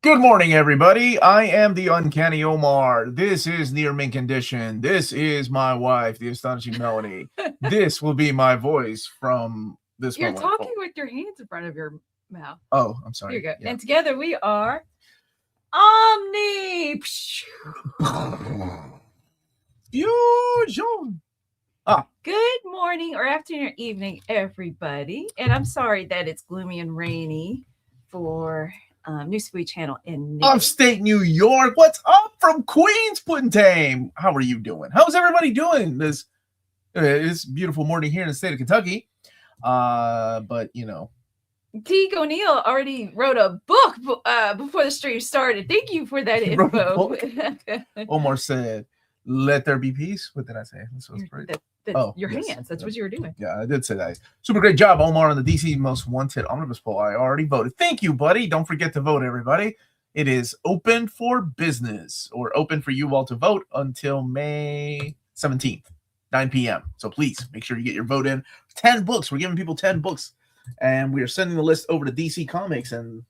Good morning, everybody. I am the Uncanny Omar. This is Near Mint Condition. This is my wife, the Astonishing Melanie. This will be my voice from this You're moment. talking with your hands in front of your mouth. Oh, I'm sorry. Here you go. Yeah. And together we are Omni. Fusion. Good morning or afternoon or evening, everybody. And I'm sorry that it's gloomy and rainy for News Free Channel in Upstate New York. What's up from Queens, Puntame? How are you doing? How's everybody doing this beautiful morning here in the state of Kentucky? But you know, Teague O'Neill already wrote a book before the stream started. Thank you for that info. Omar said, "Let there be peace." What did I say? That's great. Your hands. That's what you were doing. Yeah, I did say that. Super great job, Omar, on the DC Most Wanted Omnibus poll. I already voted. Thank you, buddy. Don't forget to vote, everybody. It is open for business, or open for you all to vote until May 17th, 9 p.m. So please make sure you get your vote in. 10 books. We're giving people 10 books. And we are sending the list over to DC Comics, and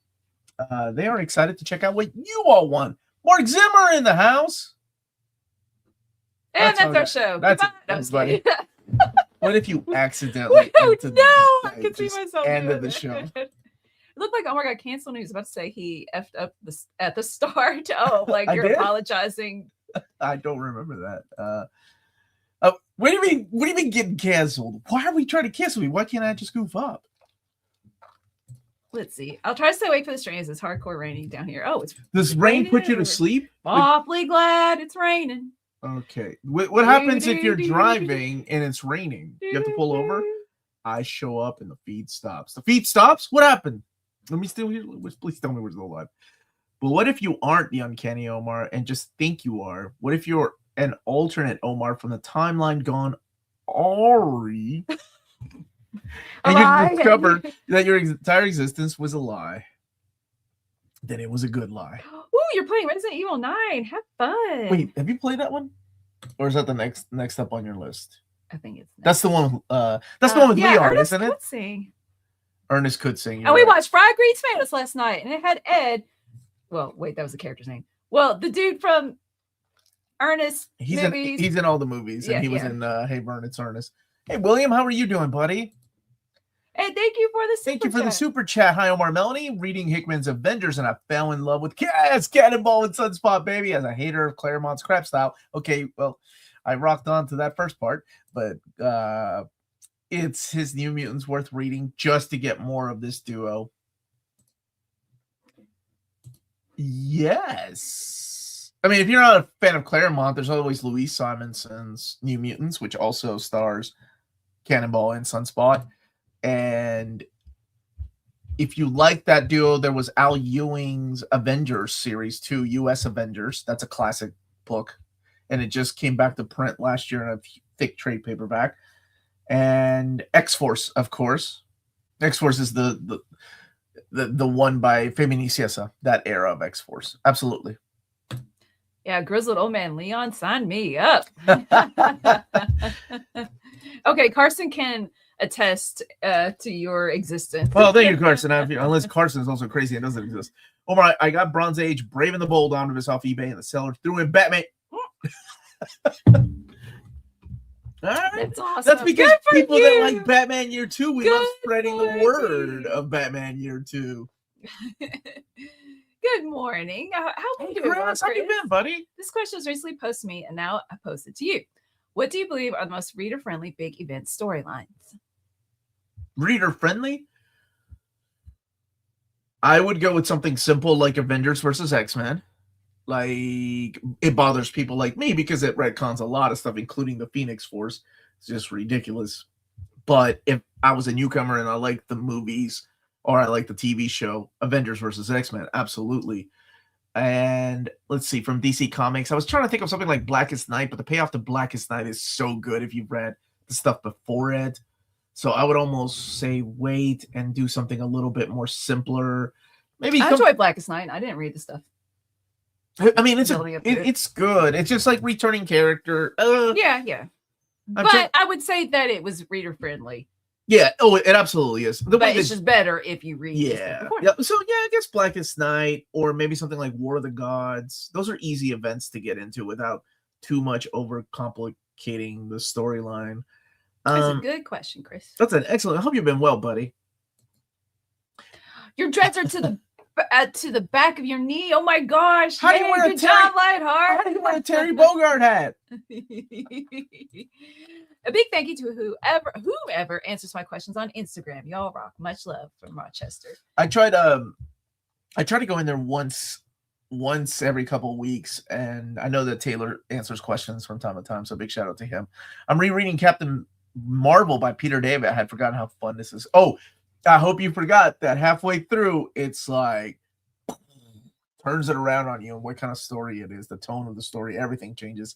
they are excited to check out what you all want. Mark Zimmer in the house. And that's our show. That's everybody. What if you accidentally I can see myself end of the show? It looked like Omar got canceled and he was about to say he effed up at the start. Oh, like you're apologizing. I don't remember that. What do you mean? What do you mean getting canceled? Why are we trying to cancel me? Why can't I just goof up? Let's see. I'll try to stay awake for the streams. It's hardcore raining down here. Oh, it's does rain put you to sleep? Awfully glad it's raining. Okay. What happens if you're driving and it's raining? You have to pull over. I show up and the feed stops. The feed stops? What happened? Let me still hear. Please tell me we're still alive. But what if you aren't the Uncanny Omar and just think you are? What if you're an alternate Omar from the timeline gone Ari? And you discovered that your entire existence was a lie. Then it was a good lie. Ooh, you're playing Resident Evil 9. Have fun. Wait, have you played that one? Or is that the next up on your list? I think it's next. That's the one. That's the one with Leon, isn't it? Sing. Ernest could sing. And we watched Fried Green Tomatoes last night, and it had Ed. Well, wait, that was the character's name. Well, the dude from Ernest movies. He's in all the movies, and he was in Hey Vern, it's Ernest. Hey William, how are you doing, buddy? Hey, thank you for the super chat. Hi, Omar Melanie. Reading Hickman's Avengers, and I fell in love with Cannonball and Sunspot, baby, as a hater of Claremont's crap style. Okay, well, I rocked on to that first part, but it's his New Mutants worth reading just to get more of this duo. Yes. I mean, if you're not a fan of Claremont, there's always Louise Simonson's New Mutants, which also stars Cannonball and Sunspot. And if you like that duo, there was Al Ewing's Avengers series 2, US Avengers. That's a classic book. And it just came back to print last year in a thick trade paperback. And X-Force, of course. X-Force is the one by Fabian Nicieza, that era of X-Force. Absolutely. Yeah, grizzled old man Leon, sign me up. Okay, Carson can attest to your existence. Well, thank you, Carson. Unless Carson is also crazy and doesn't exist. Omar, I got Bronze Age Brave and the Bold omnibus off eBay, and the seller threw in Batman. All right. That's awesome. That's because people that like Batman Year 2, we love spreading the word of Batman Year 2. Good morning. How are you doing, Chris? How you been, buddy? This question was recently posted to me, and now I post it to you. What do you believe are the most reader-friendly big event storylines? Reader-friendly? I would go with something simple like Avengers versus X-Men. Like, it bothers people like me because it retcons a lot of stuff, including the Phoenix Force. It's just ridiculous. But if I was a newcomer and I liked the movies or I liked the TV show, Avengers versus X-Men, absolutely. And let's see, from DC Comics, I was trying to think of something like Blackest Night, but the payoff to Blackest Night is so good if you've read the stuff before it. So I would almost say wait and do something a little bit more simpler. Maybe I enjoyed Blackest Night. I didn't read the stuff. I mean, it's good. It's just like returning character. Yeah. But I would say that it was reader friendly. Yeah. Oh, it absolutely is. But it's just better if you read. Yeah. Yeah. So yeah, I guess Blackest Night or maybe something like War of the Gods. Those are easy events to get into without too much overcomplicating the storyline. That's a good question, Chris. That's an excellent. I hope you've been well, buddy. Your dreads are to the back of your knee. Oh my gosh! How do you wear good job, Lightheart? How do you wear a Terry Bogard hat? A big thank you to whoever answers my questions on Instagram. Y'all rock. Much love from Rochester. I try to go in there once every couple of weeks, and I know that Taylor answers questions from time to time, so big shout out to him. I'm rereading Captain Marvel by Peter David. I had forgotten how fun this is. Oh, I hope you forgot that halfway through, it's like turns it around on you and what kind of story it is, the tone of the story, everything changes.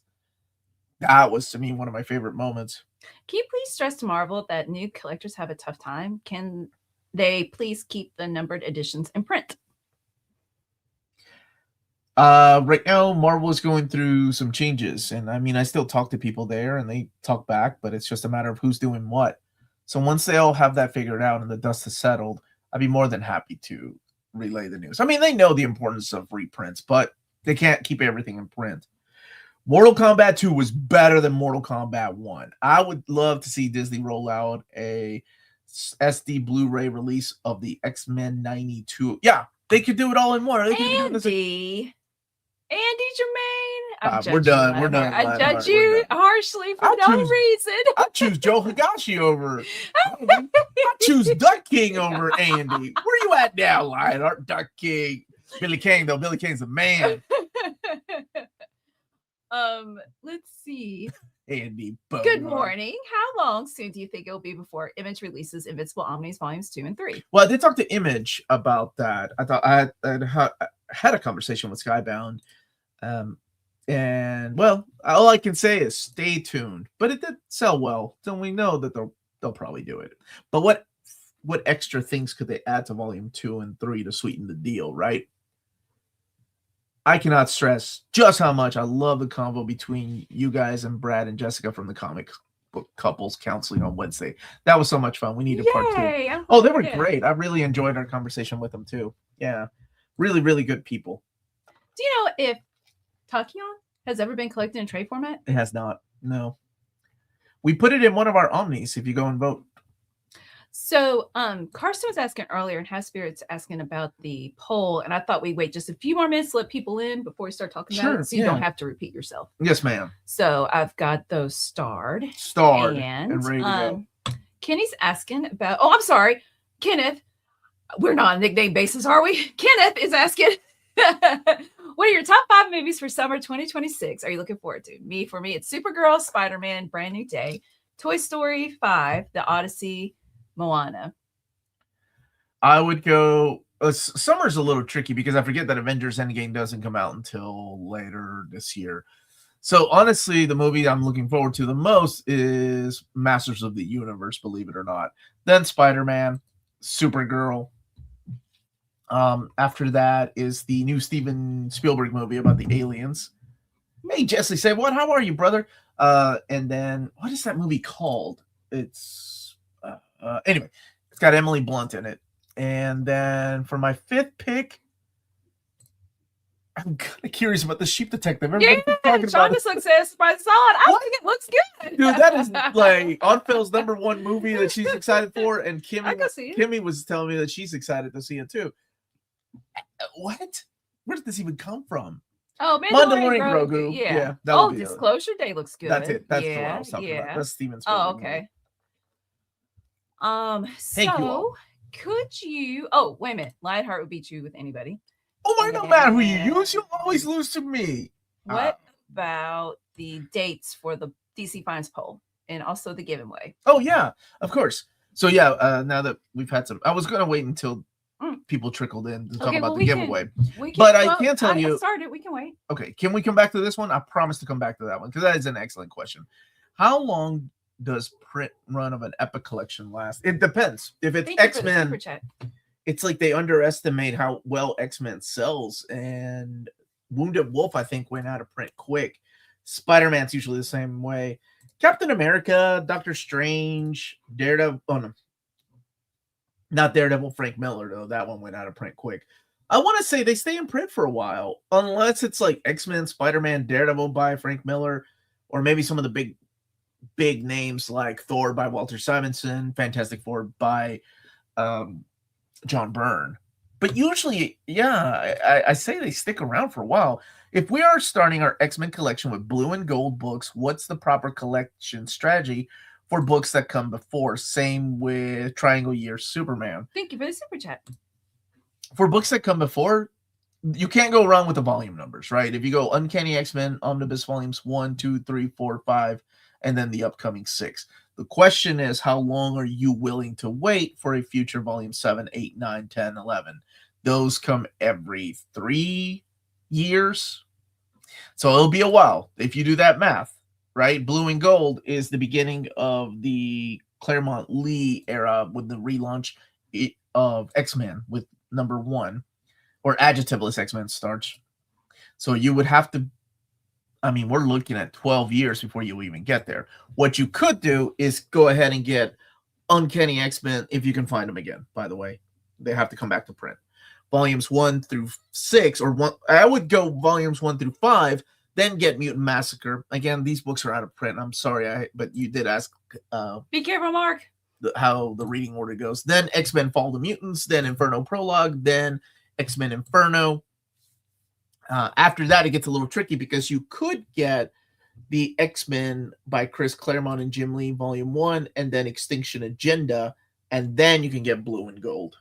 That was, to me, one of my favorite moments. Can you please stress to Marvel that new collectors have a tough time? Can they please keep the numbered editions in print? Right now, Marvel is going through some changes, and I mean, I still talk to people there, and they talk back, but it's just a matter of who's doing what. So once they all have that figured out and the dust has settled, I'd be more than happy to relay the news. I mean, they know the importance of reprints, but they can't keep everything in print. Mortal Kombat 2 was better than Mortal Kombat 1. I would love to see Disney roll out a SD Blu-ray release of the X-Men 92. Yeah, they could do it all in one. They could do Andy Germain. We're done. We're done. I judge you harshly for no reason. I choose Joe Higashi over. I choose Duck King over Andy. Where you at now, Lionheart? Duck King. Billy King, though. Billy King's a man. Let's see. Andy. Good morning. How long soon do you think it'll be before Image releases Invincible Omnis Volumes 2 and 3? Well, I did talk to Image about that. I thought I had a conversation with Skybound. And well, all I can say is stay tuned. But it did sell well, so we know that they'll probably do it. But what extra things could they add to Volume 2 and 3 to sweeten the deal, right? I cannot stress just how much I love the convo between you guys and Brad and Jessica from the Comic Book Couples Counseling on Wednesday. That was so much fun. We need a part 2. Oh, they were great. I really enjoyed our conversation with them too. Yeah, really, really good people. Do you know if Tachyon has ever been collected in trade format? It has not. No. We put it in one of our Omnis if you go and vote. So Karsten was asking earlier and Has Spirits asking about the poll, and I thought we'd wait just a few more minutes to let people in before we start talking about it, so you don't have to repeat yourself. Yes, ma'am. So I've got those starred and ready to go. Kenny's asking about, I'm sorry, Kenneth. We're not on a nickname basis, are we? Kenneth is asking, what are your top 5 movies for summer 2026 are you looking forward to? For me, it's Supergirl, Spider-Man, Brand New Day, Toy Story 5, The Odyssey, Moana. I would go. Summer's a little tricky because I forget that Avengers Endgame doesn't come out until later this year. So honestly, the movie I'm looking forward to the most is Masters of the Universe, believe it or not. Then Spider-Man, Supergirl. After that is the new Steven Spielberg movie about the aliens. Hey, Jesse, say what? How are you, brother? And then what is that movie called? It's anyway, it's got Emily Blunt in it. And then for my 5th pick, I'm kind of curious about the Sheep Detective. Sean just looks by the solid. I think it looks good. Dude, that is like Onfel's #1 movie that she's excited for. And Kimmy was telling me that she's excited to see it too. What? Where did this even come from? Oh, Mandalorian Grogu. Yeah. Disclosure Day looks good. That's it. That's what I was talking about. That's Steven Spielberg. Oh, okay. So could you? Oh, wait a minute. Lionheart would beat you with anybody. Oh, no matter who you use, you'll always lose to me. What about the dates for the DC Finds poll and also the giveaway? Oh yeah, of course. So yeah, now that we've had some, I was gonna wait until people trickled in to talk about the giveaway. I can't tell you. Started. We can wait. Okay, can we come back to this one? I promise to come back to that one because that is an excellent question. How long does print run of an Epic collection last? It depends. If it's X-Men, it's like they underestimate how well X-Men sells, and Wounded Wolf I think went out of print quick. Spider-Man's usually the same way. Captain America, Doctor Strange, Daredevil. Oh no, Not Daredevil, Frank Miller, though. That one went out of print quick. I want to say they stay in print for a while, unless it's like X-Men, Spider-Man, Daredevil by Frank Miller, or maybe some of the big names like Thor by Walter Simonson, Fantastic Four by John Byrne. But usually, yeah, I say they stick around for a while. If we are starting our X-Men collection with blue and gold books, what's the proper collection strategy for books that come before? Same with Triangle Year Superman. Thank you for the super chat. For books that come before, you can't go wrong with the volume numbers, right? If you go Uncanny X-Men, Omnibus Volumes 1, 2, 3, 4, 5, and then the upcoming 6. The question is, how long are you willing to wait for a future Volume 7, 8, 9, 10, 11? Those come every 3 years. So it'll be a while if you do that math, right? Blue and Gold is the beginning of the Claremont Lee era with the relaunch of X-Men with number 1, or Adjectiveless X-Men starts. So you would have to, I mean, we're looking at 12 years before you even get there. What you could do is go ahead and get Uncanny X-Men, if you can find them again, by the way. They have to come back to print. Volumes 1 through 6, or one, I would go volumes 1 through 5, then get Mutant Massacre. Again, these books are out of print. I'm sorry, but you did ask. Be careful, Mark. How the reading order goes. Then X-Men Fall of the Mutants, then Inferno Prologue, then X-Men Inferno. After that, it gets a little tricky because you could get the X-Men by Chris Claremont and Jim Lee, Volume 1, and then Extinction Agenda, and then you can get Blue and Gold.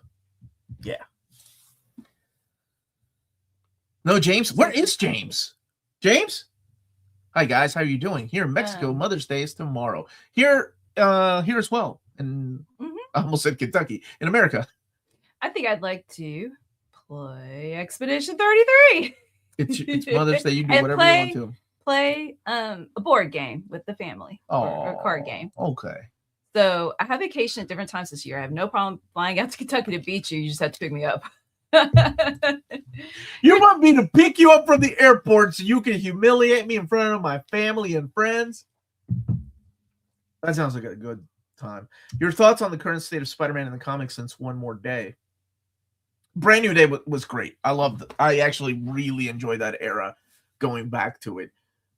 Yeah. No, James? Where is James? James? Hi, guys. How are you doing? Here in Mexico, Mother's Day is tomorrow. Here as well. And I almost said Kentucky. In America. I think I'd like to play Expedition 33. It's Mother's Day. You do whatever you want to. Play a board game with the family, or a card game. Okay. So I have vacation at different times this year. I have no problem flying out to Kentucky to beat you. You just have to pick me up. You want me to pick you up from the airport so you can humiliate me in front of my family and friends? That sounds like a good time. Your thoughts on the current state of Spider-Man in the comics since One More Day? Brand New Day was great. I actually really enjoy that era, going back to it.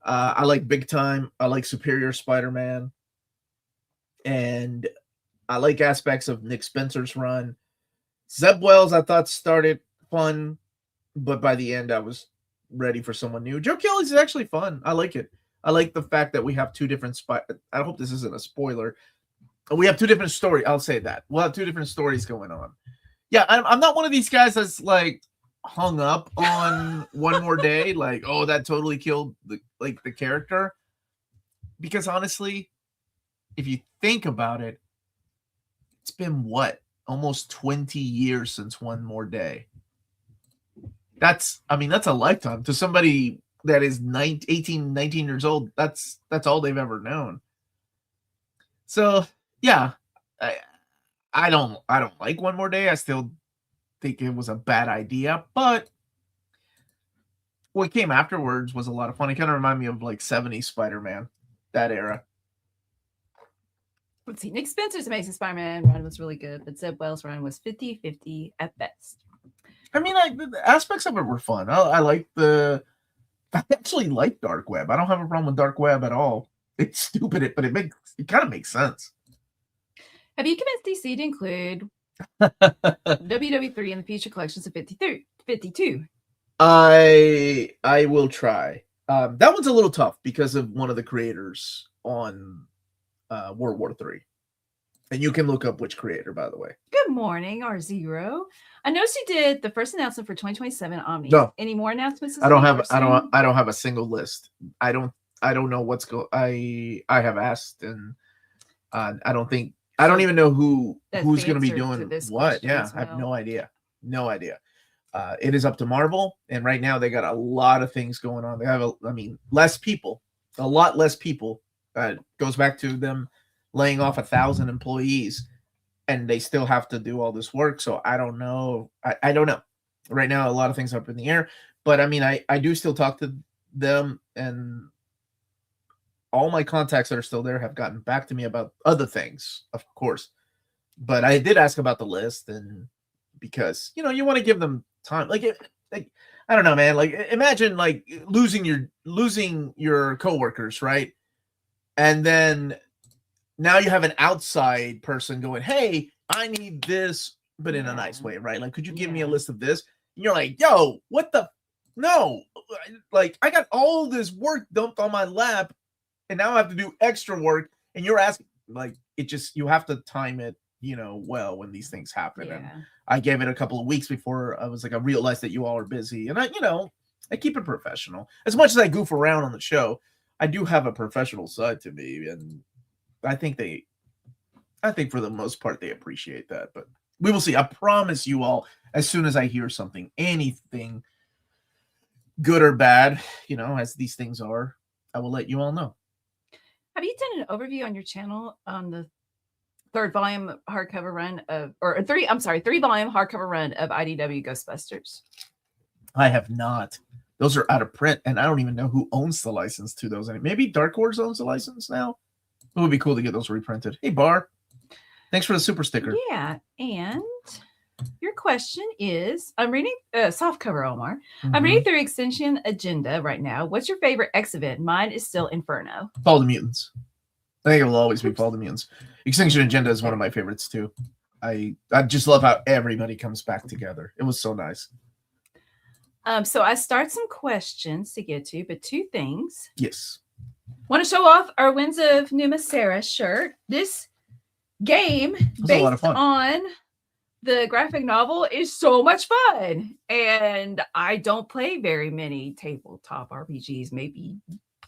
I like Big Time. I like Superior Spider-Man. And I like aspects of Nick Spencer's run. Zeb Wells, I thought, started fun, but by the end, I was ready for someone new. Joe Kelly's is actually fun. I like it. I like the fact that we have two different I hope this isn't a spoiler. We have two different stories. I'll say that. We'll have two different stories going on. Yeah, I'm not one of these guys that's like hung up on One More Day. Like, oh, that totally killed the character. Because honestly, if you think about it, it's been what? Almost 20 years since One More Day. That's a lifetime. To somebody that is 19 years old, that's all they've ever known. So, yeah, I don't like One More Day. I still think it was a bad idea, but what came afterwards was a lot of fun. It kind of reminded me of like 70s Spider-Man, that era. Let's see. Nick Spencer's Amazing Spider-Man run was really good, but Zeb Wells' run was 50-50 at best. I mean, the aspects of it were fun. I actually like Dark Web. I don't have a problem with Dark Web at all. It's stupid, but it kind of makes sense. Have you convinced DC to include WW3 in the future collections of 52? I will try. That one's a little tough because of one of the creators on World War III. And you can look up which creator, by the way. Good morning, R0. I noticed you did the first announcement for 2027 Omni. No. Any more announcements? I don't have a single list. I don't know what's I have asked, and I don't even know who's going to be doing what. Yeah, I have no idea. It is up to Marvel, and right now they got a lot of things going on. They have less people, a lot less people. Goes back to them laying off 1,000 employees, and they still have to do all this work. So I don't know. I don't know. Right now, a lot of things are up in the air. But I mean, I do still talk to them, and all my contacts that are still there have gotten back to me about other things, of course. But I did ask about the list, and because you want to give them time. Like I don't know, man. Like imagine like losing your coworkers, right? And then now you have an outside person going, "Hey, I need this," but in a nice way, right? Like, could you give me a list of this? And you're like, "Yo, what the? No, like I got all this work dumped on my lap, and now I have to do extra work." And you're asking, like, it just you have to time it, well when these things happen. Yeah. And I gave it a couple of weeks before I was like, I realized that you all are busy, and I keep it professional. As much as I goof around on the show, I do have a professional side to me, and I think for the most part they appreciate that. But we will see. I promise you all, as soon as I hear something, anything good or bad, as these things are, I will let you all know. Have you done an overview on your channel on the third volume hardcover run three volume hardcover run of IDW Ghostbusters? I have not. Those are out of print, and I don't even know who owns the license to those. Maybe Dark Horse owns the license now. It would be cool to get those reprinted. Hey, Bar. Thanks for the super sticker. Yeah, and your question is, I'm reading soft cover, Omar. I'm reading through Extinction Agenda right now. What's your favorite X event? Mine is still Inferno. Fall of the Mutants. I think it will always be Fall of the Mutants. Extinction Agenda is one of my favorites too. I just love how everybody comes back together. It was so nice. So I start some questions to get to, but two things. Yes. Want to show off our Winds of Numasera shirt. This game based on the graphic novel is so much fun. And I don't play very many tabletop RPGs, maybe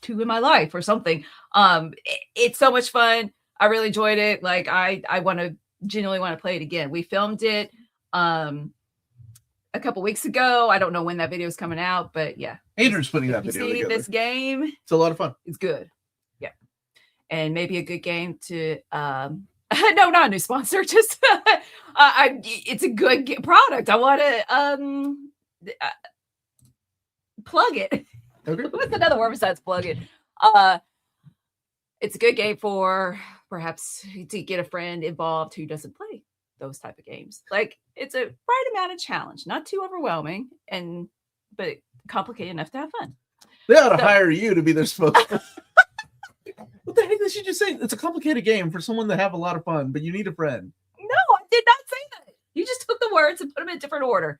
2 in my life or something. It's so much fun. I really enjoyed it. Like I genuinely want to play it again. We filmed it a couple weeks ago. I don't know when that video is coming out, but yeah. Andrew's putting that video together. This game, it's a lot of fun. It's good. Yeah. And maybe a good game to no, not a new sponsor, just it's a good product. I want to plug it. Okay. What's another word besides plug it? It's a good game for perhaps to get a friend involved who doesn't play those type of games. Like it's a right amount of challenge, not too overwhelming, but complicated enough to have fun. They ought to hire you to be their spokesman. What the heck did she just say? It's a complicated game for someone to have a lot of fun, but you need a friend. No, I did not say that. You just took the words and put them in a different order.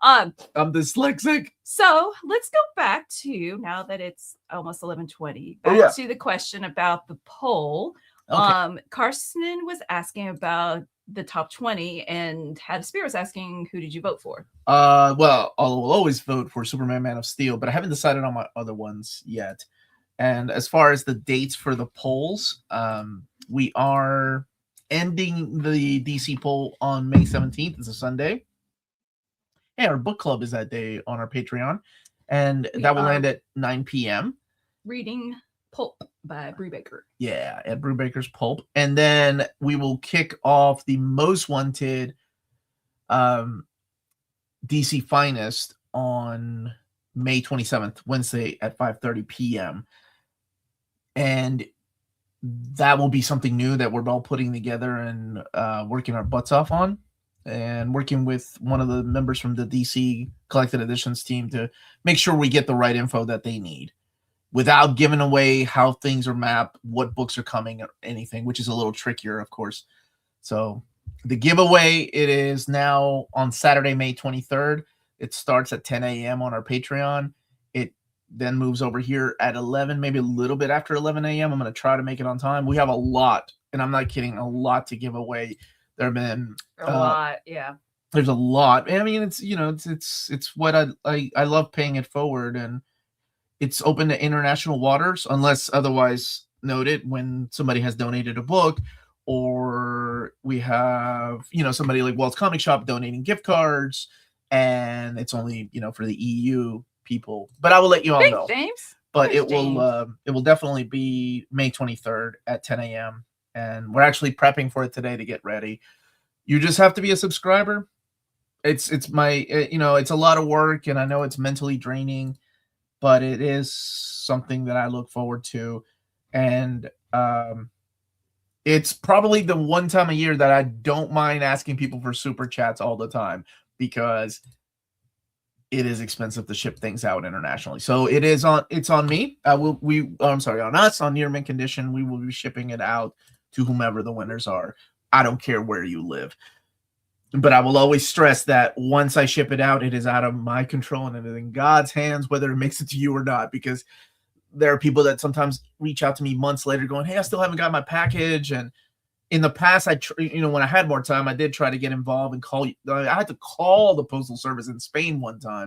I'm dyslexic. So let's go back to, now that it's almost 11:20, to the question about the poll. Okay. Carson was asking about the top 20, and Had Spear was asking, who did you vote for? Well, I will always vote for Superman Man of Steel, but I haven't decided on my other ones yet. And as far as the dates for the polls, we are ending the DC poll on May 17th. It's a Sunday. Yeah, our book club is that day on our Patreon, and that will end at 9 p.m. Reading Pulp by Brubaker. Yeah, at Brubaker's Pulp. And then we will kick off the Most Wanted DC Finest on May 27th, Wednesday at 5:30 p.m. And that will be something new that we're all putting together and working our butts off on, and working with one of the members from the DC Collected Editions team to make sure we get the right info that they need without giving away how things are mapped, what books are coming, or anything, which is a little trickier, of course. So the giveaway, it is now on Saturday, May 23rd. It starts at 10 a.m. on our Patreon. It then moves over here at 11, maybe a little bit after 11 a.m. I'm going to try to make it on time. We have a lot, and I'm not kidding, a lot to give away. There have been a lot, yeah. There's a lot. I mean, it's it's what I love paying it forward, and it's open to international waters unless otherwise noted when somebody has donated a book, or we have somebody like Walt's Comic Shop donating gift cards, and it's only for the EU people. But I will let you all know. James. But it will definitely be May 23rd at 10 a.m. and we're actually prepping for it today to get ready. You just have to be a subscriber. It's it's a lot of work, and I know it's mentally draining, but it is something that I look forward to. And It's probably the one time a year that I don't mind asking people for super chats all the time, because it is expensive to ship things out internationally. So it's on me. I'm sorry, on us, on Near Mint Condition, we will be shipping it out to whomever the winners are. I don't care where you live. But I will always stress that once I ship it out, it is out of my control and it is in God's hands, whether it makes it to you or not, because there are people that sometimes reach out to me months later going, hey, I still haven't got my package. And in the past, when I had more time, I did try to get involved and call. I had to call the postal service in Spain one time,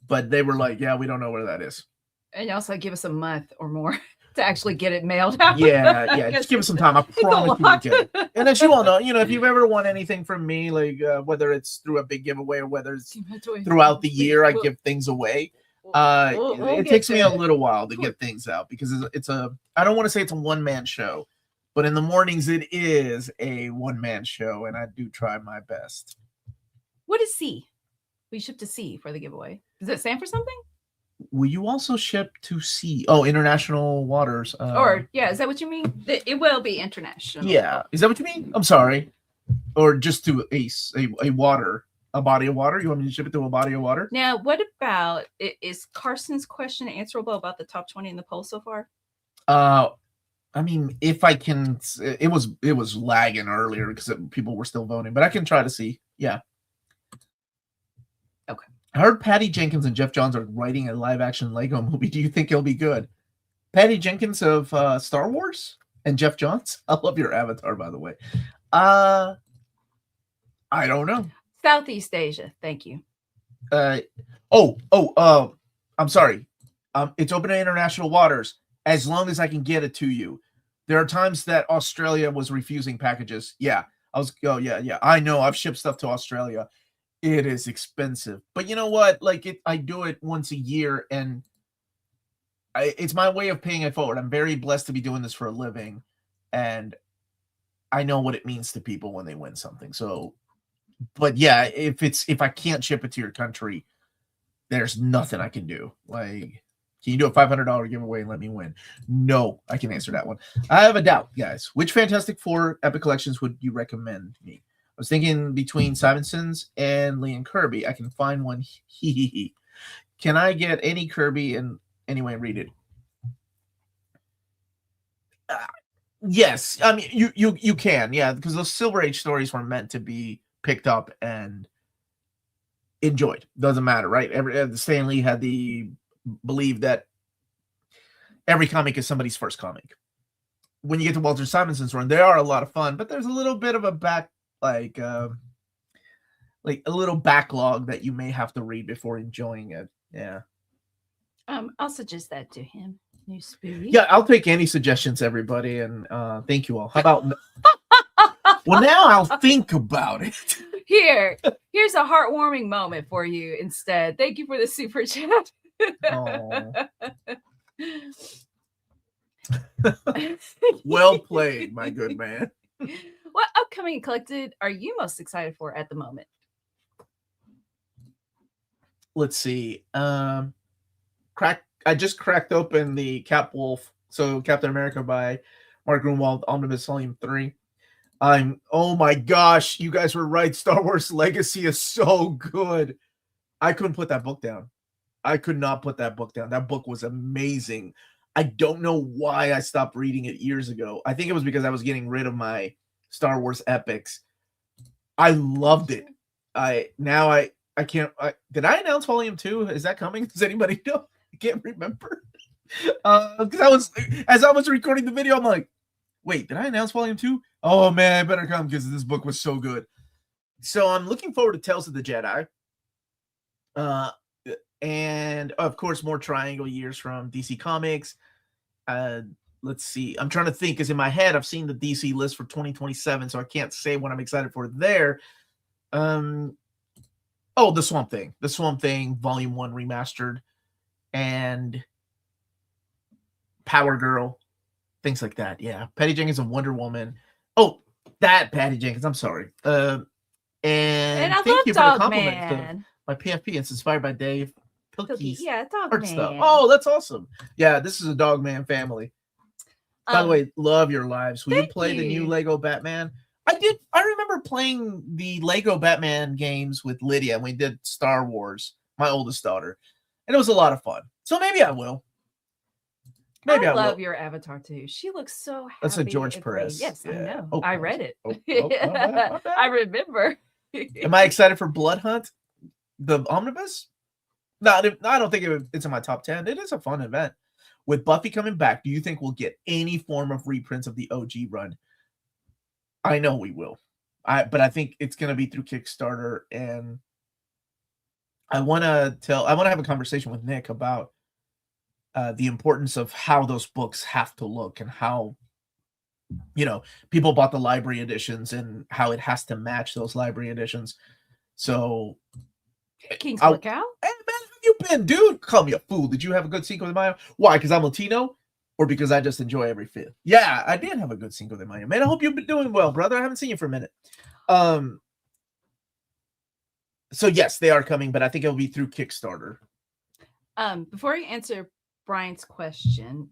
but they were like, yeah, we don't know where that is. And also give us a month or more to actually get it mailed out. Yeah. Just give us some time. I promise you will get it. And as you all know, if you've ever won anything from me, like whether it's through a big giveaway or whether it's throughout the year, I give things away. It takes me a little while to get things out because I don't want to say it's a one-man show, but in the mornings it is a one-man show, and I do try my best. What is C? We ship to C for the giveaway. Does it stand for something? Will you also ship to sea? Oh, international waters. Is that what you mean? It will be international. Yeah. Is that what you mean? I'm sorry. Or just to a water, a body of water? You want me to ship it to a body of water? Now, what about, is Carson's question answerable about the top 20 in the poll so far? I mean, if I can, it was lagging earlier because people were still voting, but I can try to see. Yeah. Okay. I heard Patty Jenkins and Jeff Johns are writing a live-action Lego movie. Do you think it'll be good? Patty Jenkins of Star Wars and Jeff Johns? I love your avatar, by the way. I don't know. Southeast Asia. Thank you. I'm sorry. It's open to international waters as long as I can get it to you. There are times that Australia was refusing packages. Yeah. I know. I've shipped stuff to Australia. It is expensive, but you know what? I do it once a year, and it's my way of paying it forward. I'm very blessed to be doing this for a living, and I know what it means to people when they win something. So, but yeah, if I can't ship it to your country, there's nothing I can do. Can you do a $500 giveaway and let me win? No, I can answer that one. I have a doubt, guys. Which Fantastic Four Epic Collections would you recommend me? I was thinking between Simonson's and Lee and Kirby. I can find one. Can I get any Kirby and anyway read it? Yes. I mean, you can. Yeah, because those Silver Age stories were meant to be picked up and enjoyed. Doesn't matter, right? Stan Lee had the belief that every comic is somebody's first comic. When you get to Walter Simonson's run, they are a lot of fun, but there's a little bit of a like a little backlog that you may have to read before enjoying it. Yeah. I'll suggest that to him. New Spirit. Yeah, I'll take any suggestions, everybody, and thank you all. How about well, now I'll think about it. Here's a heartwarming moment for you instead. Thank you for the super chat. Well played, my good man. What upcoming collected are you most excited for at the moment? Let's see. I just cracked open the Capwolf, so Captain America by Mark Grunwald, Omnibus Volume 3. Oh my gosh, you guys were right. Star Wars Legacy is so good. I couldn't put that book down. I could not put that book down. That book was amazing. I don't know why I stopped reading it years ago. I think it was because I was getting rid of my Star Wars epics. I loved it. I can't. Did I announce Volume 2? Is that coming? Does anybody know? I can't remember. Because as I was recording the video, I'm like, wait, did I announce Volume 2? Oh man, I better come because this book was so good. So I'm looking forward to Tales of the Jedi. And of course, more Triangle years from DC Comics. Let's see. I'm trying to think because in my head, I've seen the DC list for 2027, so I can't say what I'm excited for there. The Swamp Thing. The Swamp Thing, Volume 1 remastered. And Power Girl. Things like that. Yeah. Patty Jenkins and Wonder Woman. Oh, that Patty Jenkins. I'm sorry. And I thank you love for the compliment. Dogman. My PFP. It's inspired by Dave Pilkey's Yeah, art Dogman. stuff. Oh, that's awesome. Yeah, this is a Dogman family. By the way, love your lives. Will you play the new you. Lego Batman? I did. I remember playing the Lego Batman games with Lydia. And we did Star Wars, my oldest daughter, and it was a lot of fun. So maybe I will. Maybe I love will. your avatar too. She looks so happy. That's a George and great. Perez. Yes, Yeah. I know. Oh, I read it. my bad, my bad. I remember. Am I excited for Blood Hunt, the omnibus? No, I don't think it's in my top 10. It is a fun event. With Buffy coming back, do you think we'll get any form of reprints of the OG run? I know we will. But I think it's going to be through Kickstarter, and I want to have a conversation with Nick about the importance of how those books have to look and how, people bought the library editions and how it has to match those library editions. So, King's Lookout. Hey, man, how you been, dude? Call me a fool. Did you have a good Cinco de Mayo? Why? Because I'm Latino? Or because I just enjoy every fifth? Yeah, I did have a good Cinco de Mayo. Man, I hope you've been doing well, brother. I haven't seen you for a minute. So yes, they are coming, but I think it'll be through Kickstarter. Before you answer Brian's question,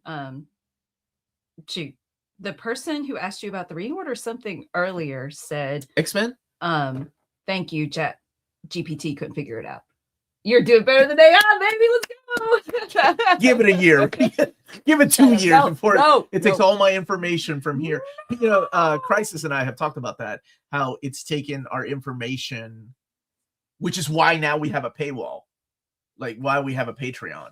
the person who asked you about the reorder something earlier said X-Men. Thank you, Chat GPT couldn't figure it out. You're doing better than they are, baby. Let's go. Give it a year. Give it 2 years before it takes all my information from here. Crisis and I have talked about that, how it's taken our information, which is why now we have a paywall, like why we have a Patreon,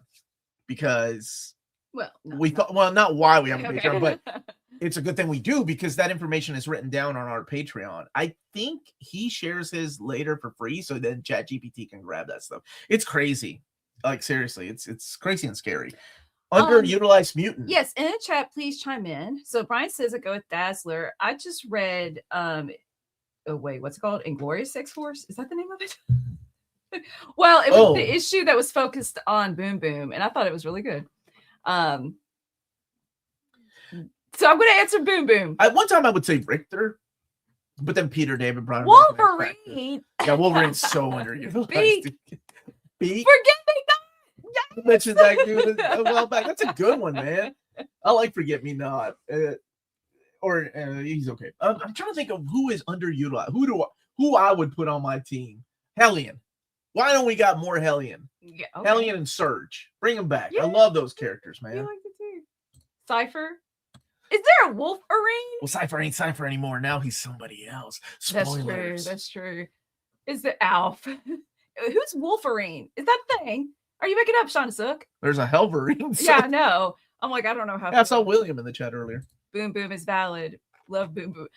because not why we have a Patreon, but it's a good thing we do, because that information is written down on our Patreon. I think he shares his later for free, so then ChatGPT can grab that stuff. It's crazy. Like, seriously, it's crazy and scary. Underutilized Mutant. Yes, in the chat, please chime in. So Brian says I go with Dazzler. I just read what's it called? Inglorious X-Force? Is that the name of it? Well, it was the issue that was focused on Boom Boom, and I thought it was really good. So I'm going to answer Boom Boom. At one time, I would say Richter, but then Peter David brought Wolverine. Yeah, Wolverine's so underutilized. Beak. Forget Me Not. You mentioned that dude a while back. That's a good one, man. I like Forget Me Not. He's okay. I'm trying to think of who is underutilized. Who I would put on my team. Hellion. Why don't we got more Hellion? Yeah, okay. Hellion and Surge. Bring them back. Yeah. I love those characters, man. You like it too. Cypher. Is there a Wolverine? Well, Cypher ain't Cypher anymore. Now he's somebody else. Spoilers. That's true. Is it Alf? Who's Wolverine? Is that a thing? Are you making up, Sean Sook? There's a Helverine. Yeah, I know. I'm like, I don't know how. Yeah, I saw William in the chat earlier. Boom Boom is valid. Love Boom Boom.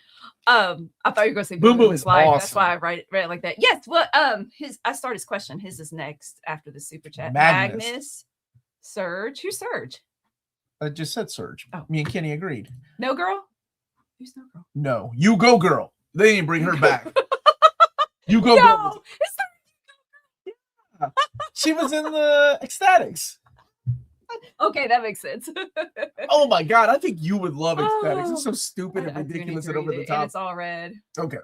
I thought you were going to say Boom Boom is live. awesome. That's why I read it like that. Yes. Well, I start his question. His is next after the super chat. Magnus. Surge. Who's Surge? I just said Surge. Oh. Me and Kenny agreed. No Girl? Who's No Girl? No. You Go Girl. They didn't bring her back. You Go Girl. Yeah. She was in the Ecstatics. Okay, that makes sense. Oh my God, I think you would love Ecstatics. It's so stupid and ridiculous and over the top. And it's all red. Okay.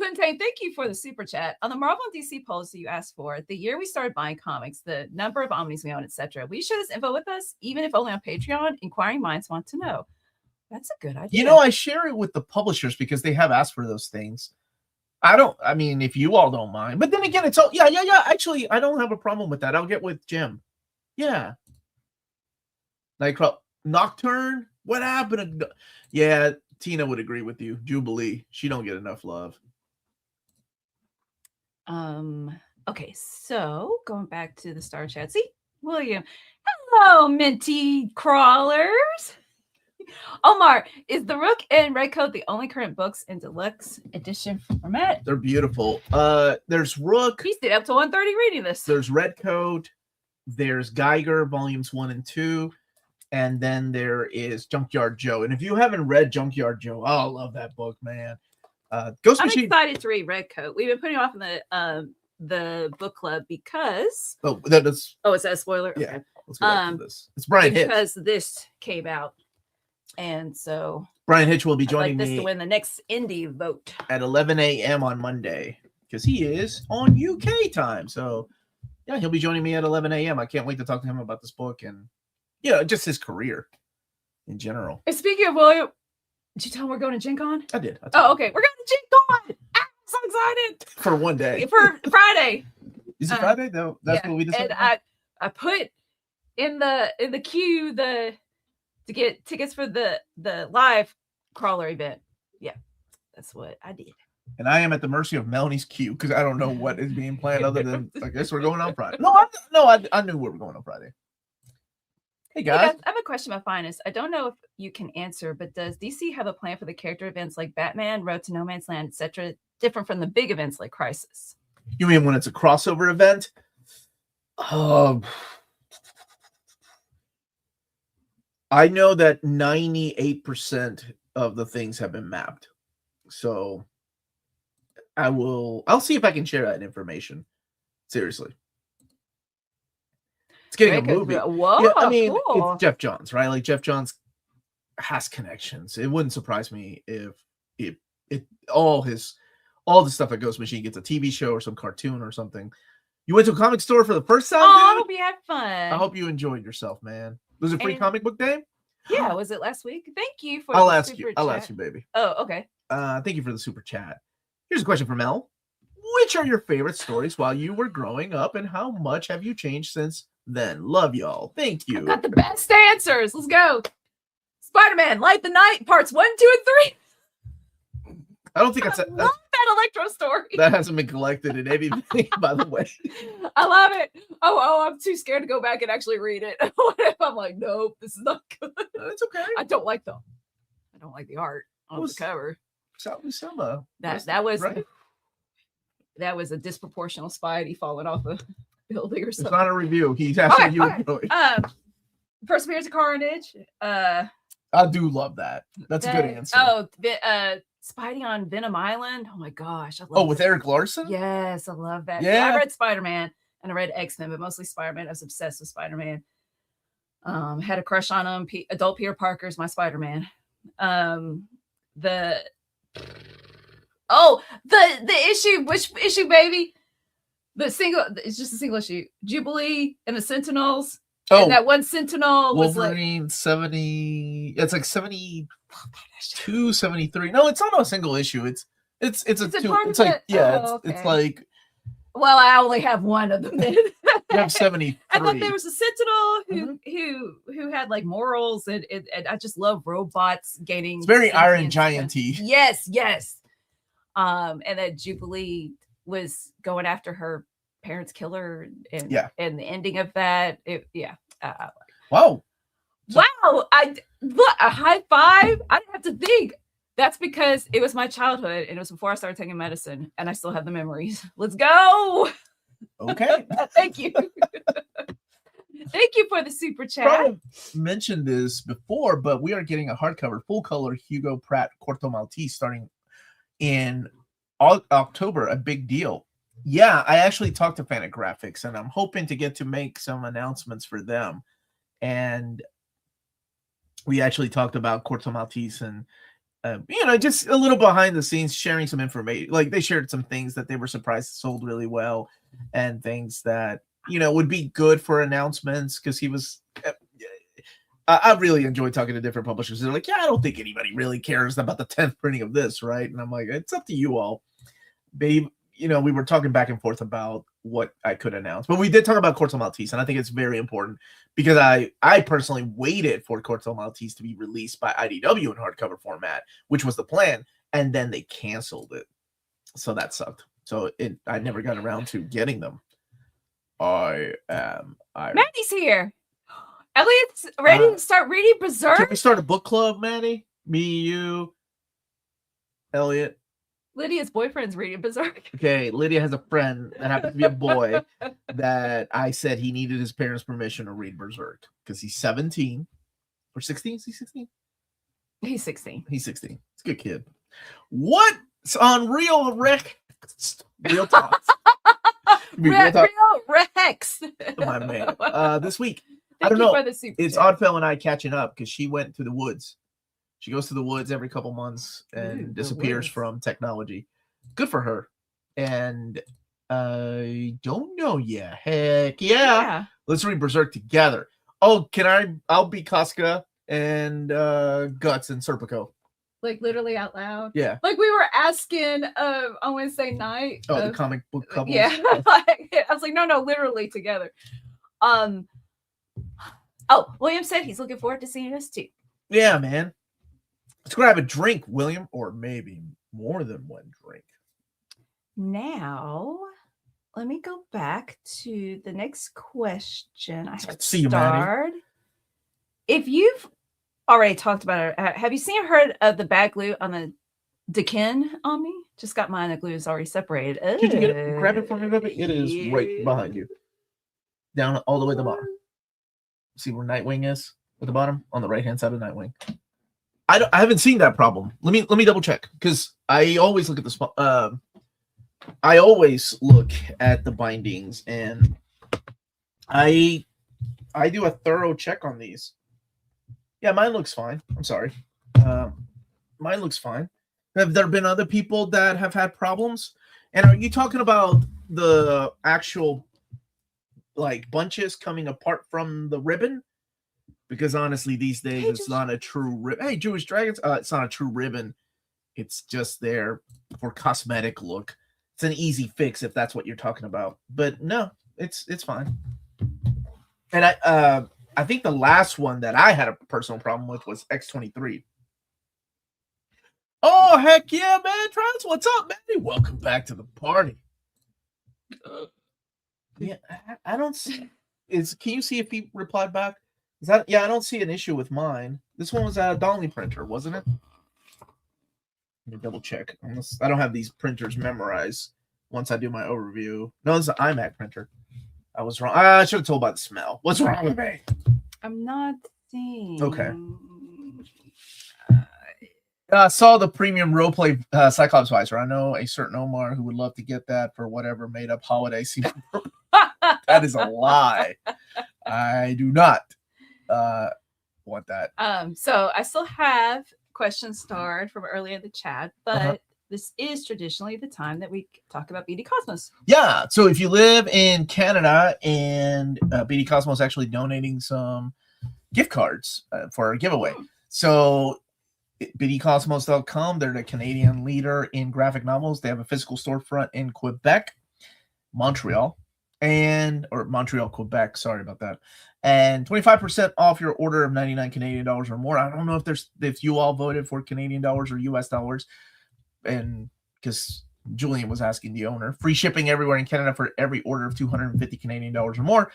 Puntane, thank you for the super chat. On the Marvel and DC polls that you asked for, the year we started buying comics, the number of omnis we own, etc. Will you share this info with us, even if only on Patreon? Inquiring minds want to know. That's a good idea. I share it with the publishers because they have asked for those things. I mean, if you all don't mind. But then again, it's all, yeah. Actually, I don't have a problem with that. I'll get with Jim. Yeah. Nightcrawler. Nocturne? What happened? Yeah, Tina would agree with you. Jubilee. She don't get enough love. Okay, so going back to the Star Chat. See, William. Hello, Minty Crawlers. Omar, is the Rook and Redcoat the only current books in deluxe edition format? They're beautiful. There's Rook. He stayed up to 1:30 reading this. There's Redcoat. There's Geiger, volumes 1 and 2. And then there is Junkyard Joe. And if you haven't read Junkyard Joe, I love that book, man. Ghost I'm Machine. excited to read Redcoat. We've been putting off in the book club because is that a spoiler? Yeah. Okay. Let's go back to this. It's Brian Hitch. Because this came out. And so Brian Hitch will be joining me to win the next indie vote at 11 a.m. on Monday because he is on UK time. So yeah, he'll be joining me at 11 a.m. I can't wait to talk to him about this book and just his career. in general. And speaking of William, did you tell him we're going to Gen Con? I did. Oh, okay. We're going to Gen Con. I'm so excited. For one day. For Friday. Is it Friday? No, that's what we decided. And I put in the queue to get tickets for the live crawler event. Yeah, that's what I did. And I am at the mercy of Melanie's queue because I don't know what is being planned other than I guess we're going on Friday. I knew we were going on Friday. Hey guys. Hey guys, I have a question about finance. I don't know if you can answer, but does DC have a plan for the character events like Batman, Road to No Man's Land, etc., different from the big events like Crisis? You mean when it's a crossover event? I know that 98% of the things have been mapped. So I'll see if I can share that information. Seriously. It's getting a movie. Whoa, yeah, I mean, cool. It's Jeff Johns, right? Like Jeff Johns has connections. It wouldn't surprise me if all the stuff at Ghost Machine gets a TV show or some cartoon or something. You went to a comic store for the first time? Oh, I hope you had fun. I hope you enjoyed yourself, man. Was it free comic book day? Yeah, was it last week? Thank you for I'll the ask super you. chat. I'll ask you, baby. Oh, okay. Thank you for the super chat. Here's a question from Mel. Which are your favorite stories while you were growing up, and how much have you changed since then? Love y'all. Thank you. I've got the best answers. Let's go. Spider-Man, Light the Night, parts 1, 2, and 3. I don't think I love that Electro story. That hasn't been collected in anything, by the way. I love it. Oh, I'm too scared to go back and actually read it. What if I'm like, nope, this is not good? It's okay. I don't like the art on the cover. Summer. That was right? That was a disproportional Spidey falling off a building or something. It's not a review. He's asking you. Perseverance of Carnage. I do love that. That's a good answer. Oh, Spidey on Venom Island. Oh my gosh. I love with Eric Larson? Yes, I love that. Yeah. I read Spider-Man and I read X-Men, but mostly Spider-Man. I was obsessed with Spider-Man. Had a crush on him. Adult Peter Parker's my Spider-Man. The issue, which issue, baby? It's just a single issue. Jubilee and the Sentinels. Oh, and that one Sentinel was Wolverine 70. It's like 72, 73. No, it's not a single issue. It's a two. It's like it's like. Well, I only have one of them. Then. You have 73. And then there was a Sentinel who had like morals, and I just love robots gaining. It's very Iron Giant-y. Yes. And then Jubilee was going after her parents' killer, and the ending of that. Wow. Wow! A high five. I didn't have to think. That's because it was my childhood, and it was before I started taking medicine, and I still have the memories. Let's go. Okay. Thank you. Thank you for the super chat. I mentioned this before, but we are getting a hardcover full color Hugo Pratt Corto Maltese starting in October. A big deal. Yeah, I actually talked to Fantagraphics, and I'm hoping to get to make some announcements for them. And we actually talked about Corto Maltese and just a little behind the scenes, sharing some information. Like they shared some things that they were surprised sold really well, and things that would be good for announcements. Because he was, I really enjoyed talking to different publishers. They're like, yeah, I don't think anybody really cares about the 10th printing of this, right? And I'm like, it's up to you all, babe. We were talking back and forth about what I could announce, but we did talk about Corto Maltese, and I think it's very important because I personally waited for Corto Maltese to be released by IDW in hardcover format, which was the plan, and then they canceled it, so that sucked. So I never got around to getting them. Maddie's here. Elliot's ready to start reading Berserk. Can we start a book club, Maddie? Me, you, Elliot. Lydia's boyfriend's reading Berserk. Okay, Lydia has a friend that happens to be a boy that I said he needed his parents' permission to read Berserk because he's 17 or 16. Is he 16? He's 16. He's 16. It's a good kid. What's on Real Real Talks? Real Rex. My man. This week, I Thank don't know. It's Oddfell and I catching up because she went to the woods. She goes to the woods every couple months and disappears from technology. Good for her. And I don't know yet. Heck yeah. Let's read Berserk together. Oh, I'll be Casca and Guts and Serpico. Like literally out loud. Yeah. Like we were asking on Wednesday night. Oh, the comic book couples. Yeah. I was like, no, literally together. Oh, William said he's looking forward to seeing us too. Yeah, man. Let's grab a drink, William, or maybe more than one drink. Now, let me go back to the next question. I have See you, Maddie. If you've already talked about it, have you seen or heard of the bag glue on the Dekin Omni? Just got mine. The glue is already separated. Did you get it? Grab it for me, baby. It is right behind you. Down all the way to the bottom. See where Nightwing is at the bottom? On the right-hand side of Nightwing. I haven't seen that problem. Let me double check, because I always look at the I always look at the bindings, and I do a thorough check on these. Yeah, mine looks fine. I'm sorry. Mine looks fine. Have there been other people that have had problems? And are you talking about the actual like bunches coming apart from the ribbon? Because honestly, these days it's not a true ribbon. Hey, Jewish Dragons, it's not a true ribbon. It's just there for cosmetic look. It's an easy fix if that's what you're talking about. But no, it's fine. And I think the last one that I had a personal problem with was X-23. Oh, heck yeah, man. Trans, what's up, man? Welcome back to the party. Yeah, I don't see. Can you see if he replied back? Is that, yeah, I don't see an issue with mine. This one was a Dolly printer, wasn't it? Let me double check. I don't have these printers memorized once I do my overview. No, it's an iMac printer. I was wrong. I should have told by the smell. What's wrong with me? I'm not seeing. Okay. I saw the premium roleplay Cyclops visor. I know a certain Omar who would love to get that for whatever made up holiday season. That is a lie. I do not want that. So I still have questions starred from earlier in the chat, but this is traditionally the time that we talk about BD Cosmos. Yeah. So if you live in Canada and BD Cosmos is actually donating some gift cards for a giveaway. So BDCosmos.com, they're the Canadian leader in graphic novels. They have a physical storefront in Quebec, Montreal, Quebec. Sorry about that. And 25% off your order of 99 Canadian dollars or more. I don't know if you all voted for Canadian dollars or US dollars. And because Julian was asking the owner, free shipping everywhere in Canada for every order of 250 Canadian dollars or more.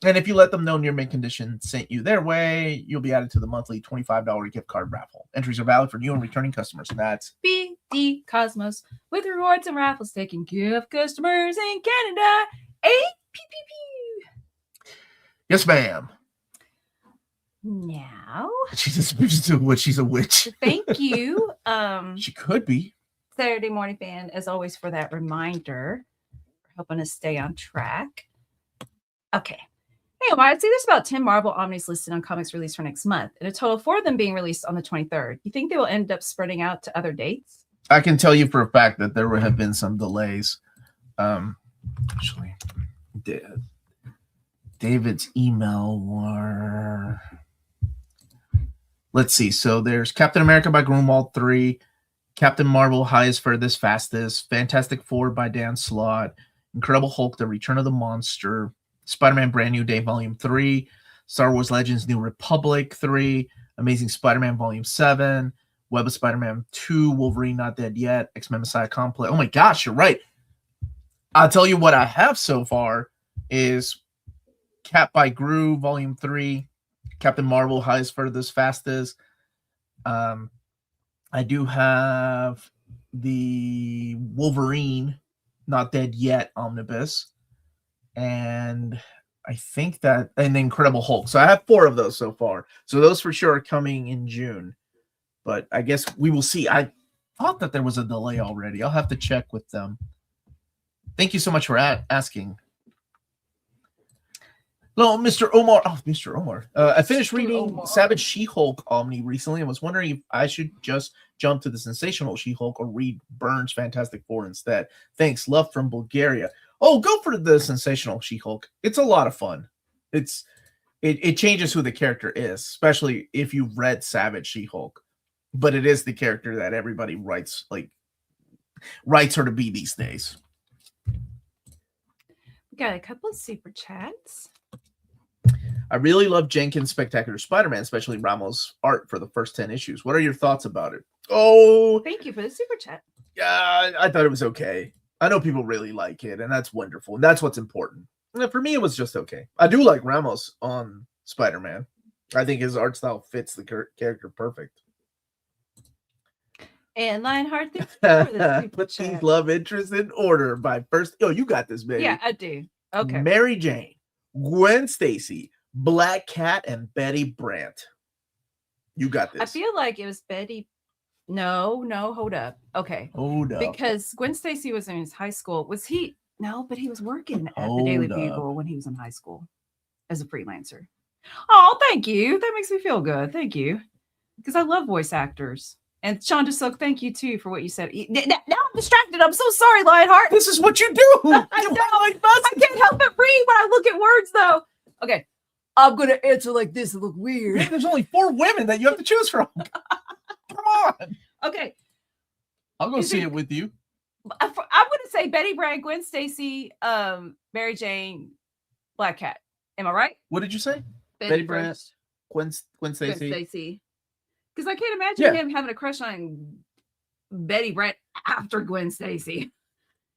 And if you let them know Near Mint Condition sent you their way, you'll be added to the monthly $25 gift card raffle. Entries are valid for new and returning customers. And that's BD Cosmos with rewards and raffles taking gift customers in Canada. Yes, ma'am. Now she's a witch. Thank you. She could be. Saturday Morning Fan, as always, for that reminder, for helping us stay on track. Okay. Hey, Omar, I'd say there's about 10 Marvel Omnis listed on comics released for next month, and a total of 4 of them being released on the 23rd. You think they will end up spreading out to other dates? I can tell you for a fact that there have been some delays. Actually, David's email were... Let's see. So there's Captain America by Grunwald 3, Captain Marvel Highest Furthest Fastest, Fantastic Four by Dan Slott, Incredible Hulk, The Return of the Monster, Spider-Man Brand New Day Volume 3, Star Wars Legends New Republic 3, Amazing Spider-Man Volume 7, Web of Spider-Man 2, Wolverine Not Dead Yet, X-Men Messiah Complex. Oh my gosh, you're right. I'll tell you what I have so far is Cap by Gru Volume 3, Captain Marvel Highest Furthest Fastest. I do have the Wolverine Not Dead Yet Omnibus. And I think that, and the Incredible Hulk. So I have 4 of those so far. So those for sure are coming in June. But I guess we will see. I thought that there was a delay already. I'll have to check with them. Thank you so much for asking. Hello, Mr. Omar. Oh, Mr. Omar. I finished reading Savage She-Hulk Omni recently and was wondering if I should just jump to the Sensational She-Hulk or read Burns' Fantastic Four instead. Thanks. Love from Bulgaria. Oh, go for the Sensational She-Hulk. It's a lot of fun. It's it changes who the character is, especially if you've read Savage She-Hulk. But it is the character that everybody writes her to be these days. We got a couple of super chats. I really love Jenkins' Spectacular Spider-Man, especially Ramos' art for the first 10 issues. What are your thoughts about it? Oh, thank you for the super chat. Yeah, I thought it was okay. I know people really like it, and that's wonderful. And that's what's important. And for me, it was just okay. I do like Ramos on Spider-Man. I think his art style fits the character perfect. And Lionheart, thanks for the super Put chat. these love interests in order by first. Oh, you got this, baby. Yeah, I do. Okay. Mary Jane, Gwen Stacy, Black Cat, and Betty Brant. You got this. I feel like it was Betty. No, hold up. Okay. Hold up. Because Gwen Stacy was in his high school. Was he? No, but he was working at the Daily Bugle when he was in high school as a freelancer. Oh, thank you. That makes me feel good. Thank you. Because I love voice actors. And Sean DeSilk, thank you too for what you said. Now I'm distracted. I'm so sorry, Lionheart. This is what you do. I can't help but read when I look at words, though. Okay. I'm going to answer like this and look weird. There's only 4 women that you have to choose from. Come on. Okay. I'll go see it with you. I'm going to say Betty Brant, Gwen Stacy, Mary Jane, Black Cat. Am I right? What did you say? Betty Brant, Gwen Stacy. Because I can't imagine him having a crush on Betty Brant after Gwen Stacy.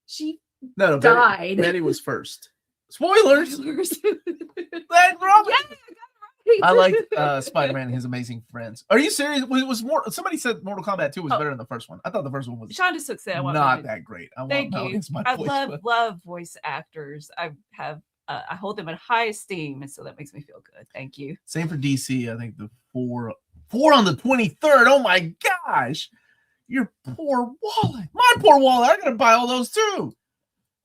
She died. Betty was first. Spoilers. I liked Spider-Man and His Amazing Friends. Are you serious? Was more? Somebody said Mortal Kombat 2 was better than the first one. I thought the first one was Sean just said I want not that great. Thank you. I love voice actors. I hold them in high esteem, and so that makes me feel good. Thank you. Same for DC. I think the 4 on the 23rd. Oh my gosh, your poor wallet. My poor wallet. I'm gonna buy all those too.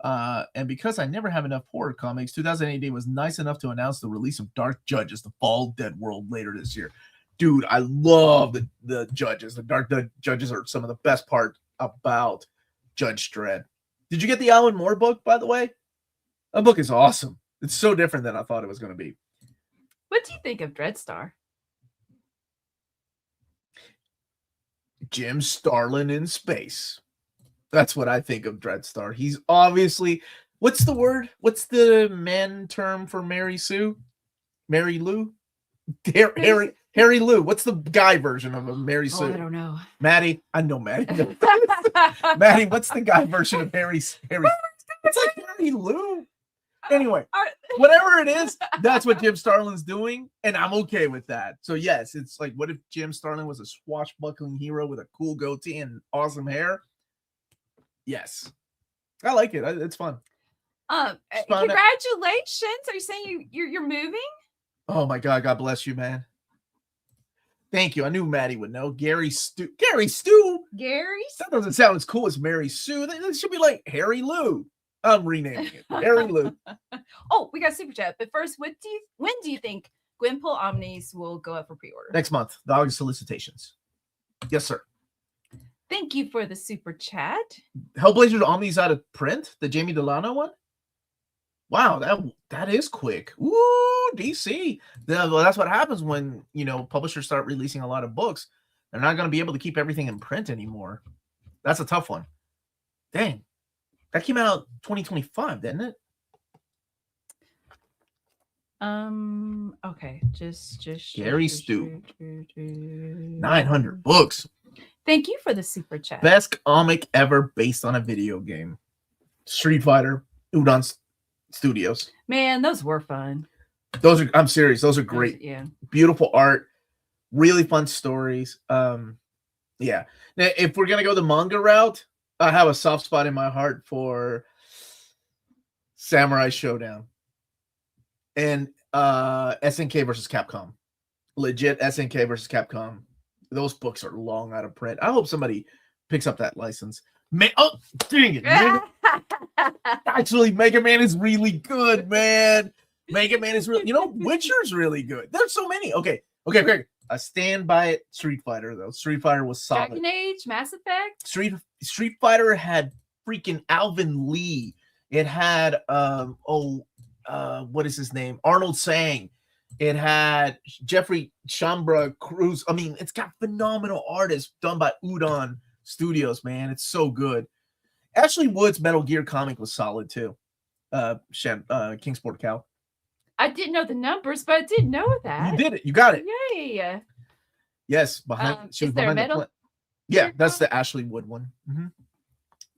And because I never have enough horror comics, 2008 was nice enough to announce the release of Dark Judges, The Fall Dead World later this year. Dude, I love the Judges. The Dark Judges are some of the best part about Judge Dredd. Did you get the Alan Moore book, by the way? That book is awesome. It's so different than I thought it was going to be. What do you think of Dreadstar? Jim Starlin in space. That's what I think of Dreadstar. He's obviously, what's the word? What's the man term for Mary Sue? Mary Lou? Harry Lou. What's the guy version of a Mary Sue? I don't know. Maddie. I know Maddie. Maddie, what's the guy version of Harry? It's like Harry Lou. Anyway, whatever it is, that's what Jim Starlin's doing, and I'm okay with that. So yes, it's like, what if Jim Starlin was a swashbuckling hero with a cool goatee and awesome hair? Yes, I like it. It's fun. Congratulations! Are you saying you're moving? Oh my God! God bless you, man. Thank you. I knew Maddie would know. Gary Stu. That doesn't sound as cool as Mary Sue. That should be like Harry Lou. I'm renaming it. Harry Lou. Oh, we got super chat. But first, when do you think Gwenpool Omnis will go up for pre-order? Next month, the August solicitations. Yes, sir. Thank you for the super chat. Hellblazer Omni's out of print? The Jamie Delano one? Wow, that is quick. Ooh, DC. Well, that's what happens when, publishers start releasing a lot of books. They're not going to be able to keep everything in print anymore. That's a tough one. Dang. That came out 2025, didn't it? Okay. Just Gary Stu. 900 books. Thank you for the super chat. Best comic ever based on a video game. Street Fighter, Udon Studios. Man, those were fun. I'm serious. Those are great. Yeah. Beautiful art. Really fun stories. Yeah. Now, if we're going to go the manga route, I have a soft spot in my heart for Samurai Showdown and SNK versus Capcom. Legit SNK versus Capcom. Those books are long out of print. I hope somebody picks up that license. Dang it. Actually, Mega Man is really good, man. Mega Man is really, Witcher's really good. There's so many. Okay. I stand by it. Street Fighter, though. Street Fighter was solid. Dragon Age, Mass Effect. Street Fighter had freaking Alvin Lee. It had what is his name? Arnold Sang. It had Jeffrey Chambra Cruz. I mean, it's got phenomenal artists done by Udon Studios, man. It's so good. Ashley Wood's Metal Gear comic was solid too. Kingsport Cow. I didn't know the numbers, but I did know that. You did it. You got it. Yay. Yes. Behind. She was Is there behind metal? Yeah, that's the Ashley Wood one. Mm-hmm.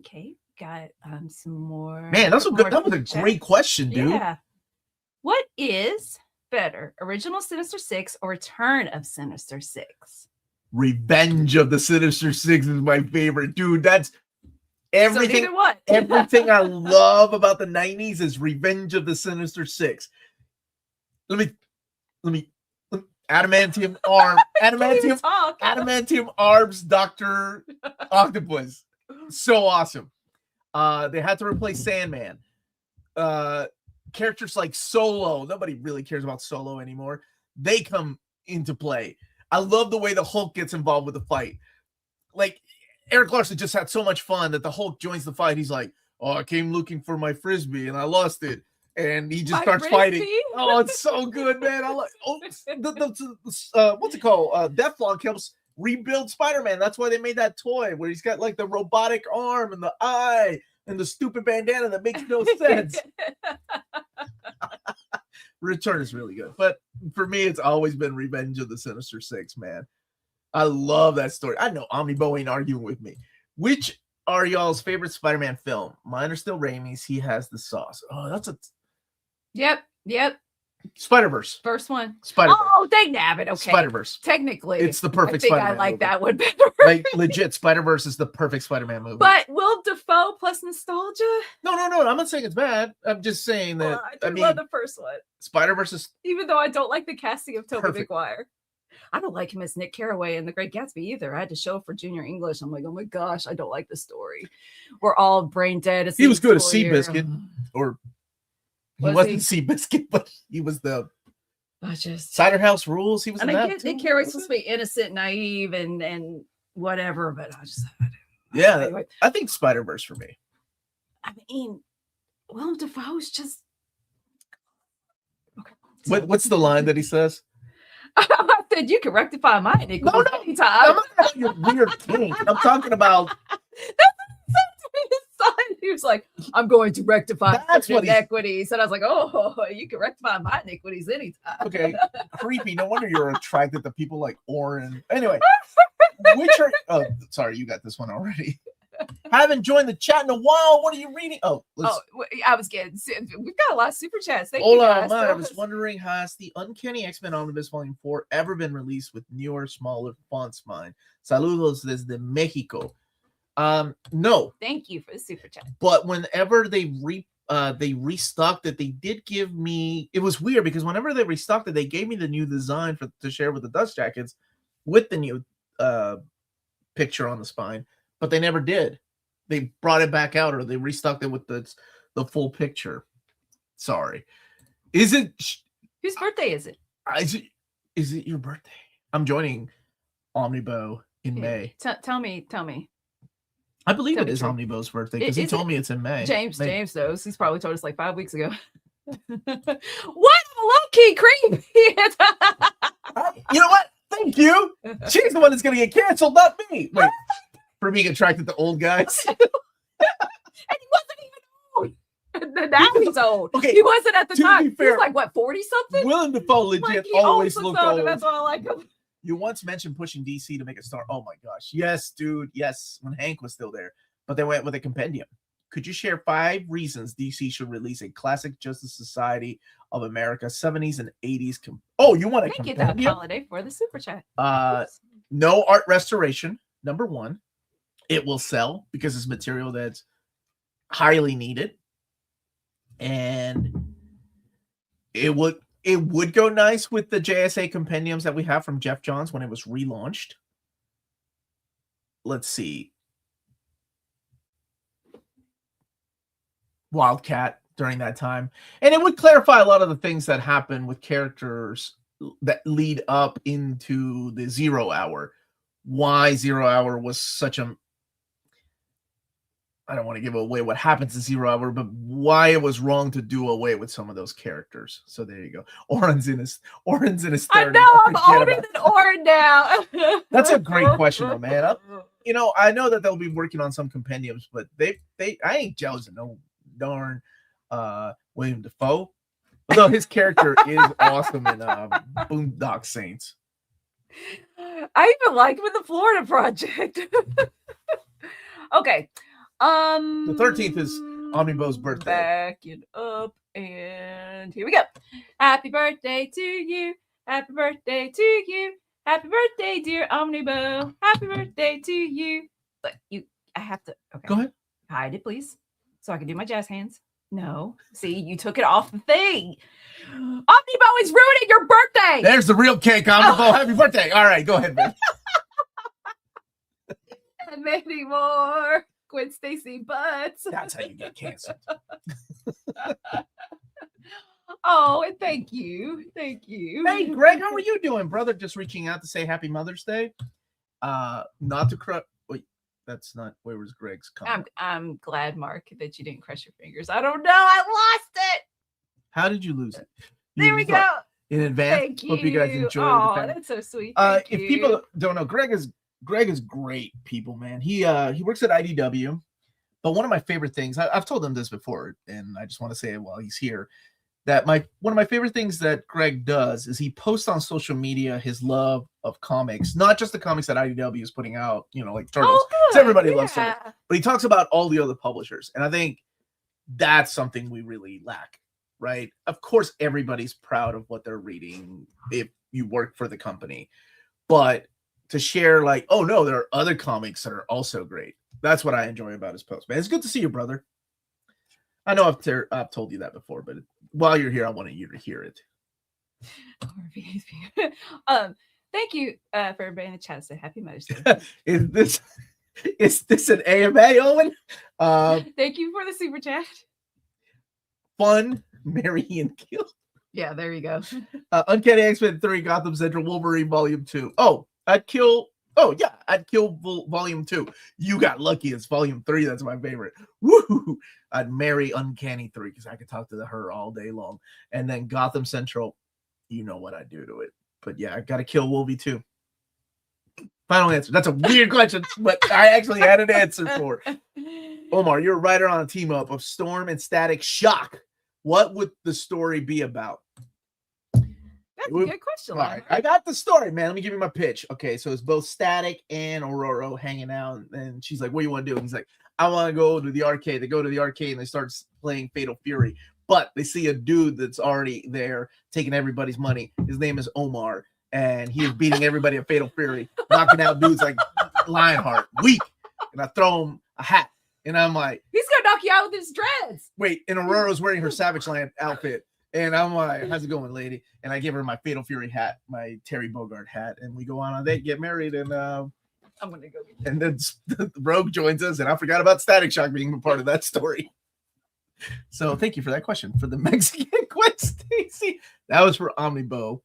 Okay, got some more. Man, that's a good. That was a great question, dude. Yeah. What is better, Original Sinister Six or Return of Sinister Six? Revenge of the Sinister Six is my favorite, dude. That's everything. So what? Everything I love about the 90s is Revenge of the Sinister Six. Let me adamantium arm, adamantium arms, Dr. Octopus. So awesome. They had to replace Sandman. Characters like Solo, nobody really cares about Solo anymore. They come into play. I love the way the Hulk gets involved with the fight. Like, Eric Larson just had so much fun that the Hulk joins the fight. He's like, oh, I came looking for my Frisbee and I lost it. And he just starts fighting. Oh, it's so good, man. I like what's it called? Deathlok helps rebuild Spider-Man. That's why they made that toy where he's got like the robotic arm and the eye and the stupid bandana that makes no sense. Return is really good. But for me, it's always been Revenge of the Sinister Six, man. I love that story. I know Omnibo ain't arguing with me. Which are y'all's favorite Spider-Man film? Mine are still Raimi's. He has the sauce. Oh, that's a... Yep. Spider-Verse. First one. Spider-Verse. Oh, they nab it. Okay. Spider-Verse. Technically. It's the perfect Spider-Man. I like movie. That one better. Like, legit, Spider-Verse is the perfect Spider-Man movie. But Will Dafoe plus nostalgia? No. I'm not saying it's bad. I'm just saying that... I love the first one. Spider-Verse is... Even though I don't like the casting of Tobey Maguire. I don't like him as Nick Carraway in The Great Gatsby either. I had to show for junior English. I'm like, oh my gosh, I don't like the story. We're all brain dead. He was good as Seabiscuit, or he wasn't Seabiscuit, but he was the Cider House Rules. He was in that. Nick Carraway's supposed to be innocent, naive, and whatever, but I just anyway. I think Spider-Verse for me. I mean, Willem Dafoe's just okay. What's the line that he says? I said you can rectify my iniquity anytime. I'm not talking about your weird kink. I'm talking about. He was like, I'm going to rectify inequities. And I was like, oh, you can rectify my iniquities anytime. Okay, creepy. No wonder you're attracted to people like Oren. Anyway, sorry, you got this one already. Haven't joined the chat in a while. What are you reading? I was getting. We've got a lot of super chats. Thank you guys. I was wondering, has the Uncanny X-Men Omnibus Volume 4 ever been released with newer, smaller fonts? Mine. Saludos desde Mexico. No. Thank you for the super chat. But whenever they restocked it, they did give me. It was weird because whenever they restocked it, they gave me the new design to share with the dust jackets with the new picture on the spine. But they never did. They brought it back out, or they restocked it with the full picture. Sorry. Is it? Whose birthday is it? Is it your birthday? I'm joining Omnibo in May. Tell me. I believe it is Omnibo's birthday because he told me it's in May. James knows. He's probably told us like 5 weeks ago. What a low-key creep. You know what? Thank you. She's the one that's going to get canceled, not me. Wait, for being attracted to old guys. And he wasn't even old. Now he's old. Okay, he wasn't at the time. Be fair, he was like, what, 40-something? Willem Dafoe legit always looked old. That's why I like him. You once mentioned pushing DC to make a star. Oh my gosh. Yes, dude. Yes, when Hank was still there. But they went with a compendium. Could you share 5 reasons DC should release a classic Justice Society of America 70s and 80s? You want a compendium? Thank you, that holiday, for the super chat. No art restoration, number 1. It will sell because it's material that's highly needed. And it would go nice with the JSA compendiums that we have from Jeff Johns when it was relaunched. Let's see. Wildcat during that time. And it would clarify a lot of the things that happen with characters that lead up into the 0 Hour. Why 0 Hour was such a... I don't want to give away what happens in 0 Hour, but why it was wrong to do away with some of those characters. So there you go. Oren's in his I third. know I'm older than Oren now. That's a great question, though, man. I know that they'll be working on some compendiums, but I ain't jealous of no darn William Dafoe. Although his character is awesome in Boondock Saints. I even like him in the Florida Project. Okay. The 13th is Omnibo's birthday. Backing up, and here we go. Happy birthday to you. Happy birthday to you. Happy birthday, dear Omnibo. Happy birthday to you. But I have to. Okay. Go ahead. Hide it, please, so I can do my jazz hands. No. See, you took it off the thing. Omnibo is ruining your birthday. There's the real cake, Omnibo. Happy birthday. All right, go ahead, man. And many more. Gwen Stacy butts. That's how you get canceled. Oh, and thank you. Thank you. Hey, Greg, how are you doing, brother? Just reaching out to say Happy Mother's Day. Not to crush. Wait, that's not. Where was Greg's comment? I'm glad, Mark, that you didn't crush your fingers. I don't know. I lost it. How did you lose it? There we go. In advance. Thank you. Hope you guys enjoy. Oh, that's so sweet. If people don't know, Greg is great, people, man. He works at IDW, but one of my favorite things, I've told him this before, and I just want to say it while he's here, that one of my favorite things that Greg does is he posts on social media his love of comics, not just the comics that IDW is putting out, like Turtles. Good. Everybody loves Turtles, but he talks about all the other publishers, and I think that's something we really lack, right? Of course, everybody's proud of what they're reading if you work for the company, but to share oh no, there are other comics that are also great. That's what I enjoy about his post, man. It's good to see you, brother. I know I've told you that before, but while you're here, I wanted you to hear it. Thank you for everybody in the chat. Say Happy Mother's Day. Is this an AMA, Owen? Thank you for the super chat. Fun, marry, and kill. Yeah, there you go. Uncanny X-Men 3, Gotham Central, Wolverine Volume 2. I'd kill Volume 2. You got lucky. It's Volume 3. That's my favorite. Woo! I'd marry Uncanny 3 because I could talk to her all day long. And then Gotham Central, you know what I'd do to it. But yeah, I got to kill Wolvie 2. Final answer. That's a weird question, but I actually had an answer for it. Omar, you're a writer on a team up of Storm and Static Shock. What would the story be about? That's a good question. All right, I got the story, man. Let me give you my pitch. Okay, so it's both Static and Aurora hanging out, and she's like, "What do you want to do?" And he's like, "I want to go to the arcade." They go to the arcade and they start playing Fatal Fury, but they see a dude that's already there taking everybody's money. His name is Omar, and he is beating everybody at Fatal Fury, knocking out dudes like Lionheart, weak. And I throw him a hat, and I'm like, "He's gonna knock you out with his dreads." Wait, and Aurora's wearing her Savage Land outfit. And I'm like, "How's it going, lady?" And I give her my Fatal Fury hat, my Terry Bogard hat, and we go on a date, get married, and I'm gonna go. And then the Rogue joins us, and I forgot about Static Shock being a part of that story. So thank you for that question for the Mexican Gwen Stacy. That was for Omnibo.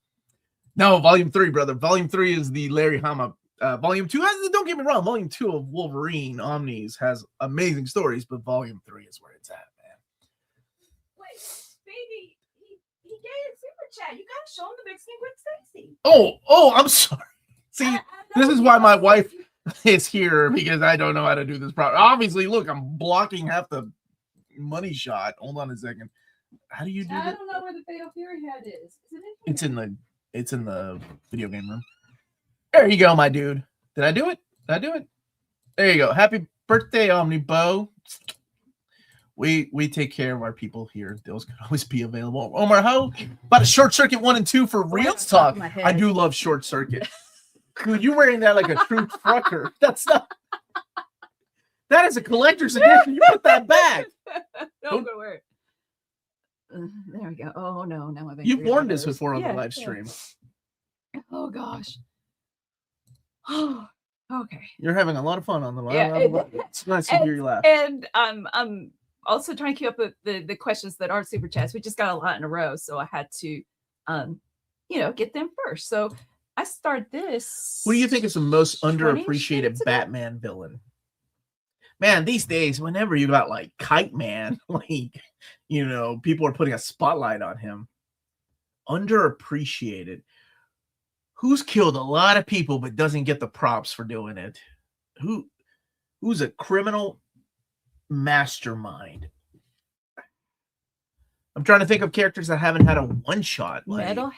No, Volume 3, brother. Volume 3 is the Larry Hama. Volume 2, don't get me wrong. Volume 2 of Wolverine Omnis has amazing stories, but Volume 3 is where it's at, man. Wait, baby. He gave a super chat. You gotta show him the Mexican Gwen Stacy. Oh, I'm sorry. See, this is why my wife is here, because I don't know how to do this properly. Obviously, look, I'm blocking half the money shot. Hold on a second. How do you do that? I don't know where the Fatal Fury hat is. Is it It's in the video game room. There you go, my dude. Did I do it? There you go. Happy birthday, Omnibo. We take care of our people here. Those can always be available. Omar, how about a Short Circuit 1 and 2 for Reels Talk? I do love Short Circuit. Dude, you're wearing that like a true trucker. That is a collector's edition. You put that back. Don't go wear it. There we go. Oh no, now I think you've worn this before on the live stream. Oh gosh. Oh, okay. You're having a lot of fun on the live. Yeah, it's nice to hear you laugh. And I'm also trying to keep up with the questions that aren't super chats. We just got a lot in a row, so I had to get them first. So I start this. Who do you think is the most underappreciated Batman villain? man, these days, whenever you got like Kite Man, like, people are putting a spotlight on him. Underappreciated. Who's killed a lot of people but doesn't get the props for doing it? Who's a criminal mastermind? I'm trying to think of characters that haven't had a one-shot. Like, Metalhead?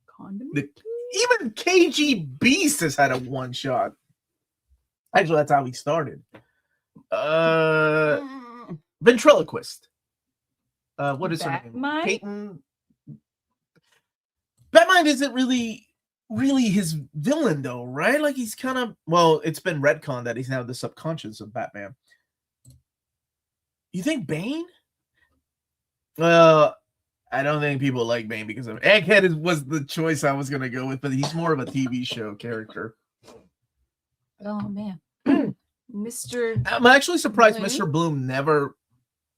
Condiment? Even KG Beast has had a one-shot. Actually, that's how he started. Ventriloquist. What is her name? Peyton. Batman isn't really his villain, though, right? Like, he's kind of... Well, it's been retconned that he's now the subconscious of Batman. You think Bane? Well, I don't think people like Bane because of Egghead was the choice I was going to go with, but he's more of a TV show character. Oh, man. Mr. I'm actually surprised Bloom? Mr. Bloom never...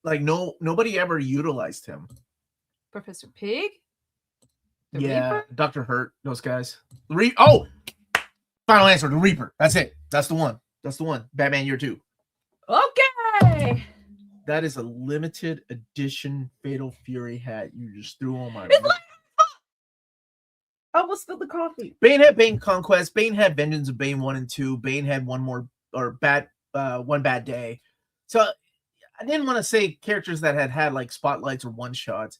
Like, nobody ever utilized him. Professor Pig? The yeah, Reaper? Dr. Hurt, those guys. Final answer, the Reaper. That's it. That's the one. Batman Year 2. Okay. That is a limited edition Fatal Fury hat you just threw on my... It's like... I almost spilled the coffee. Bane had Bane Conquest. Bane had Vengeance of Bane 1 and 2. Bane had one bad day. So I didn't want to say characters that had like spotlights or one-shots.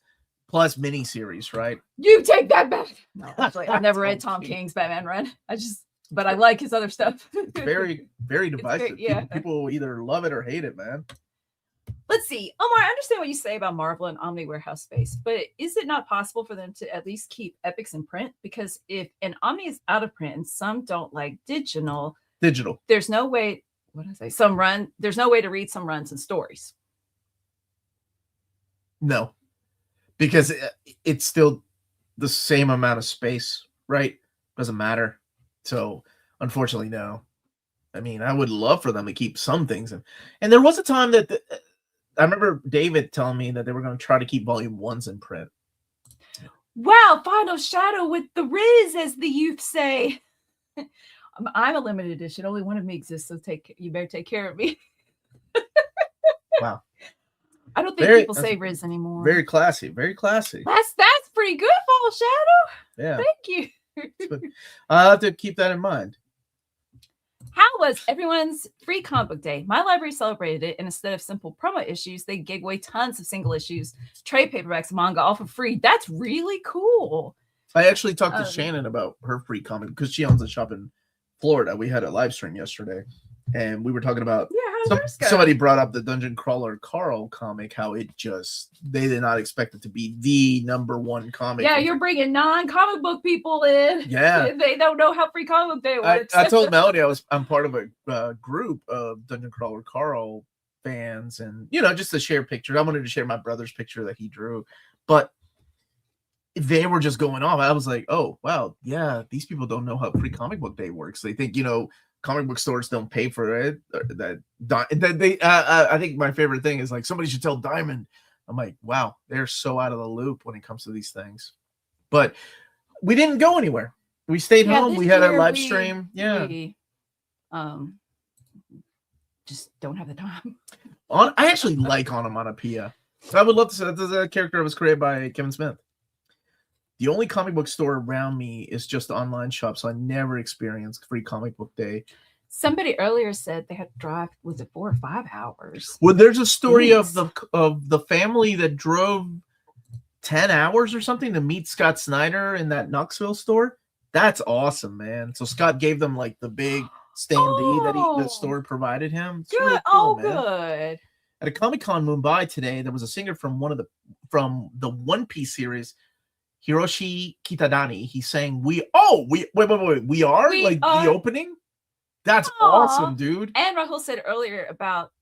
Plus miniseries, right? You take that back. No, actually, I've never read Tom King's Batman run. But I like his other stuff. It's very, very divisive. Great, yeah. People either love it or hate it, man. Let's see. Omar, I understand what you say about Marvel and Omni Warehouse space, but is it not possible for them to at least keep epics in print? Because if an Omni is out of print and some don't like digital, there's no way, there's no way to read some runs and stories. No. Because it's still the same amount of space, right? Doesn't matter. So, unfortunately, no. I mean, I would love for them to keep some things. And there was a time that I remember David telling me that they were going to try to keep volume 1s in print. Wow, Final Shadow with the Riz, as the youth say. I'm a limited edition. Only one of me exists, so you better take care of me. Wow. I don't think people say Riz anymore. Very classy. Very classy. That's pretty good, Fall Shadow. Yeah. Thank you. I'll have to keep that in mind. How was everyone's free comic book day? My library celebrated it, and instead of simple promo issues, they gave away tons of single issues, trade paperbacks, manga, all for free. That's really cool. I actually talked to Shannon about her free comic because she owns a shop in Florida. We had a live stream yesterday, and we were talking about somebody brought up the Dungeon Crawler Carl comic, how they did not expect it to be the #1 comic. Yeah, you're bringing non-comic book people in. Yeah. They don't know how free comic book day works. I told Melanie I'm part of a group of Dungeon Crawler Carl fans, and just to share pictures. I wanted to share my brother's picture that he drew, but they were just going off. I was like, oh wow, yeah, these people don't know how free comic book day works. They think comic book stores don't pay for it. I think my favorite thing is like somebody should tell Diamond. I'm like, wow, they're so out of the loop when it comes to these things. But we didn't go anywhere. We stayed home. We had a live stream. Yeah. We, just don't have the time. I actually like Onomatopoeia. I would love to say that's a character that was created by Kevin Smith. The only comic book store around me is just the online shop, so I never experienced free comic book day. Somebody earlier said they had to drive, was it 4 or 5 hours? Well, there's a story of the family that drove 10 hours or something to meet Scott Snyder in that Knoxville store. That's awesome, man. So Scott gave them like the big standee that the store provided him. It's good. Really cool, man. Good. At a Comic-Con Mumbai today, there was a singer from from the One Piece series, Hiroshi Kitadani. He sang wait, we are the opening. That's awesome, dude. And Rahul said earlier about,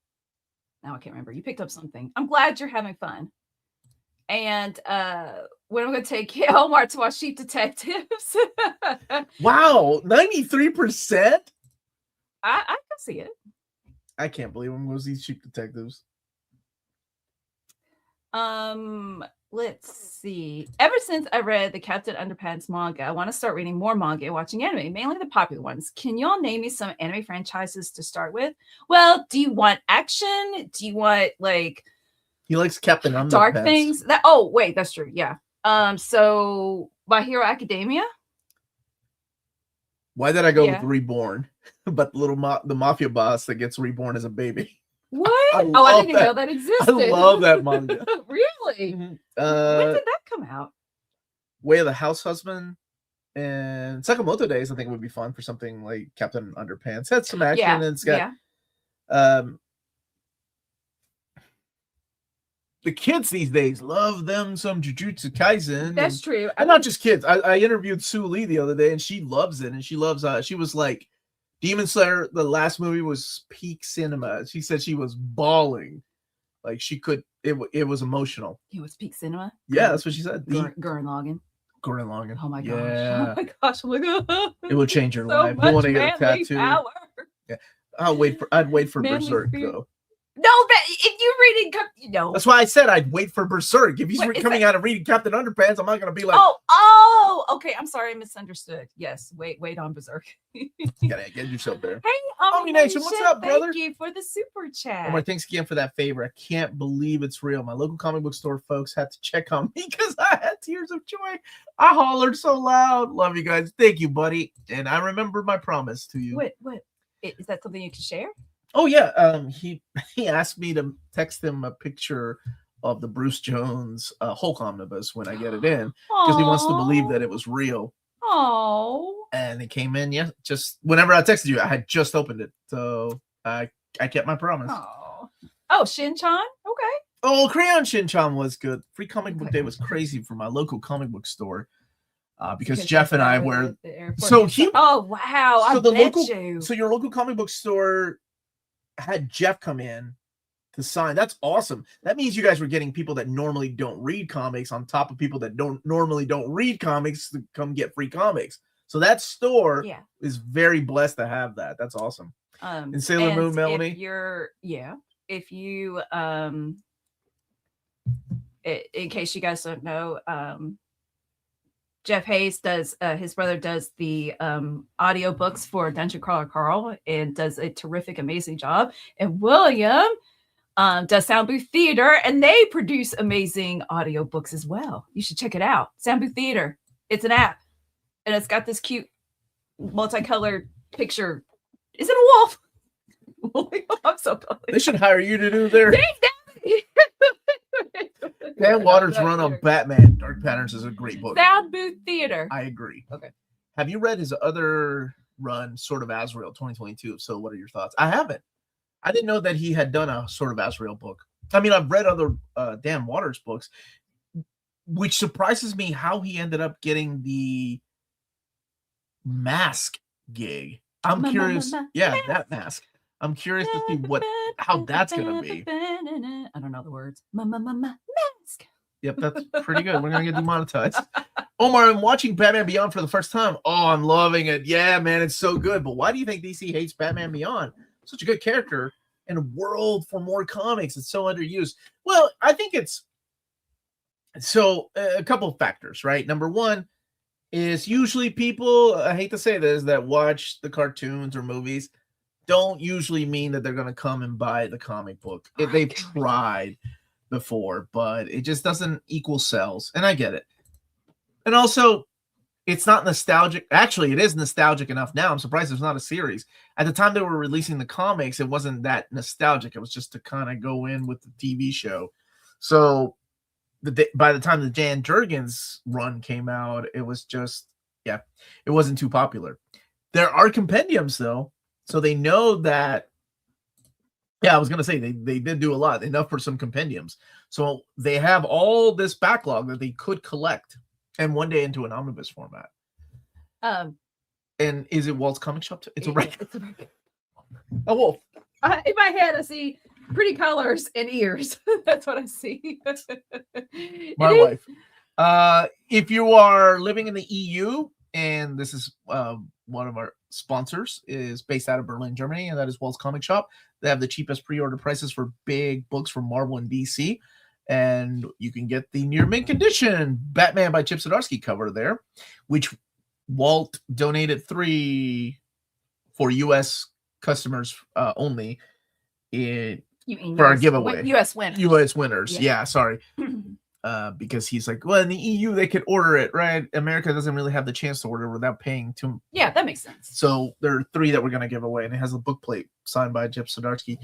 now I can't remember, you picked up something. I'm glad you're having fun. And when I'm going to take Omar to watch Sheep Detectives. Wow, 93%? I can see it. I can't believe I'm going to see Sheep Detectives. Let's see. Ever since I read the Captain Underpants manga, I want to start reading more manga and watching anime, mainly the popular ones. Can y'all name me some anime franchises to start with? Well, do you want action? Do you want like He likes Captain Underpants. dark things? Oh, wait, that's true. Yeah. So My Hero Academia. Why did I go with Reborn? But the mafia boss that gets reborn as a baby. What? I didn't even know that existed. I love that manga. Really? Mm-hmm. When did that come out? Way of the House Husband and Sakamoto Days, I think would be fun for something like Captain Underpants. Had some action and it's got the kids these days love them some Jujutsu Kaisen. That's true. And not just kids. I interviewed Sue Lee the other day and she loves it. And she loves she was like, Demon Slayer, the last movie was peak cinema. She said she was bawling. Like she could, it was emotional. It was peak cinema? Yeah, that's what she said. Gurren Lagann. Gurren Lagann. Oh my gosh. Yeah. Oh my gosh. Oh my god. It will change your so life. You want to get a tattoo? Power. Yeah. I'd wait for Berserk though. No, but if you're reading, that's why I said I'd wait for Berserk. If he's coming out of reading Captain Underpants, I'm not going to be like, okay. I'm sorry, I misunderstood. Yes, wait on Berserk. You gotta get yourself there. Hey, Omni Nation, what's up, brother? Thank you for the super chat. Omar, thanks again for that favor. I can't believe it's real. My local comic book store folks had to check on me because I had tears of joy. I hollered so loud. Love you guys. Thank you, buddy. And I remember my promise to you. What? Is that something you can share? Oh yeah, he asked me to text him a picture of the Bruce Jones Hulk Omnibus when I get it in because he wants to believe that it was real. Oh. And it came in, just whenever I texted you, I had just opened it, so I kept my promise. Oh, Shin-chan, okay. Oh, Crayon Shin-chan was good. Free Comic Book Day was crazy for my local comic book store. Because Jeff and I were so he. Oh wow! So I so your local comic book store had Jeff come in to sign. That's awesome. That means you guys were getting people that normally don't read comics on top of people that normally don't read comics to come get free comics. So that store is very blessed to have that. That's awesome. And Sailor Moon, Melanie. If you in case you guys don't know, Jeff Hayes does his brother does the audio books for Dungeon Crawler Carl and does a terrific, amazing job. And William does Sound Booth Theater, and they produce amazing audio books as well. You should check it out. Sound Booth Theater. It's an app, and it's got this cute multicolored picture. Is it a wolf? I'm so funny. They should hire you to do their. Dan Waters' run on Batman Dark Patterns is a great book. Sound Booth Theater. I agree. Okay. Have you read his other run, Sword of Azrael 2022? So what are your thoughts? I haven't. I didn't know that he had done a Sword of Azrael book. I mean, I've read other Dan Waters books, which surprises me how he ended up getting the mask gig. I'm curious. That mask. I'm curious to see how that's gonna be. I don't know the words. Mask. Yep, that's pretty good. We're gonna get demonetized. Omar, I'm watching Batman Beyond for the first time. Oh, I'm loving it. Yeah, man, it's so good. But why do you think DC hates Batman Beyond? Such a good character and a world for more comics. It's so underused. Well, I think it's a couple of factors, right? Number one is usually people, I hate to say this, that watch the cartoons or movies don't usually mean that they're going to come and buy the comic book. They've tried before, but it just doesn't equal sales. And I get it. And also, it's not nostalgic. Actually, it is nostalgic enough now. I'm surprised there's not a series. At the time they were releasing the comics, it wasn't that nostalgic. It was just to kind of go in with the TV show. So by the time the Jan Jurgens run came out, it was just, it wasn't too popular. There are compendiums, though. So they know that, I was going to say they did do a lot, enough for some compendiums. So they have all this backlog that they could collect and one day into an omnibus format. And is it Walt's Comic Shop? It's a record. A wolf. In my head, I see pretty colors and ears. That's what I see. My wife. If you are living in the EU, and this is one of our sponsors, is based out of Berlin, Germany, and that is Walt's Comic Shop. They have the cheapest pre-order prices for big books from Marvel and DC. And you can get the Near Mint Condition Batman by Chip Zdarsky cover there, which Walt donated 3 for U.S. customers only for our giveaway. U.S. winners. U.S. winners. Yeah, sorry. Because he's like, well, in the EU, they could order it, right? America doesn't really have the chance to order without paying too. Yeah, that makes sense. So there are 3 that we're going to give away, and it has a book plate signed by Chip Zdarsky.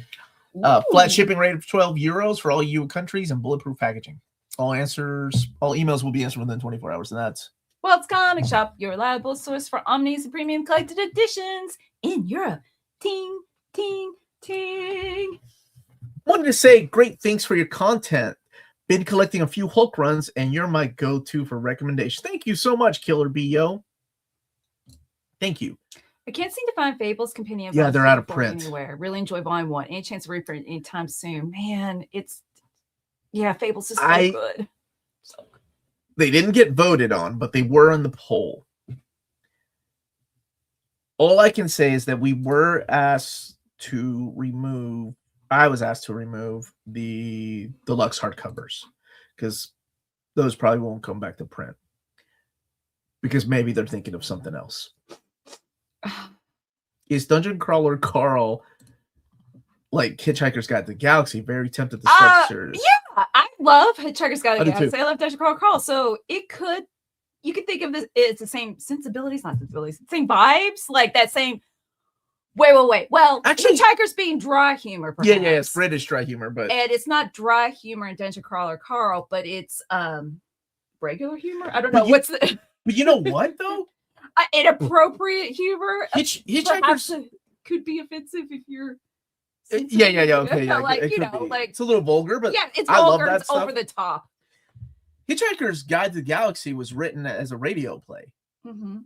Flat shipping rate of €12 for all EU countries and bulletproof packaging. All emails will be answered within 24 hours, and that's Walt's Comic Shop, your reliable source for Omni's premium collected editions in Europe. Ting, ting, ting. Wanted to say great thanks for your content. Been collecting a few Hulk runs, and you're my go-to for recommendations. Thank you so much, Killer B.O. Thank you. I can't seem to find Fables Compendium. Yeah, they're out of print anywhere. Really enjoy Volume 1. Any chance to reprint anytime soon? Man, Fables is so good. So good. They didn't get voted on, but they were on the poll. All I can say is that we were asked to remove. I was asked to remove the deluxe hardcovers because those probably won't come back to print because maybe they're thinking of something else. Is Dungeon Crawler Carl like Hitchhiker's Guide to the Galaxy? Very tempted to start the series. Yeah, I love Hitchhiker's Guide to the Galaxy. I love Dungeon Crawler Carl. So you could think of this. It's the same sensibilities, not sensibilities, same vibes, like that same. Wait. Well, actually, Hitchhiker's being dry humor. Perhaps. Yeah, it's British dry humor, and it's not dry humor in Dungeon Crawler Carl, but it's regular humor. I don't know what's the. But you know what though? Inappropriate humor. Hitchhiker's could be offensive if you're. Yeah. Okay, yeah. Like it's a little vulgar, but yeah, it's vulgar. It's over the top. Hitchhiker's Guide to the Galaxy was written as a radio play. Mm-hmm.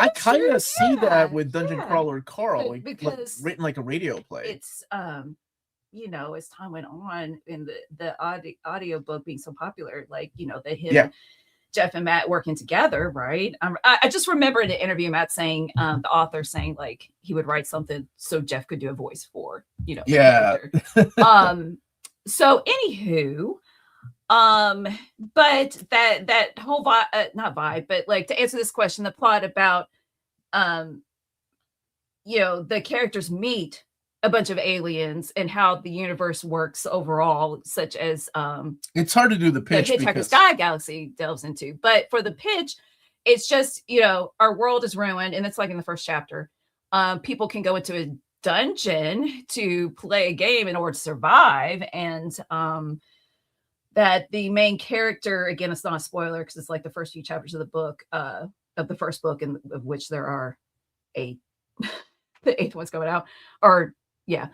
I kind of see that with Dungeon Crawler Carl, because written like a radio play. It's as time went on in the audio book being so popular, like Jeff and Matt working together, right? I just remember in the interview Matt saying, the author saying like he would write something so Jeff could do a voice for, Yeah. So anywho, but that whole not vibe, but like to answer this question, the plot about, the characters meet a bunch of aliens and how the universe works overall, such as it's hard to do the pitch. The Hitchhiker's Guide Galaxy delves into, but for the pitch, it's just our world is ruined, and it's like in the first chapter. People can go into a dungeon to play a game in order to survive, and that the main character, again, it's not a spoiler because it's like the first few chapters of the book, of the first book, and of which there are 8. The 8th one's coming out, or yeah.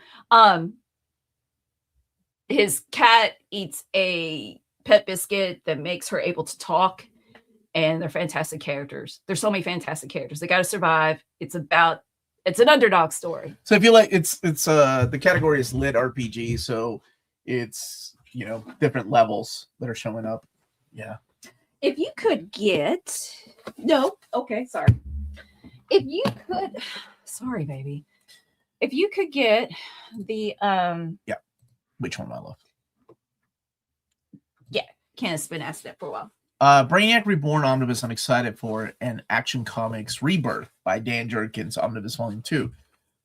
His cat eats a pet biscuit that makes her able to talk, and they're fantastic characters. There's so many fantastic characters. They got to survive. It's an underdog story. So if you like, it's the category is lit RPG, so it's different levels that are showing up. Yeah. If you could get sorry. If you could, sorry, baby. If you could get the which one, my love? Yeah, Kenneth's been asked that for a while. Brainiac Reborn Omnibus, I'm excited for, and Action Comics Rebirth by Dan Jurgens, Omnibus Volume 2,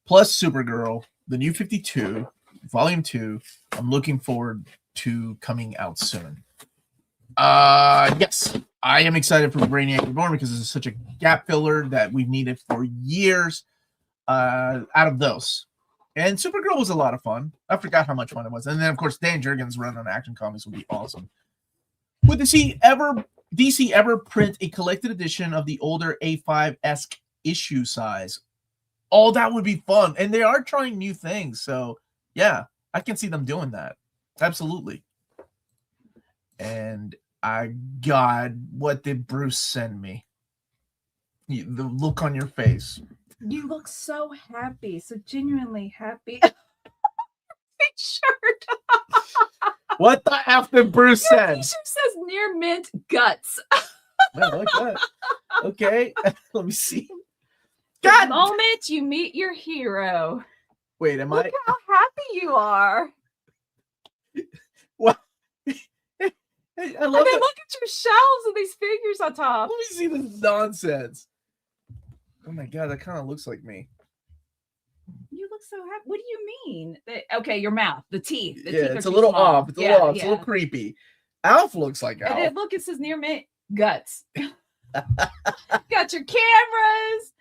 plus Supergirl, the New 52, Volume 2. I'm looking forward to coming out soon. Yes, I am excited for Brainiac Reborn because this is such a gap filler that we've needed for years. Out of those, and Supergirl was a lot of fun. I forgot how much fun it was, and then of course Dan Jurgens' run on Action Comics would be awesome. Would DC ever print a collected edition of the older A5-esque issue size? Oh, that would be fun, and they are trying new things, so yeah, I can see them doing that. Absolutely. And God, what did Bruce send me? The look on your face. You look so happy, so genuinely happy. Shirt. What the F did Bruce send? T-shirt says Near Mint Guts. I like that. Okay, let me see. The moment you meet your hero. Wait, Look how happy you are. What? Hey, I And love then it. look at your shelves of these figures on top. Let me see this nonsense. Oh my god, that kind of looks like me. You look so happy. What do you mean? Okay, your mouth, the teeth. The teeth Yeah, are it's a too little small. off. It's a little off. It's a little creepy. Alf looks like Alf. And then look, it says near mint guts. Got your cameras.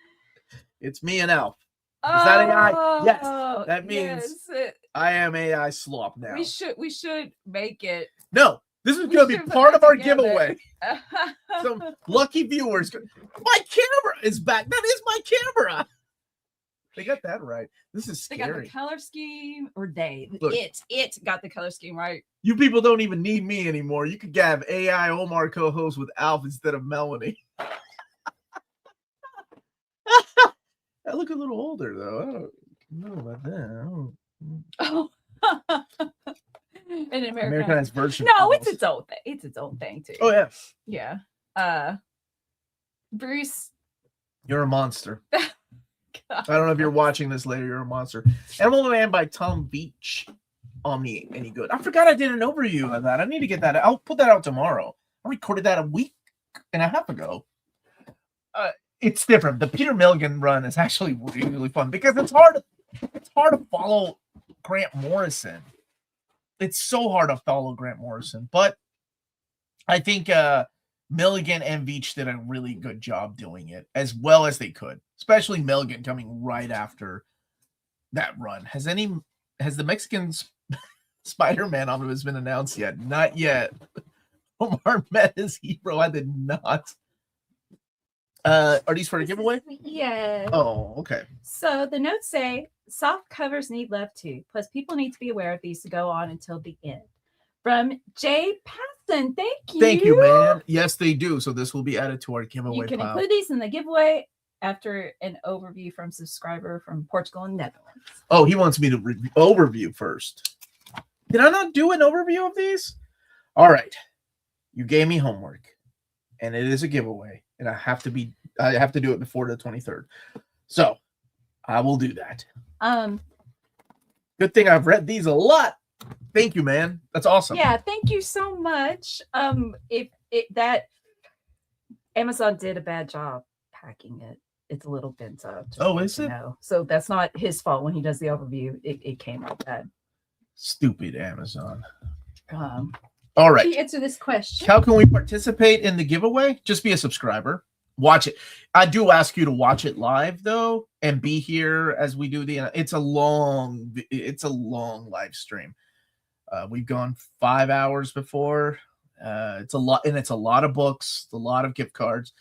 It's me and Alf. Is that AI? Yes. That means yes. I am AI slop now. We should make it. No, this is going to be part of our giveaway. together. Some lucky viewers. My camera is back. That is my camera. They got that right. This is They scary. got the color scheme, or Look. it got the color scheme right. You people don't even need me anymore. You could have AI Omar co-host with Alf instead of Melanie. I look a little older though. I don't know about that. Oh. An Americanized version. No, it's its own thing. It's its own thing too. Oh yeah. Yeah. Bruce. You're a monster. I don't know if you're watching this later. You're a monster. Animal Man by Tom Beach. Omni, any good? I forgot I did an overview of that. I need to get that. I'll put that out tomorrow. I recorded that a week and a half ago. It's different. The Peter Milligan run is actually really, really fun because it's hard to follow Grant Morrison. It's so hard to follow Grant Morrison, but I think Milligan and Veach did a really good job doing it as well as they could, especially Milligan coming right after that run. Has the Mexican Spider-Man Omnibus been announced yet? Not yet. Omar met his hero. I did not. Are these for a giveaway? Yeah. Oh, okay. So the notes say soft covers need love too. Plus, people need to be aware of these to go on until the end. From Jay Paston. Thank you. Thank you, man. Yes, they do. So this will be added to our giveaway. You can pile. include these in the giveaway after an overview from subscriber from Portugal and Netherlands. Oh, he wants me to overview first. Did I not do an overview of these? All right. You gave me homework, and it is a giveaway, and I have to do it before the 23rd. So I will do that. Good thing I've read these a lot. Thank you, man. That's awesome. Yeah, thank you so much. If that Amazon did a bad job packing it, it's a little bent up. Oh, is it? No, so that's not his fault. When he does the overview, it came out bad. Stupid Amazon. All right. To answer this question, how can we participate in the giveaway? Just be a subscriber. Watch it. I do ask you to watch it live though, and be here as we do the. It's a long live stream. We've gone 5 hours before. It's a lot, and it's a lot of books, a lot of gift cards,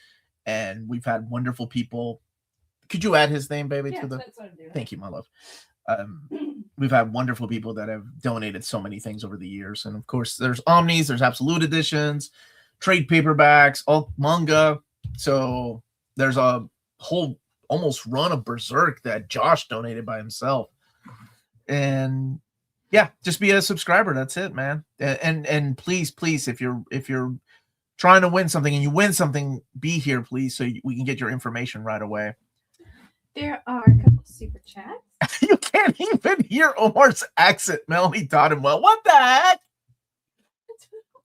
and we've had wonderful people. Could you add his name, baby, to the? That's what I'm doing. Thank you, my love. We've had wonderful people that have donated so many things over the years, and of course, there's Omnis, there's Absolute Editions, trade paperbacks, all manga. So there's a whole almost run of Berserk that Josh donated by himself, and yeah, just be a subscriber. That's it, man. And please, if you're trying to win something and you win something, be here, please, so we can get your information right away. There are a couple super chats. You can't even hear Omar's accent. Melanie taught him well. What the heck?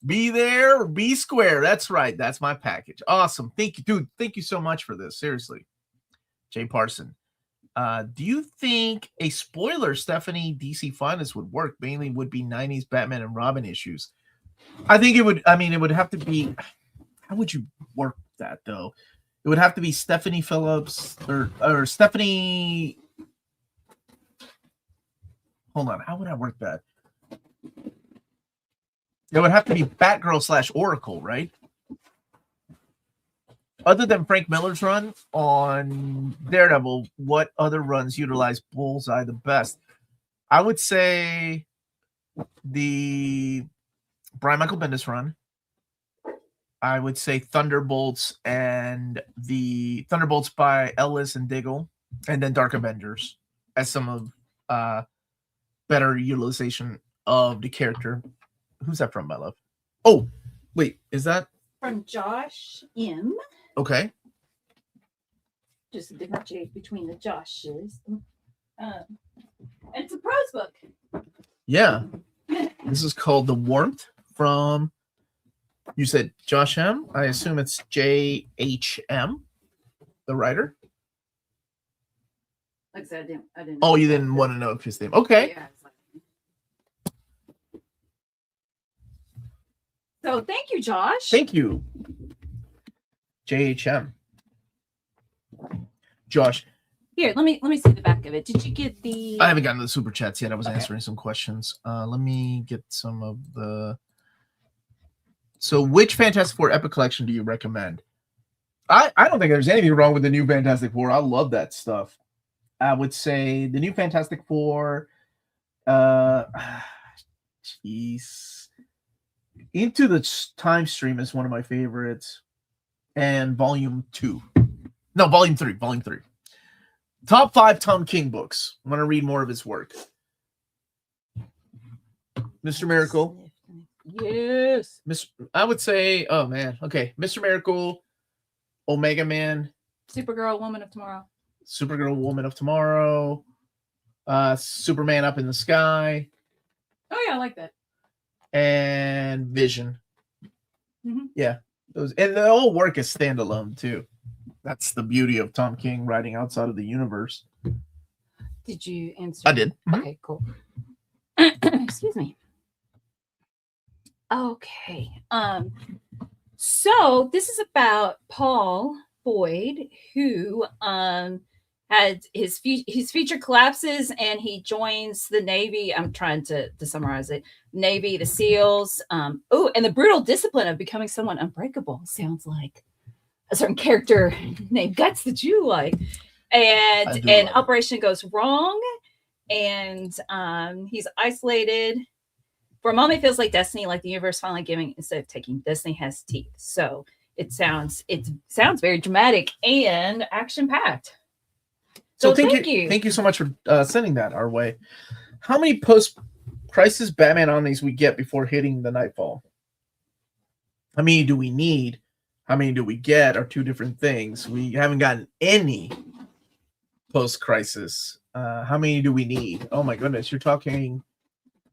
Be there or be square. That's right. That's my package. Awesome. Thank you, dude. Thank you so much for this. Seriously. Jay Parson. Do you think a spoiler Stephanie DC Finest would work? Mainly would be 90s Batman and Robin issues. I think it would. I mean, it would have to be. How would you work that though? It would have to be Stephanie Phillips or Stephanie. Hold on. How would I work that? It would have to be Batgirl / Oracle, right? Other than Frank Miller's run on Daredevil, what other runs utilize Bullseye the best? I would say the Brian Michael Bendis run. I would say Thunderbolts and the Thunderbolts by Ellis and Diggle, and then Dark Avengers as some of better utilization of the character. Who's that from, my love? Oh, wait, is that from Josh M? Okay. Just differentiate between the Joshes. It's a prose book. Yeah. This is called The Warmth from You said Josh M. I assume it's JHM, the writer. Like I said, I didn't. Oh, you didn't want to know his name. Okay. Yeah. So thank you, Josh. Thank you. JHM. Josh. Here, let me see the back of it. Did you get the? I haven't gotten to the super chats yet. I was answering some questions. Let me get some of the. So, which Fantastic Four Epic Collection do you recommend? I don't think there's anything wrong with the new Fantastic Four. I love that stuff. I would say the new Fantastic Four. Jeez. Into the Time Stream is one of my favorites. And Volume 2. No, Volume 3. Volume 3. Top 5 Tom King books. I want to read more of his work. Mr. Miracle. Yes. I would say, oh man. Okay. Mr. Miracle, Omega Man, Supergirl, Woman of Tomorrow. Supergirl, Woman of Tomorrow, Superman Up in the Sky. Oh yeah, I like that. And Vision. Mm-hmm. Yeah. Those, and the whole work is standalone too. That's the beauty of Tom King writing outside of the universe. Did you answer? I did. Mm-hmm. Okay, cool. Excuse me. Okay. So this is about Paul Boyd, who had his future collapses and he joins the Navy. I'm trying to summarize it. Navy, the SEALs. And the brutal discipline of becoming someone unbreakable. Sounds like a certain character named Guts that you like. And an operation goes wrong, and he's isolated. For a moment, it feels like destiny, like the universe finally giving instead of taking. Destiny has teeth. So it sounds very dramatic and action packed. So thank you. Thank you so much for sending that our way. How many post-crisis Batman omnis we get before hitting the Nightfall? How many do we need? How many do we get? Are two different things. We haven't gotten any post-crisis. How many do we need? Oh my goodness, you're talking.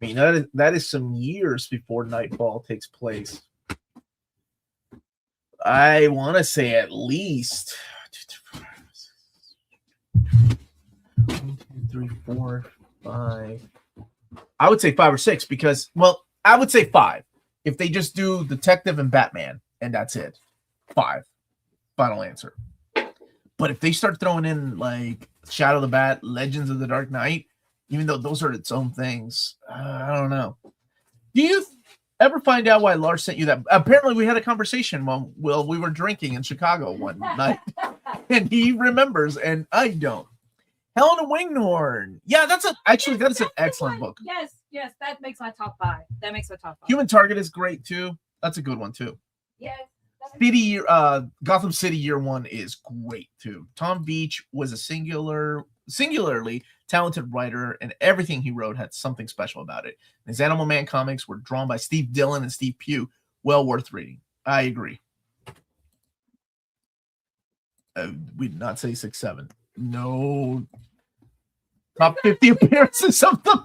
I mean, that is some years before Nightfall takes place. I want to say at least 1, 2, 3, 4, 5. I would say 5 or 6 because, well, I would say 5 if they just do Detective and Batman and that's it. 5. Final answer. But if they start throwing in like Shadow of the Bat, Legends of the Dark Knight, even though those are its own things, I don't know. Do you ever find out why Lars sent you that? Apparently, we had a conversation while we were drinking in Chicago one night, and he remembers, and I don't. Helena Winghorn. Yeah, that's an excellent book. Yes, that makes my top 5. Human Target is great too. That's a good one too. Yes. Gotham City Year One is great too. Tom Beach was a singularly talented writer, and everything he wrote had something special about it. His Animal Man comics were drawn by Steve Dillon and Steve Pugh. Well worth reading. I agree. We did not say 6-7. No. Top 50 appearances of the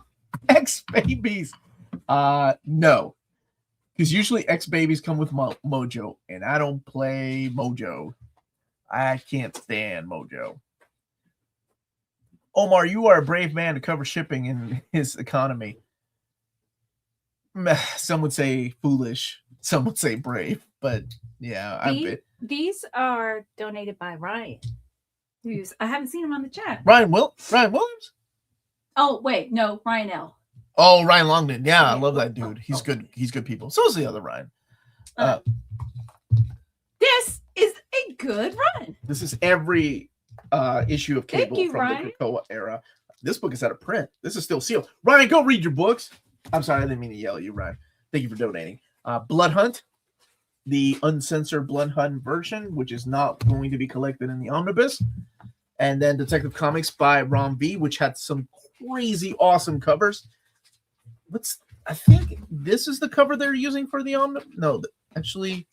X-Babies. No. Because usually X-Babies come with Mojo, and I don't play Mojo. I can't stand Mojo. Omar, you are a brave man to cover shipping in his economy. Some would say foolish. Some would say brave. But yeah, these are donated by Ryan. I haven't seen him on the chat. Ryan Williams? Oh, wait. No, Ryan L. Oh, Ryan Longden. Yeah, I love that dude. He's good. He's good people. So is the other Ryan. This is a good run. This is every issue of Cable from Ryan. the Krakoa era. This book is out of print. This is still sealed. Ryan, go read your books. I'm sorry, I didn't mean to yell at you, Ryan. Thank you for donating. Blood Hunt, the uncensored Blood Hunt version, which is not going to be collected in the Omnibus. And then Detective Comics by Ron V, which had some crazy awesome covers. I think this is the cover they're using for the Omnibus. No, actually,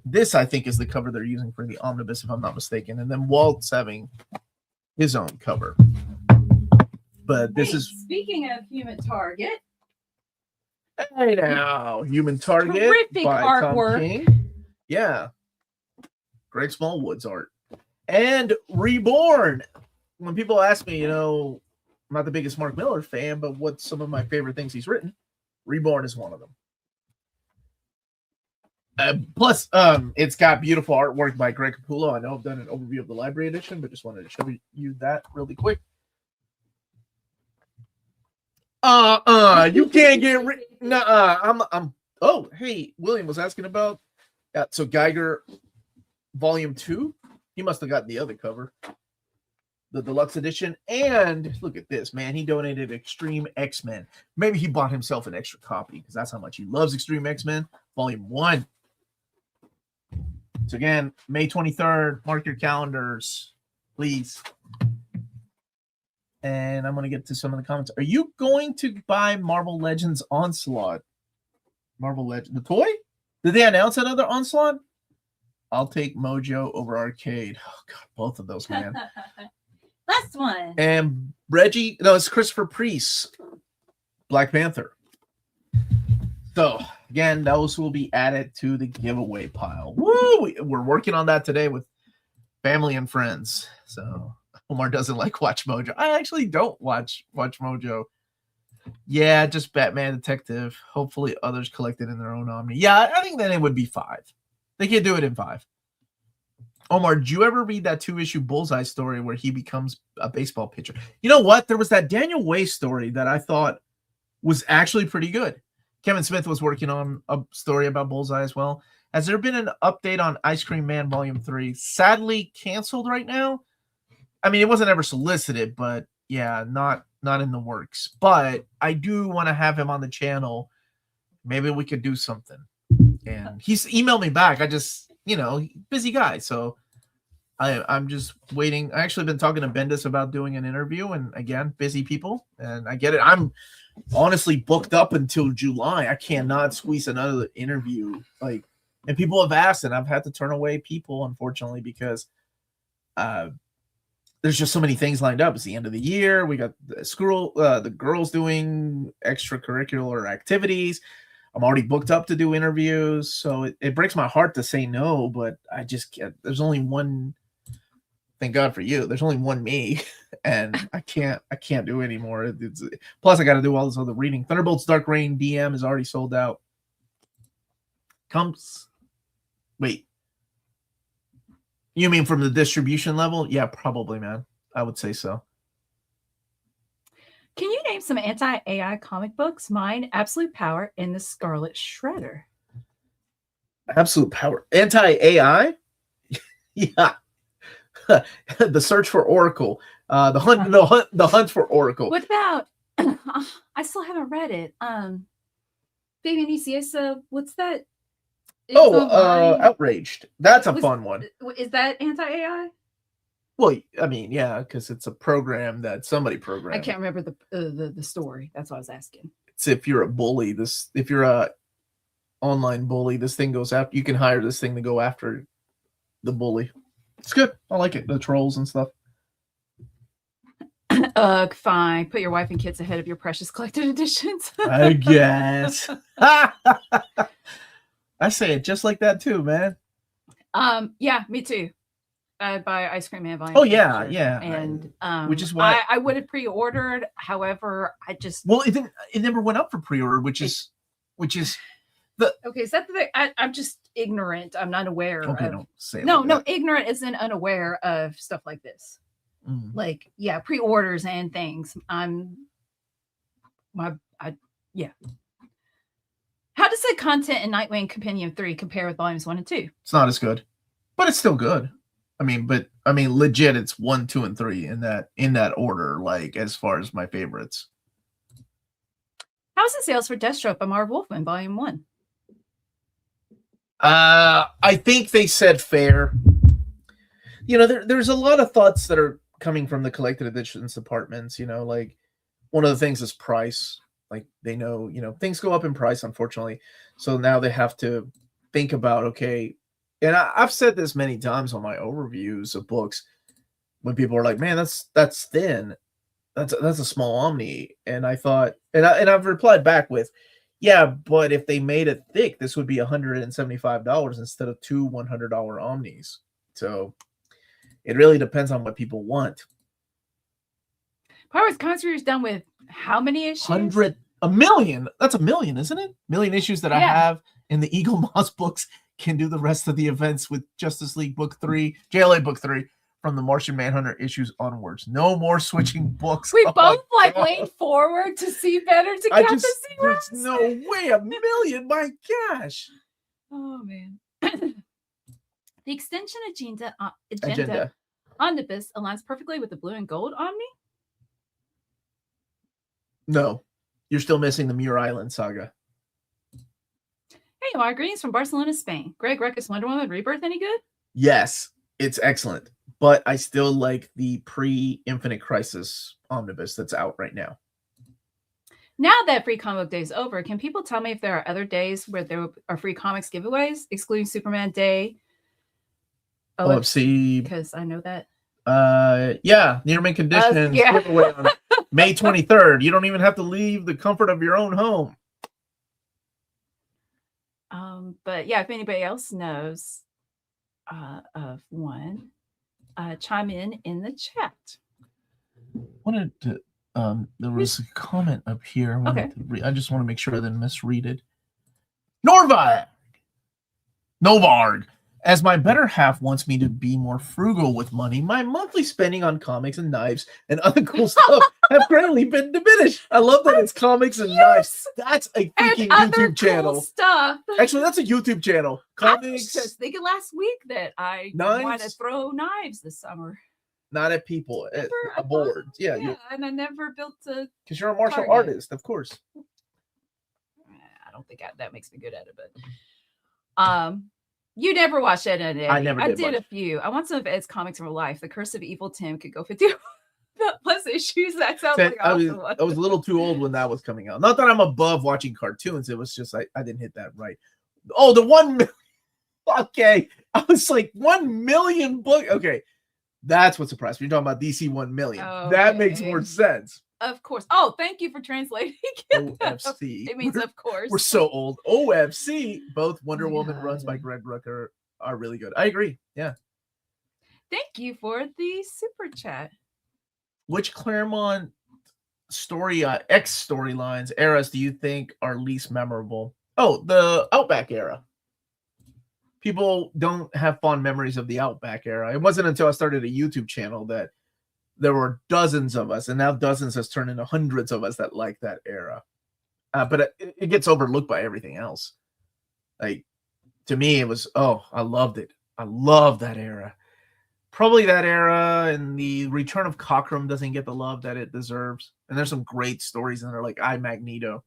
this I think is the cover they're using for the Omnibus, if I'm not mistaken. And then Walt's having his own cover. But this is speaking of Human Target. Hey now, Human Target Terrific by Tom artwork. King. Yeah. Greg Smallwood's art. And Reborn. When people ask me, I'm not the biggest Mark Millar fan, but what's some of my favorite things he's written? Reborn is one of them. Plus, it's got beautiful artwork by Greg Capullo. I know I've done an overview of the library edition, but just wanted to show you that really quick. You can't get I'm oh, hey, William was asking about so Geiger Volume 2. He must have gotten the other cover, the deluxe edition. And look at this, man. He donated Extreme X-Men. Maybe he bought himself an extra copy because that's how much he loves Extreme X-Men Volume 1. So again, May 23rd, mark your calendars, please. And I'm going to get to some of the comments. Are you going to buy Marvel Legends Onslaught? Marvel Legends, the toy? Did they announce another Onslaught? I'll take Mojo over Arcade. Oh, God, both of those, man. Last one. And Reggie, no, it's Christopher Priest, Black Panther. So, again, those will be added to the giveaway pile. Woo! We're working on that today with family and friends. So, Omar doesn't like Watch Mojo. I actually don't watch Mojo. Yeah, just Batman Detective. Hopefully others collect it in their own Omni. Yeah, I think then it would be 5. They can do it in 5. Omar, did you ever read that 2-issue Bullseye story where he becomes a baseball pitcher? You know what? There was that Daniel Way story that I thought was actually pretty good. Kevin Smith was working on a story about Bullseye as well. Has there been an update on Ice Cream Man Volume 3? Sadly canceled right now. I mean, it wasn't ever solicited, but yeah, not in the works. But I do want to have him on the channel. Maybe we could do something. And he's emailed me back. I just, busy guy. So I'm just waiting. I actually been talking to Bendis about doing an interview. And again, busy people. And I get it. I'm honestly booked up until July. I cannot squeeze another interview. And people have asked, and I've had to turn away people, unfortunately, because there's just so many things lined up. It's the end of the year. We got the girls doing extracurricular activities. I'm already booked up to do interviews. So it breaks my heart to say no, but I just can't. There's only one. Thank God for you. There's only one me, and I can't do anymore. Plus I got to do all this other reading. Thunderbolts Dark Reign DM is already sold out. Wait. You mean from the distribution level? Yeah, probably, man. I would say so. Can you name some anti-AI comic books? Mine, Absolute Power and the Scarlet Shredder. Absolute Power. Anti-AI? Yeah. The Search for Oracle. The hunt for Oracle. What about I still haven't read it. Fabian Iciesa, what's that? Outraged. That's a fun one. Is that anti-AI? Well, I mean, yeah, because it's a program that somebody programmed. I can't remember the story. That's what I was asking. It's if you're a bully, if you're a online bully, this thing goes after. You can hire this thing to go after the bully. It's good. I like it. The trolls and stuff. Ugh, fine. Put your wife and kids ahead of your precious collected editions. I guess. I say it just like that too, man. Yeah, me too. I'd buy Ice Cream Man Volume. Oh yeah, sure. Yeah. And which is why I would have pre-ordered. However, it never went up for pre-order, which is the okay. Is that the thing? I'm just ignorant. I'm not aware. Okay, don't say no. Ignorant isn't unaware of stuff like this. Like pre-orders and things. Yeah. How does the content in Nightwing Compendium 3 compare with volumes 1 and 2? It's not as good, but it's still good. I mean, legit, it's 1, 2, and 3 in that order. Like as far as my favorites. How's the sales for Deathstroke by Marv Wolfman, Volume 1? I think they said fair. There's a lot of thoughts that are coming from the collected editions departments. Like one of the things is price. Like they know, things go up in price, unfortunately. So now they have to think about, okay. And I've said this many times on my overviews of books when people are like, man, that's thin. That's a small Omni. And I thought, and I've replied back with, Yeah, but if they made it thick, this would be $175 instead of two $100 Omnis. So it really depends on what people want. Power Comics done with how many issues? A million. That's a million, isn't it? Million issues that I have in the Eagle Moss books can do the rest of the events with Justice League Book 3, JLA Book 3, from the Martian Manhunter issues onwards. No more switching books. We both leaned forward to see better to get the There's no way, a million, my gosh. Oh, man. The extension agenda Omnibus aligns perfectly with the blue and gold Omni? No, you're still missing the Muir Island saga. Hey, Omar, greetings from Barcelona, Spain. Greg Ruckus Wonder Woman Rebirth any good? Yes, it's excellent. But I still like the pre-Infinite Crisis Omnibus that's out right now. Now that Free Comic Day is over, can people tell me if there are other days where there are free comics giveaways, excluding Superman Day? OFC. Because I know that. Yeah, Near Mint Conditions giveaway on May 23rd. You don't even have to leave the comfort of your own home. But yeah, if anybody else knows of one, chime in the chat. Wanted to there was a comment up here. I just want to make sure I didn't misread it. Novarg. As my better half wants me to be more frugal with money, my monthly spending on comics and knives and other cool stuff have greatly been diminished. I love that it's comics and knives. That's a freaking YouTube channel. Stuff. Actually, that's a YouTube channel. Comics. I was just thinking last week that I want to throw knives this summer. Not at people, at a board. Yeah, and I never built a. Because you're a martial artist, of course. I don't think that makes me good at it, but you never watched Ed and Eddie. I never did. I did a few. I want some of Ed's comics in real life. The Curse of Evil Tim could go 50 plus issues. That sounds like awesome. I was a little too old when that was coming out. Not that I'm above watching cartoons. It was just I didn't hit that right. Oh, the 1 million. Okay. I was like 1 million book. Okay. That's what surprised me. You're talking about DC 1 million. Okay. That makes more sense. Of course. Oh, thank you for translating. OFC. It means of course. We're so old. OFC. Both Wonder Woman runs by Greg Rucka are really good. I agree. Yeah. Thank you for the super chat. Which Claremont story X storylines eras do you think are least memorable? Oh, the Outback era. People don't have fond memories of the Outback era. It wasn't until I started a YouTube channel that there were dozens of us, and now dozens has turned into hundreds of us that like that era. But it gets overlooked by everything else. Like, to me, it was, I loved it. I love that era. Probably that era, and the Return of Cockrum doesn't get the love that it deserves. And there's some great stories in there, like I, Magneto.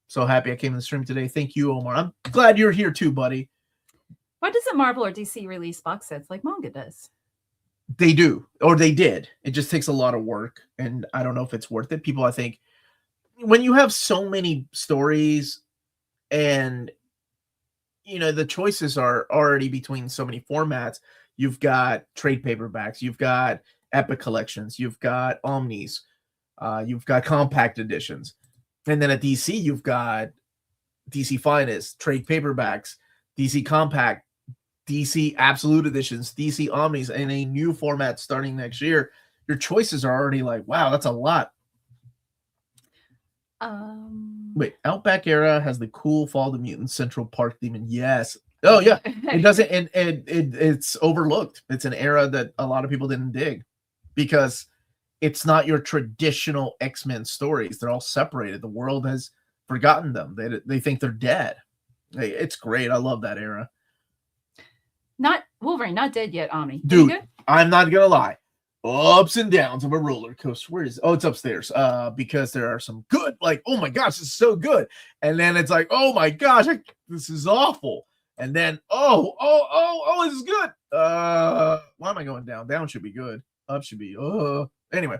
So happy I came to the stream today. Thank you, Omar. I'm glad you're here too, buddy. Why doesn't Marvel or DC release box sets like Manga does? They do, or they did. It just takes a lot of work, and I don't know if it's worth it. People, I think, when you have so many stories and, the choices are already between so many formats. You've got trade paperbacks, you've got epic collections, you've got omnis, you've got compact editions. And then at DC, you've got DC Finest, trade paperbacks, DC Compact, DC Absolute Editions, DC Omnis, and a new format starting next year. Your choices are already like, wow, that's a lot. Wait, Outback era has the cool Fall of the Mutant Central Park theme. Yes. Oh, yeah. It doesn't, and it's overlooked. It's an era that a lot of people didn't dig because it's not your traditional X-Men stories. They're all separated. The world has forgotten them. They think they're dead. It's great. I love that era. Not Wolverine, not dead yet, Omni. Dude, I'm not gonna lie. Ups and downs of a roller coaster. Where is it? Oh, it's upstairs. Because there are some good, like, oh my gosh, this is so good. And then it's like, oh my gosh, this is awful. And then, oh, this is good. Why am I going down? Down should be good. Up should be, anyway.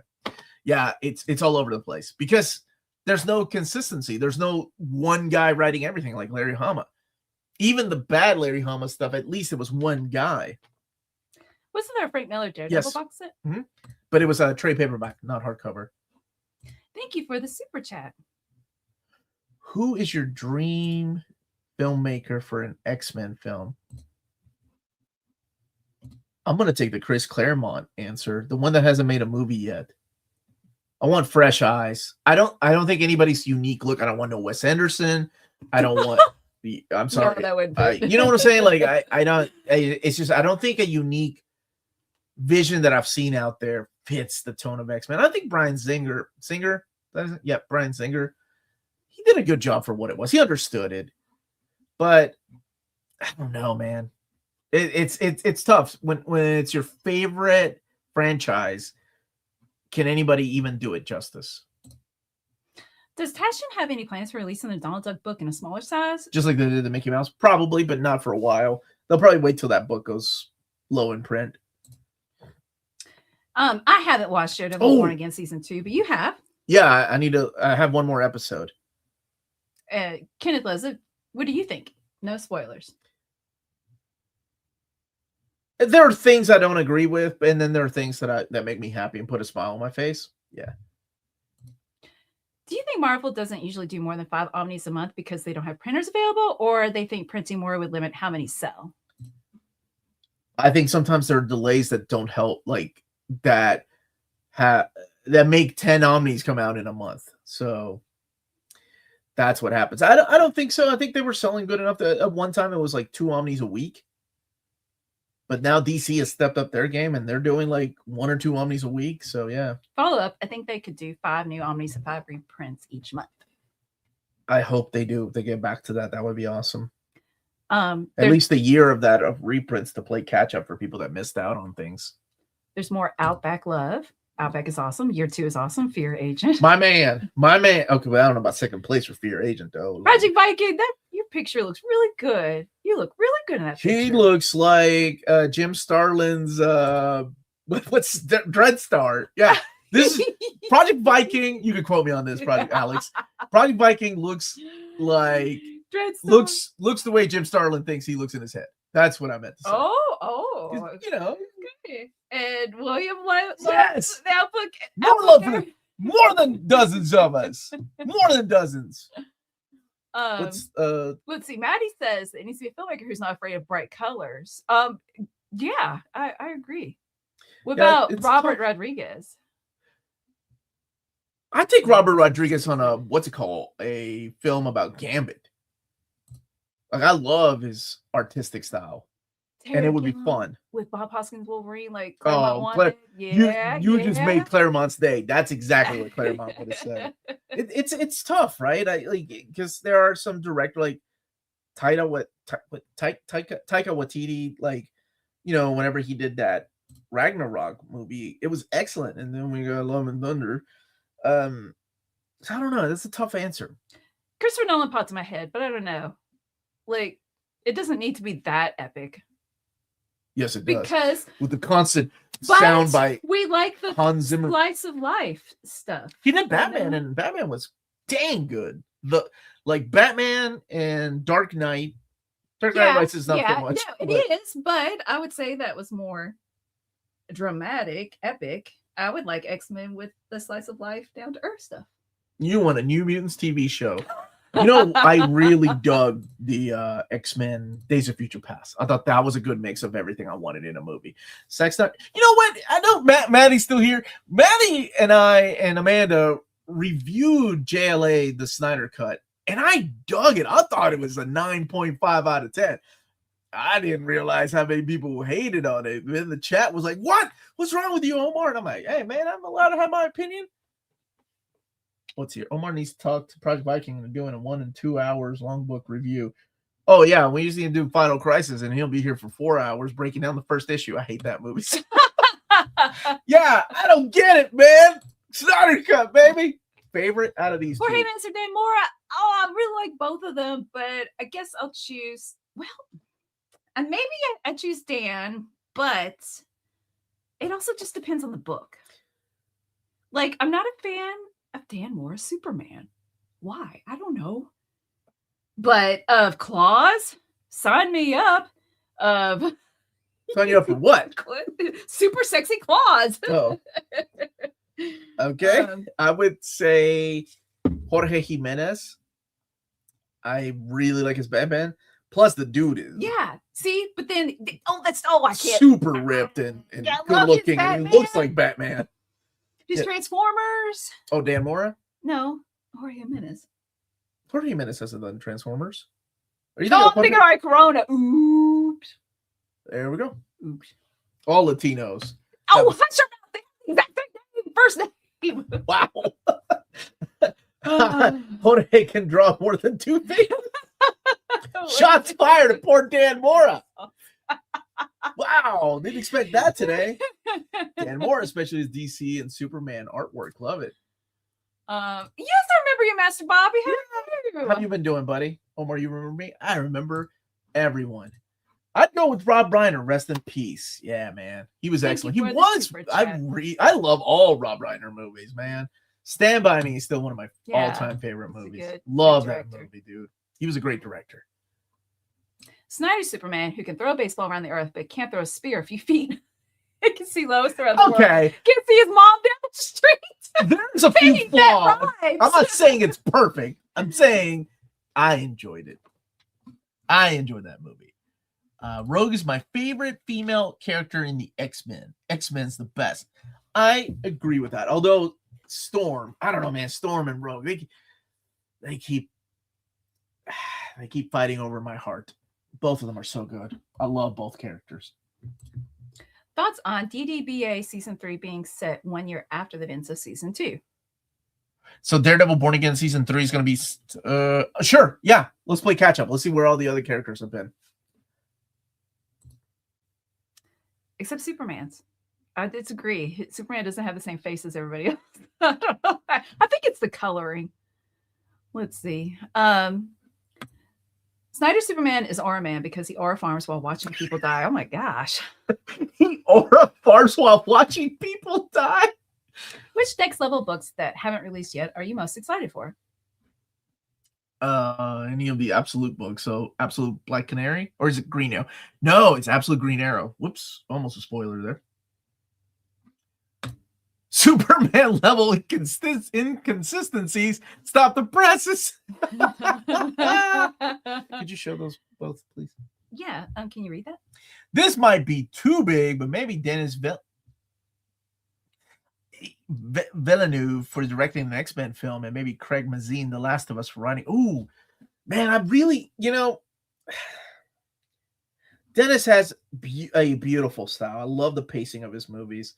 Yeah, it's all over the place because there's no consistency. There's no one guy writing everything like Larry Hama. Even the bad Larry Hama stuff, at least it was one guy. Wasn't there a Frank Miller Daredevil box set? Mm-hmm. But it was a trade paperback, not hardcover. Thank you for the super chat. Who is your dream filmmaker for an X-Men film? I'm gonna take the Chris Claremont answer, the one that hasn't made a movie yet. I want fresh eyes. I don't think anybody's unique look. I don't want no Wes Anderson. I don't want I'm sorry. No, that would fit. You know what I'm saying? Like I don't. It's just I don't think a unique vision that I've seen out there fits the tone of X-Men. I think Brian Brian Singer, he did a good job for what it was. He understood it, but I don't know, man. It's tough when it's your favorite franchise. Can anybody even do it justice? Does Taschen have any plans for releasing the Donald Duck book in a smaller size? Just like they did the Mickey Mouse? Probably, but not for a while. They'll probably wait till that book goes low in print. I haven't watched Daredevil Born Again season 2, but you have. Yeah, I have one more episode. Kenneth Leza, what do you think? No spoilers. There are things I don't agree with, and then there are things that make me happy and put a smile on my face. Yeah. Do you think Marvel doesn't usually do more than 5 omnis a month because they don't have printers available, or they think printing more would limit how many sell? I think sometimes there are delays that don't help, like that make 10 omnis come out in a month. So that's what happens. I don't think so. I think they were selling good enough that at one time it was like 2 omnis a week. But now DC has stepped up their game and they're doing like 1 or 2 omnis a week. So yeah. Follow up. I think they could do 5 new omnis and 5 reprints each month. I hope they do. If they get back to that, that would be awesome. At least a year of that of reprints to play catch up for people that missed out on things. There's more Outback love. Outback is awesome. Year 2 is awesome. Fear Agent. My man. Okay, well, I don't know about second place for Fear Agent though. Project Viking. Your picture looks really good. You look really good in that picture. He looks like Jim Starlin's what's Dreadstar. Yeah. This is Project Viking. You can quote me on this, Project Alex. Project Viking looks like Dreadstar. looks the way Jim Starlin thinks he looks in his head. That's what I meant to say. Oh, you know. Okay. And William, yes, the outbook. More than dozens of us. More than dozens. Let's see. Maddie says it needs to be a filmmaker who's not afraid of bright colors. Yeah, I agree. What about Robert Rodriguez? I take Robert Rodriguez on a film about Gambit. Like I love his artistic style. And it would be fun with Bob Hoskins Wolverine, like you just made Claremont's day. That's exactly what Claremont would have said. It's tough, right? Because there are some director like Taika Waititi, like whenever he did that Ragnarok movie, it was excellent. And then we got Love and Thunder. So I don't know. That's a tough answer. Christopher Nolan popped in my head, but I don't know. Like it doesn't need to be that epic. Yes, it does. Because with the constant sound bite, we like the Hans Zimmer slice of life stuff. He did Batman, and Batman was dang good. Batman and Dark Knight. Dark Knight Rises is not so much. No, it is, but I would say that was more dramatic, epic. I would like X-Men with the slice of life, down to earth stuff. You want a New Mutants TV show? I really dug the X-Men Days of Future Past. I thought that was a good mix of everything I wanted in a movie. Sex Not. You know what? I know Maddie's still here. Maddie and I and Amanda reviewed JLA, the Snyder Cut, and I dug it. I thought it was a 9.5 out of 10. I didn't realize how many people hated on it. Then the chat was like, "What? What's wrong with you, Omar?" And I'm like, "Hey, man, I'm allowed to have my opinion." What's here? Omar needs to talk to Project Viking and doing a 1 and 2 hours long book review. Oh yeah, we usually do Final Crisis, and he'll be here for 4 hours breaking down the first issue. I hate that movie. Yeah, I don't get it, man. Snyder Cut, baby. Favorite out of these Jorge two. Manson Dan Mora. Oh, I really like both of them, but I guess I'll choose. Well, and maybe I choose Dan, but it also just depends on the book. Like, I'm not a fan of Dan Mora's Superman. Why? I don't know. But of Claws, sign me up. Sign you up for what? Super sexy Claws. Oh. Okay. I would say Jorge Jimenez. I really like his Batman. Plus, the dude is See, but then I can't. super ripped and Yeah, I good love his looking, and he Batman. looks like Batman. His Yeah. Transformers. Oh, Dan Mora? No, Jorge Jimenez. Jorge Jimenez hasn't done Transformers. Are you No, I'm thinking Ari Corona. Oops. There we go. Oops. All Latinos. Oh, that's your exact name. First name. Wow. Jorge can draw more than two things. Shots fired at poor Dan Mora. Wow, didn't expect that today. Dan Mora, especially his DC and Superman artwork, love it. Yes, I remember you, Master Bobby. How have you been doing, buddy? Omar, you remember me? I remember everyone. I'd go with Rob Reiner. Rest in peace. Yeah, man, he was excellent. He was. I love all Rob Reiner movies, man. Stand By Me is still one of my all-time favorite movies. Love that movie, dude. He was a great director. Snyder's Superman, who can throw a baseball around the earth, but can't throw a spear a few feet. He can see Lois throughout the world. Can't see his mom down the street. There's a few flaws. I'm not saying it's perfect. I'm saying I enjoyed it. I enjoyed that movie. Rogue is my favorite female character in the X-Men. X-Men's the best. I agree with that. Although Storm, I don't know, man. Storm and Rogue, they keep fighting over my heart. Both of them are so good. I love both characters. Thoughts on DDBA Season 3 being set 1 year after the events of Season 2? So Daredevil Born Again Season 3 is going to be... sure, yeah. Let's play catch-up. Let's see where all the other characters have been. Except Superman's. I disagree. Superman doesn't have the same face as everybody else. I don't know. I think it's the coloring. Let's see. Snyder's Superman is Aura Man because he aura farms while watching people die. Oh my gosh. He aura farms while watching people die? Which next level books that haven't released yet are you most excited for? Any of the Absolute books. So Absolute Black Canary, or is it Green Arrow? No, it's Absolute Green Arrow. Whoops, almost a spoiler there. Superman level inconsistencies. Stop the presses. Could you show those both, please? Yeah. Can you read that? This might be too big, but maybe Dennis Villeneuve for directing an X-Men film, and maybe Craig Mazin, The Last of Us, for writing. Ooh, man, I really, Dennis has a beautiful style. I love the pacing of his movies.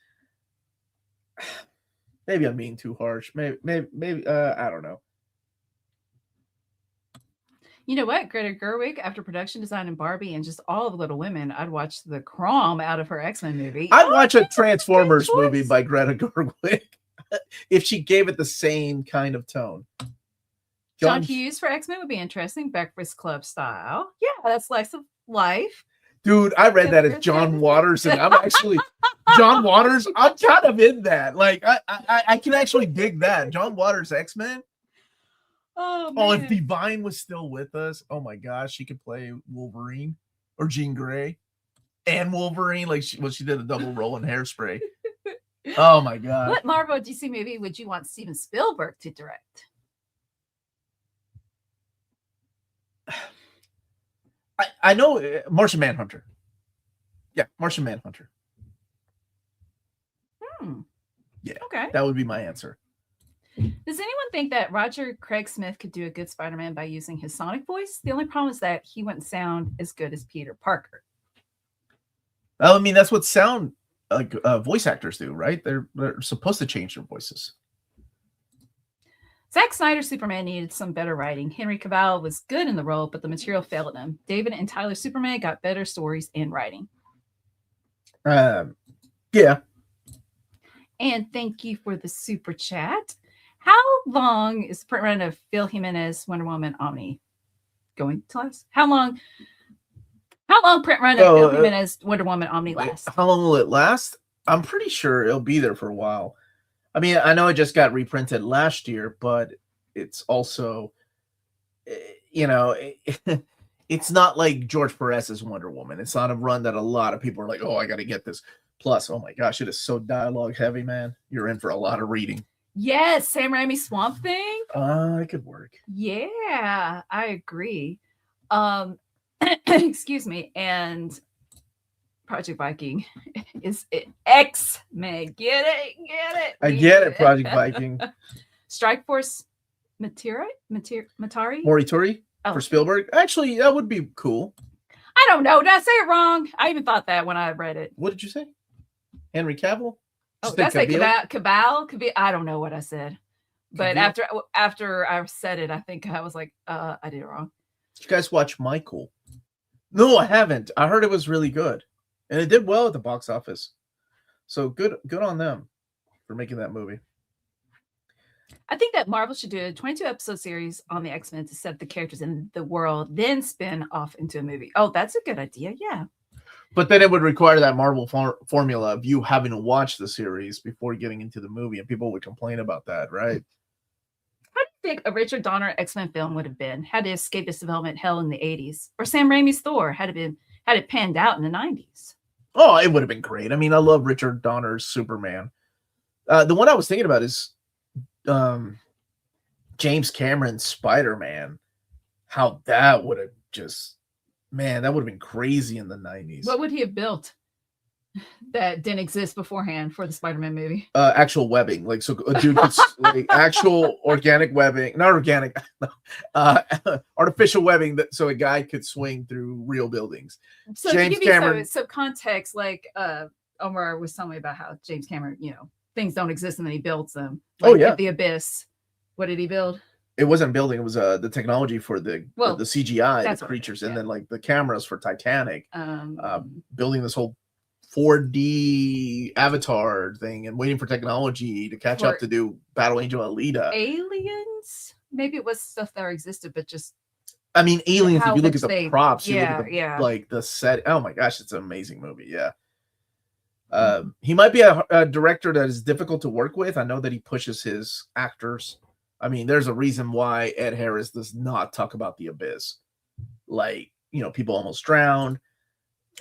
Maybe I'm being too harsh. Maybe I don't know. You know what? Greta Gerwig, after production design in Barbie and just all of Little Women, I'd watch the Crom out of her X-Men movie. I'd watch a Transformers movie by Greta Gerwig if she gave it the same kind of tone. John Hughes for X-Men would be interesting. Breakfast Club style. Yeah, that's slice of life. Dude, I read that as John Waters, and I'm actually John Waters. I'm kind of in that. Like, I can actually dig that. John Waters X-Men. Oh, if Divine was still with us, oh my gosh, she could play Wolverine or Jean Grey and Wolverine. Like she did a double role in Hairspray. Oh my god. What Marvel DC movie would you want Steven Spielberg to direct? I know Martian Manhunter. Yeah, Martian Manhunter. Yeah, okay. That would be my answer. Does anyone think that Roger Craig Smith could do a good Spider-Man by using his sonic voice? The only problem is that he wouldn't sound as good as Peter Parker. I mean, that's what sound like voice actors do, right? They're supposed to change their voices. Zack Snyder's Superman needed some better writing. Henry Cavill was good in the role, but the material failed him. David and Tyler's Superman got better stories and writing. Yeah. And thank you for the super chat. How long is the print run of Phil Jimenez Wonder Woman Omni going to last? How long print run of Phil Jimenez Wonder Woman Omni last? How long will it last? I'm pretty sure it'll be there for a while. I mean, I know it just got reprinted last year, but it's also, it's not like George Perez's Wonder Woman. It's not a run that a lot of people are like, oh, I got to get this. Plus, oh my gosh, it is so dialogue heavy, man. You're in for a lot of reading. Yes, Sam Raimi Swamp Thing. It could work. Yeah, I agree. Excuse me. And Project Viking is X-Men. Get it? I get it, Project Viking. Strike Force Matari? Moritori for Spielberg. Actually, that would be cool. I don't know. Did I say it wrong? I even thought that when I read it. What did you say? Henry Cavill? Oh, did I say Cabal? I don't know what I said. But after I said it, I think I was like, I did it wrong. Did you guys watch Michael? No, I haven't. I heard it was really good. And it did well at the box office. So good on them for making that movie. I think that Marvel should do a 22-episode series on the X-Men to set the characters in the world, then spin off into a movie. Oh, that's a good idea. Yeah. But then it would require that Marvel formula of you having to watch the series before getting into the movie, and people would complain about that, right? How do you think a Richard Donner X-Men film would have been had it escaped its development hell in the 80s? Or Sam Raimi's Thor had it panned out in the 90s? Oh, it would have been great. I mean, I love Richard Donner's Superman. The one I was thinking about is James Cameron's Spider-Man. How that would have just... Man, that would have been crazy in the 90s. What would he have built that didn't exist beforehand for the Spider-Man movie? Actual webbing. Like, so a dude could, like, actual organic webbing. Not organic. Artificial webbing so a guy could swing through real buildings. So James to give Cameron, you some context, like Omar was telling me about how James Cameron, things don't exist and then he builds them. Like The Abyss. What did he build? It wasn't building. It was the technology for the CGI, the creatures, and then like the cameras for Titanic. Building this whole 4D Avatar thing and waiting for technology to catch up to do Battle Angel Alita. Aliens? Maybe it was stuff that existed, but just... I mean, Aliens, if you look at the props, you look at like the set. Oh my gosh, it's an amazing movie. Yeah. He might be a director that is difficult to work with. I know that he pushes his actors. I mean, there's a reason why Ed Harris does not talk about The Abyss. Like, people almost drowned.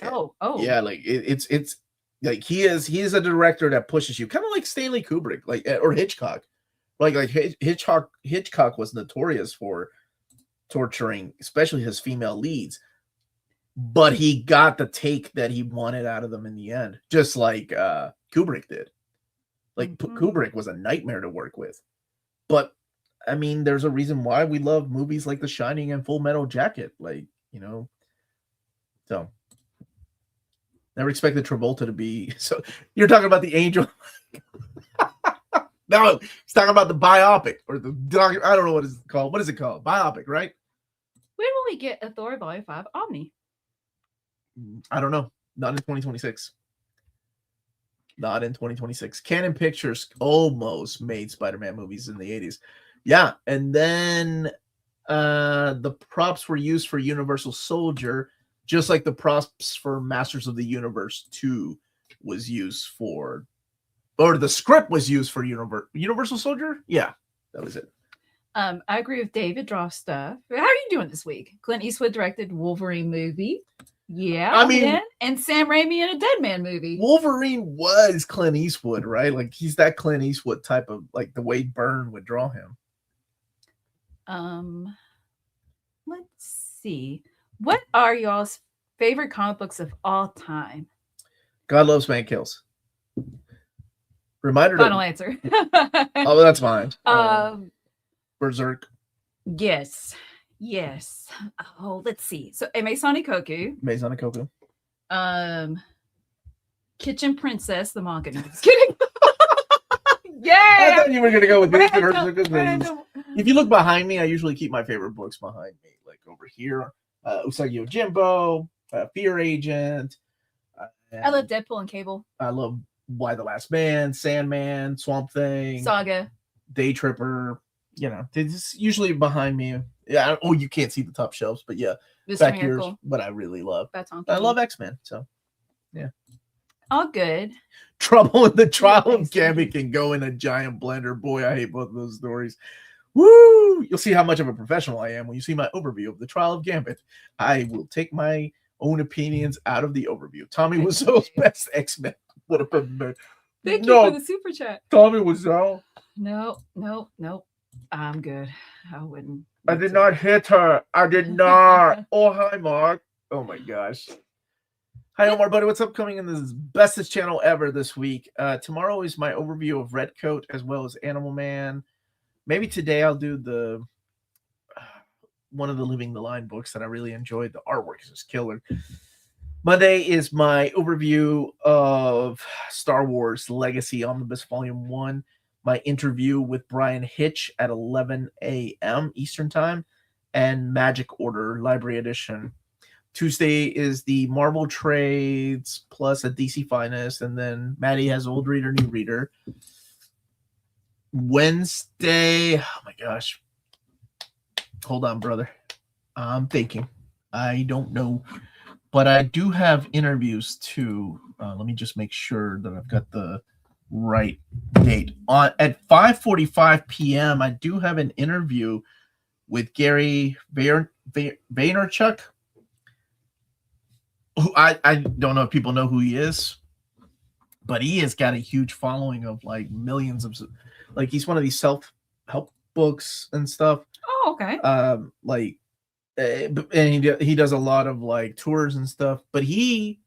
Oh. Yeah, like it's like he is a director that pushes you, kind of like Stanley Kubrick, like, or Hitchcock. Like Hitchcock was notorious for torturing, especially his female leads. But he got the take that he wanted out of them in the end, just like Kubrick did. Like Kubrick was a nightmare to work with. But I mean, there's a reason why we love movies like The Shining and Full Metal Jacket. Like, so never expected Travolta to be. So you're talking about the Angel. No, he's talking about the biopic or the I don't know what it's called. What is it called? Biopic, right? When will we get a Thor Volume 5 Omni? I don't know. Not in 2026. Not in 2026. Canon Pictures almost made Spider-Man movies in the 80s. Yeah, and then the props were used for Universal Soldier, just like the props for Masters of the Universe 2 was used for, or the script was used for Universal Soldier? Yeah, that was it. I agree with David. Draw stuff. How are you doing this week? Clint Eastwood directed Wolverine movie. Yeah, I mean, and Sam Raimi in a Dead Man movie. Wolverine was Clint Eastwood, right? Like, he's that Clint Eastwood type of, like, the way Byrne would draw him. Let's see. What are y'all's favorite comic books of all time? God Loves Man Kills. Reminder. Final answer. Oh, that's mine. Berserk. Yes. Oh, let's see. So, Maison Koku. Kitchen Princess, the manga. No, just kidding. Yeah. I thought you were going to go with If you look behind me, I usually keep my favorite books behind me. Like over here, Usagi Yojimbo, Fear Agent. I love Deadpool and Cable. I love Why the Last Man, Sandman, Swamp Thing. Saga. Day Tripper. It's usually behind me. Yeah. Oh, you can't see the top shelves, but yeah. Mr. Miracle. Yours, but I really love. I love X-Men. So, yeah. All good. Trouble in the Trial of Gambit can go in a giant blender. Boy, I hate both of those stories. Woo! You'll see how much of a professional I am when you see my overview of the Trial of Gambit. I will take my own opinions out of the overview. Tommy Wiseau's best X-Men would have been Thank you for the super chat. Tommy Wiseau. No. I'm good. I wouldn't. I did not hit her. I did not. Oh, hi, Mark. Oh, my gosh. Hi, Omar, buddy. What's up? Coming in this bestest channel ever this week. Tomorrow is my overview of Redcoat as well as Animal Man. Maybe today I'll do the one of the Living the Line books that I really enjoyed. The artwork is just killer. Monday is my overview of Star Wars Legacy Omnibus Volume 1. My interview with Brian Hitch at 11 a.m. Eastern Time, and Magic Order Library Edition. Tuesday is the Marvel Trades plus a DC Finest, and then Maddie has Old Reader, New Reader. Wednesday, oh my gosh. Hold on, brother. I'm thinking. I don't know. But I do have interviews too. Let me just make sure that I've got the right date. At 5:45 p.m., I do have an interview with Gary Vaynerchuk. Who I don't know if people know who he is, but he has got a huge following of like millions of, like he's one of these self-help books and stuff. Oh, okay. And he does a lot of like tours and stuff, but he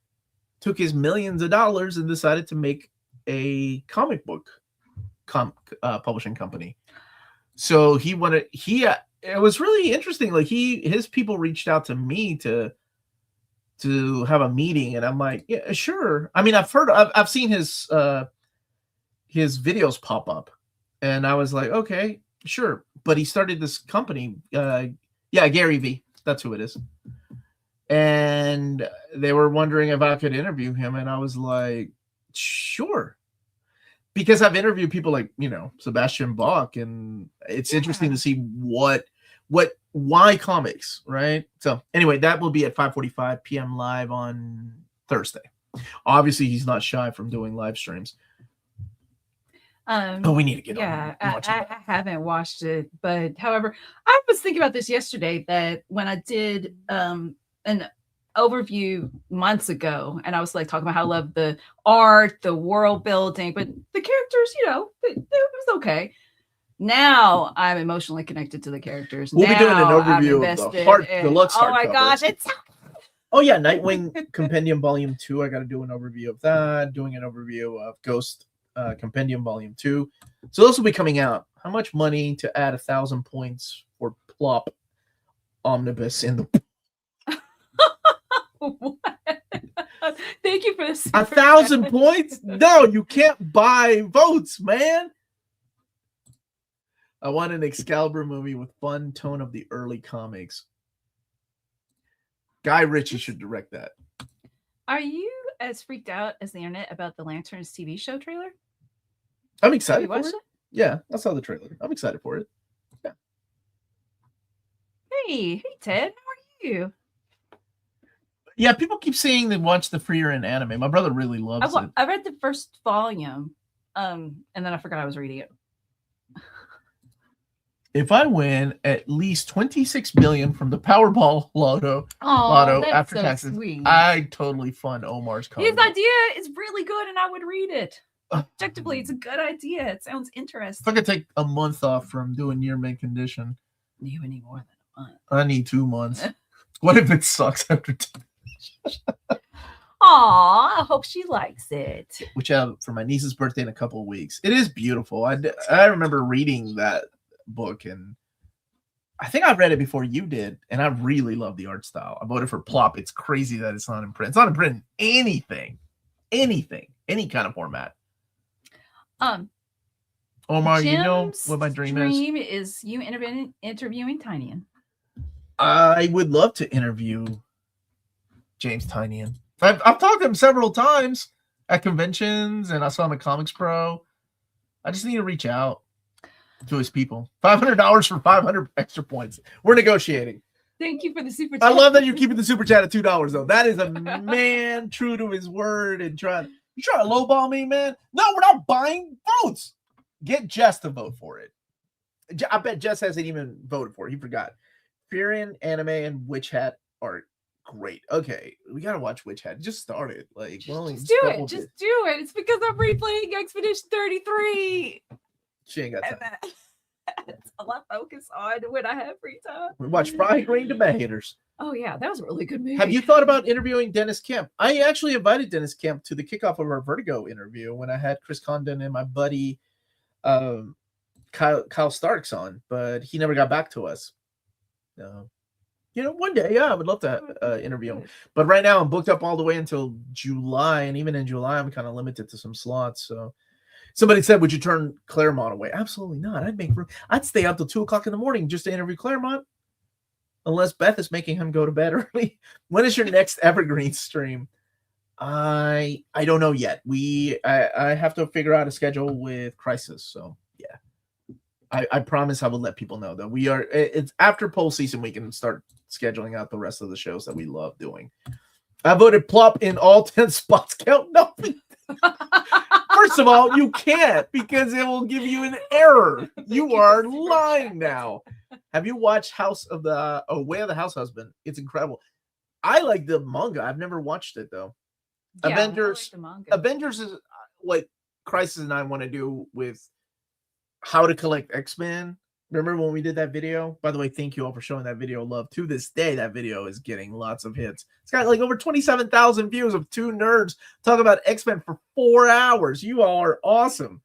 took his millions of dollars and decided to make a comic book publishing company. So it was really interesting. Like his people reached out to me to have a meeting, and I'm like, yeah, sure. I mean, I've seen his videos pop up, and I was like, okay, sure. But he started this company, Gary V. That's who it is. And they were wondering if I could interview him, and I was like, sure. Because I've interviewed people like, Sebastian Bach, and it's interesting to see why comics, right? So anyway, that will be at 5:45 p.m. live on Thursday. Obviously, he's not shy from doing live streams. We need to get on. I haven't watched it, but however, I was thinking about this yesterday, that when I did an overview months ago, and I was like talking about how I love the art, the world building, but the characters, it was okay. Now I'm emotionally connected to the characters. We'll be doing an overview of the Deluxe hardcovers. Oh my gosh, it's oh yeah, Nightwing Compendium Volume 2. I got to do an overview of that. Doing an overview of Ghost Compendium Volume 2. So those will be coming out. How much money to add 1,000 points for Plop Omnibus in the Thank you for this. 1,000 points? No, you can't buy votes, man. I want an Excalibur movie with fun tone of the early comics. Guy Ritchie should direct that. Are you as freaked out as the internet about the Lanterns TV show trailer? I'm excited for it. Yeah, I saw the trailer. I'm excited for it. Yeah. Hey, Ted, how are you? Yeah, people keep saying they watch the Freer and anime. My brother really loves it. I read the first volume, and then I forgot I was reading it. If I win at least 26 million from the Powerball lotto after taxes, sweet. I totally fund Omar's comic. His idea is really good, and I would read it. Objectively, it's a good idea. It sounds interesting. If I could take a month off from doing near mint condition. You need more than a month. I need 2 months. What if it sucks after 2? Aw, I hope she likes it. Which I have for my niece's birthday in a couple of weeks. It is beautiful. I remember reading that book, and I think I read it before you did, and I really love the art style. I voted for Plop. It's crazy that it's not in print. It's not in print in any kind of format. Omar, Jim's you know what my dream is you interviewing Tynion. I would love to interview James Tynion. I've talked to him several times at conventions, and I saw him at Comics Pro. I just need to reach out to his people. $500 for 500 extra points. We're negotiating. Thank you for the super chat. I love that you're keeping the super chat at $2 though. That is a man true to his word and trying to lowball me, man. No, we're not buying votes. Get Jess to vote for it. I bet Jess hasn't even voted for it. He forgot. Furion, anime, and Witch Hat art. great. Okay, we gotta watch Witch Hat. Just start it. Like, well, Just do it. Just do it. It's because I'm replaying Expedition 33. She ain't got time. That's all I focus on when I have free time. We watch Fried Green Debaters. Oh yeah, that was a really good movie. Have you thought about interviewing Dennis Kemp? I actually invited Dennis Kemp to the kickoff of our Vertigo interview when I had Chris Condon and my buddy Kyle Starks on, but he never got back to us. One day, I would love to interview him. But right now, I'm booked up all the way until July, and even in July, I'm kind of limited to some slots. So, somebody said, "Would you turn Claremont away?" Absolutely not. I'd stay up till 2:00 in the morning just to interview Claremont, unless Beth is making him go to bed early. When is your next Evergreen stream? I don't know yet. I have to figure out a schedule with Crisis. So yeah. I promise I will let people know that it's after poll season, we can start scheduling out the rest of the shows that we love doing. I voted plop in all 10 spots. Count nothing. First of all, you can't because it will give you an error. You are lying now. Have you watched Way of the House Husband? It's incredible. I like the manga. I've never watched it though. Yeah, Avengers. I like the manga. Avengers is what Crisis and I want to do with how to collect X-Men. Remember when we did that video? By the way, thank you all for showing that video love. To this day, that video is getting lots of hits. It's got like over 27,000 views of two nerds talking about X-Men for 4 hours. You all are awesome.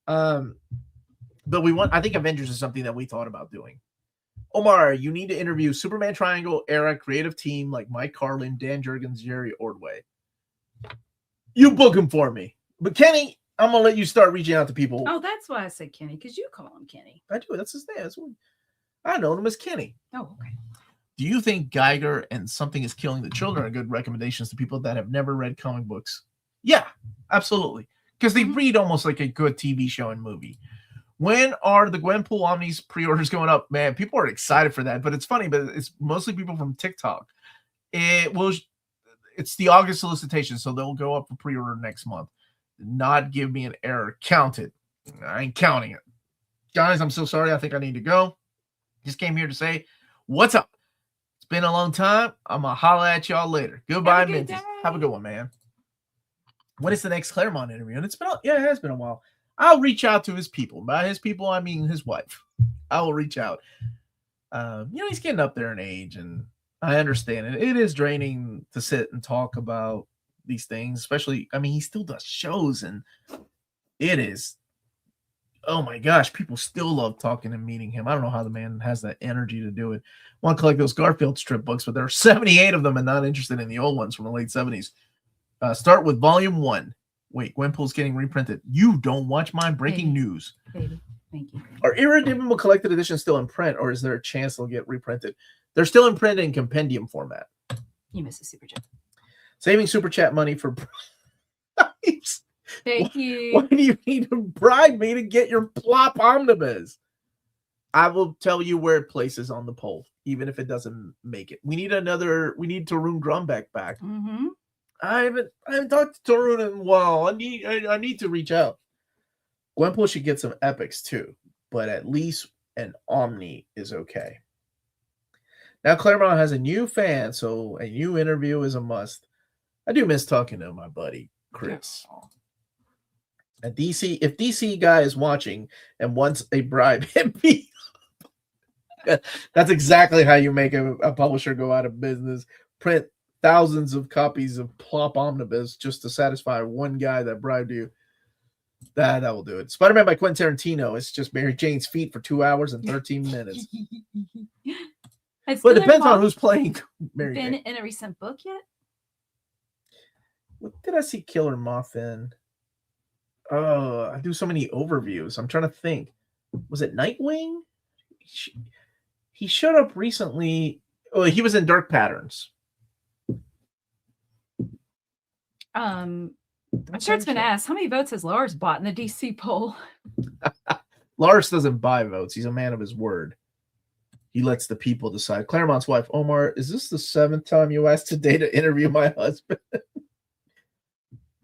But I think Avengers is something that we thought about doing. Omar, you need to interview Superman Triangle era creative team like Mike Carlin, Dan Jurgens, Jerry Ordway. You book him for me. But Kenny, I'm gonna let you start reaching out to people. Oh, that's why I said Kenny, because you call him Kenny. I do. That's his name. I know him as Kenny. Oh, okay. Do you think Geiger and Something is Killing the Children are good recommendations to people that have never read comic books? Yeah, absolutely. Because they read almost like a good TV show and movie. When are the Gwenpool Omnis pre-orders going up? Man, people are excited for that. But it's funny, but it's mostly people from TikTok. It's the August solicitation, so they'll go up for pre-order next month. Not give me an error. Count it. I ain't counting it. Guys, I'm so sorry. I think I need to go. Just came here to say, what's up? It's been a long time. I'm going to holla at y'all later. Goodbye, Minty. Have a good one, man. When is the next Claremont interview? And it has been a while. I'll reach out to his people. By his people, I mean his wife. I will reach out. He's getting up there in age, and I understand it. It is draining to sit and talk about these things, especially, he still does shows, and it is, oh my gosh, people still love talking and meeting him. I don't know how the man has that energy to do it. I want to collect those Garfield strip books, but there are 78 of them and not interested in the old ones from the late 70s. Start with volume 1. Wait, Gwenpool's getting reprinted. You don't watch mine. Breaking news. Baby. Thank you. Are Irredeemable collected editions still in print, or is there a chance they'll get reprinted? They're still in print in compendium format. You missed a super chat. Saving super chat money for bribes. Thank you. Why do you need to bribe me to get your plop omnibus? I will tell you where it places on the poll, even if it doesn't make it. We need Tarun Grumbeck back. Mm-hmm. I haven't talked to Tarun in a while. I need to reach out. Gwenpool should get some epics too, but at least an Omni is okay. Now Claremont has a new fan, so a new interview is a must. I do miss talking to my buddy Chris. If DC guy is watching and wants a bribe, hit me up. That's exactly how you make a publisher go out of business. Print thousands of copies of Plop Omnibus just to satisfy one guy that bribed you. That will do it. Spider-Man by Quentin Tarantino. It's just Mary Jane's feet for 2 hours and 13 minutes. But it depends on who's playing Mary Jane. Been in a recent book yet? What did I see Killer Moth in? Oh, I do so many overviews. I'm trying to think. Was it Nightwing? He showed up recently. Oh, he was in Dark Patterns. I'm sure it's been asked. How many votes has Lars bought in the DC poll? Lars doesn't buy votes. He's a man of his word. He lets the people decide. Claremont's wife, Omar, is this the 7th time you asked today to interview my husband?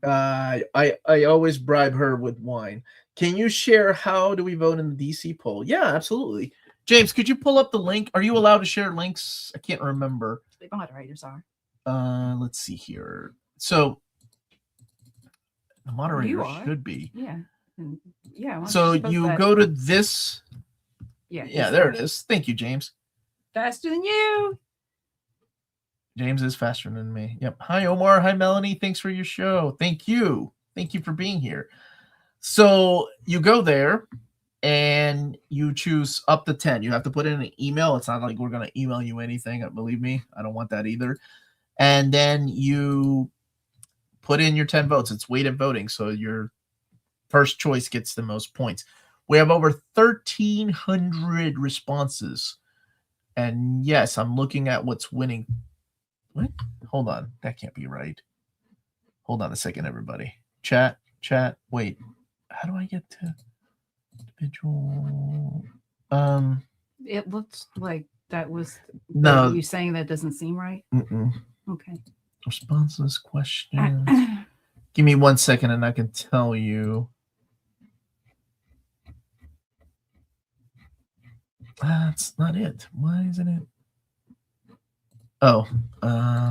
I always bribe her with wine. Can you share how do we vote in the DC poll? Yeah, absolutely. James, could you pull up the link? Are you allowed to share links? I can't remember. The moderators are. Let's see here. So the moderator should be. Yeah. Yeah. So you go to this. Yeah, there it is. Thank you, James. Faster than you. James is faster than me. Yep. Hi, Omar. Hi, Melanie. Thanks for your show. Thank you. Thank you for being here. So you go there and you choose up to 10. You have to put in an email. It's not like we're going to email you anything. Believe me, I don't want that either. And then you put in your 10 votes. It's weighted voting. So your first choice gets the most points. We have over 1,300 responses. And yes, I'm looking at what's winning. What? Hold on. That can't be right. Hold on a second, everybody. Chat. Wait. How do I get to individual? It looks like that was. No. You saying that doesn't seem right? Okay. Responses, questions. Give me 1 second and I can tell you. That's not it. Why isn't it? Oh,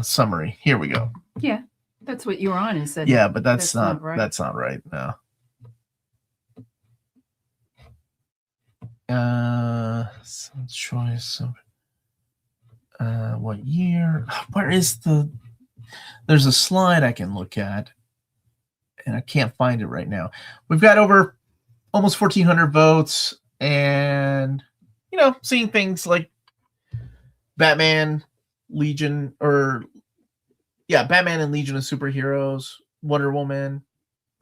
summary. Here we go. Yeah, that's what you were on and said. Yeah, but that's not right. That's not right. No. Some choice of what year? Where is the? There's a slide I can look at, and I can't find it right now. We've got over almost 1,400 votes, and seeing things like Batman, Legion, Batman and Legion of Superheroes, Wonder Woman,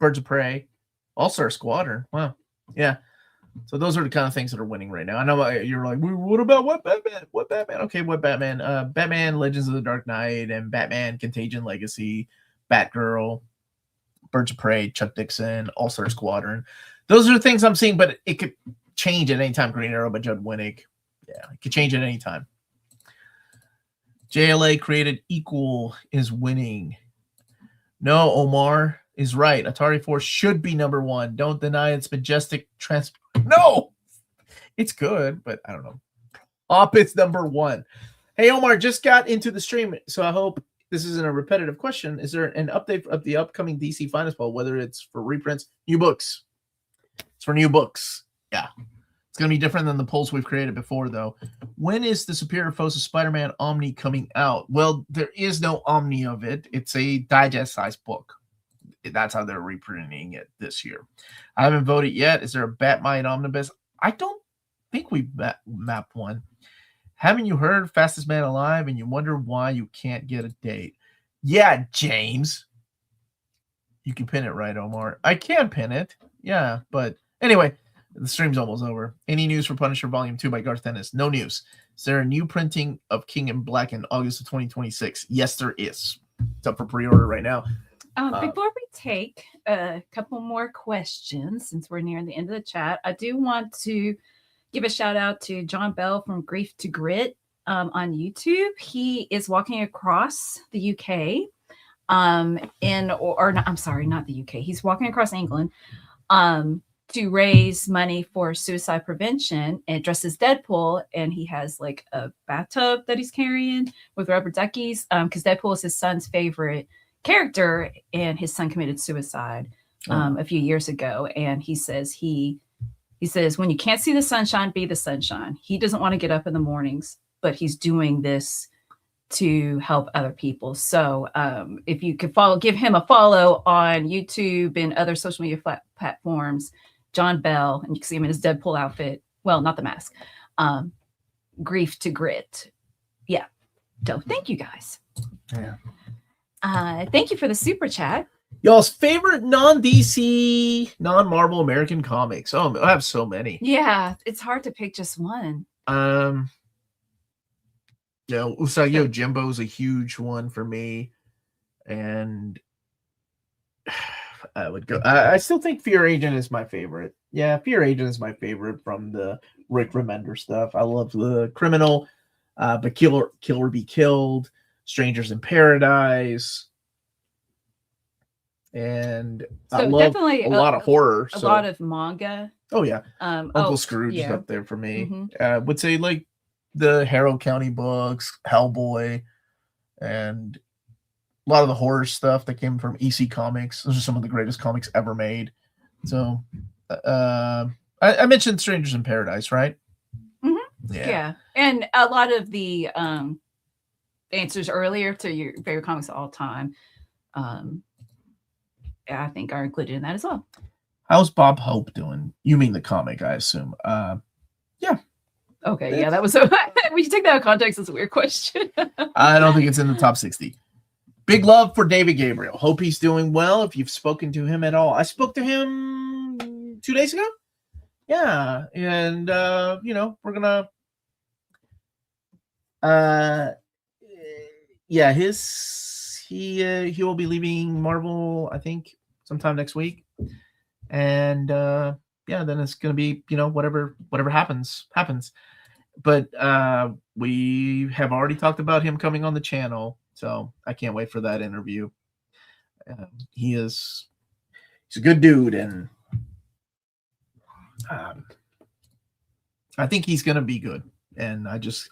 Birds of Prey, All-Star Squadron. Wow. Yeah. So those are the kind of things that are winning right now. I know you're like, what about what Batman? What Batman? Okay, what Batman? Batman Legends of the Dark Knight and Batman Contagion Legacy, Batgirl, Birds of Prey, Chuck Dixon, All-Star Squadron. Those are the things I'm seeing, but it could change at any time. Green Arrow by Judd Winnick. Yeah, it could change at any time. JLA created equal is winning. No, Omar is right. Atari 4 should be number 1. Don't deny its majestic No! It's good, but I don't know. Op is number 1. Hey, Omar, just got into the stream, so I hope this isn't a repetitive question. Is there an update of the upcoming DC Finest Ball, whether it's for reprints, new books? It's for new books. Yeah. It's going to be different than the polls we've created before, though. When is the Superior Foes of Spider-Man Omni coming out? Well, there is no Omni of it. It's a digest-sized book. That's how they're reprinting it this year. I haven't voted yet. Is there a Batmite Omnibus? I don't think we mapped one. Haven't you heard Fastest Man Alive and you wonder why you can't get a date? Yeah, James. You can pin it, right, Omar? I can pin it. Yeah, but anyway, the stream's almost over. Any news for Punisher Volume 2 by Garth Ennis? No news. Is there a new printing of King in Black in August of 2026? Yes, there is. It's up for pre-order right now. Before we take a couple more questions, since we're near the end of the chat, I do want to give a shout out to John Bell from Grief to Grit on YouTube. He is walking across the UK not the UK. He's walking across England to raise money for suicide prevention and dressed as Deadpool. And he has like a bathtub that he's carrying with rubber duckies because Deadpool is his son's favorite character, and his son committed suicide a few years ago. And he says he says when you can't see the sunshine, be the sunshine. He doesn't want to get up in the mornings, but he's doing this to help other people. So if you could give him a follow on YouTube and other social media platforms, John Bell, and you can see him in his Deadpool outfit. Well, not the mask. Grief to Grit. Yeah. So thank you guys. Yeah. Thank you for the super chat. Y'all's favorite non-DC, non-Marvel American comics. Oh, I have so many. Yeah, it's hard to pick just one. Usagi Yojimbo is a huge one for me, and I would go. I still think Fear Agent is my favorite. Yeah, Fear Agent is my favorite from the Rick Remender stuff. I love the Criminal, but Kill or Be Killed, Strangers in Paradise, and so I love a lot of horror. A lot of manga. Oh yeah, Uncle Scrooge is up there for me. Would say like the Harrow County books, Hellboy, and a lot of the horror stuff that came from EC Comics. Those are some of the greatest comics ever made. So, I mentioned Strangers in Paradise, right? Yeah, and a lot of the answers earlier to your favorite comics of all time, I think are included in that as well. How's Bob Hope doing? You mean the comic, I assume. Yeah. Okay, yeah, that was so. When you take that out of context, it's a weird question. I don't think it's in the top 60. Big love for David Gabriel. Hope he's doing well. If you've spoken to him at all, I spoke to him 2 days ago. Yeah, and we're gonna. Yeah, he will be leaving Marvel, I think, sometime next week, and then it's gonna be whatever happens. But we have already talked about him coming on the channel, so I can't wait for that interview. He's a good dude, and I think he's gonna be good. And I just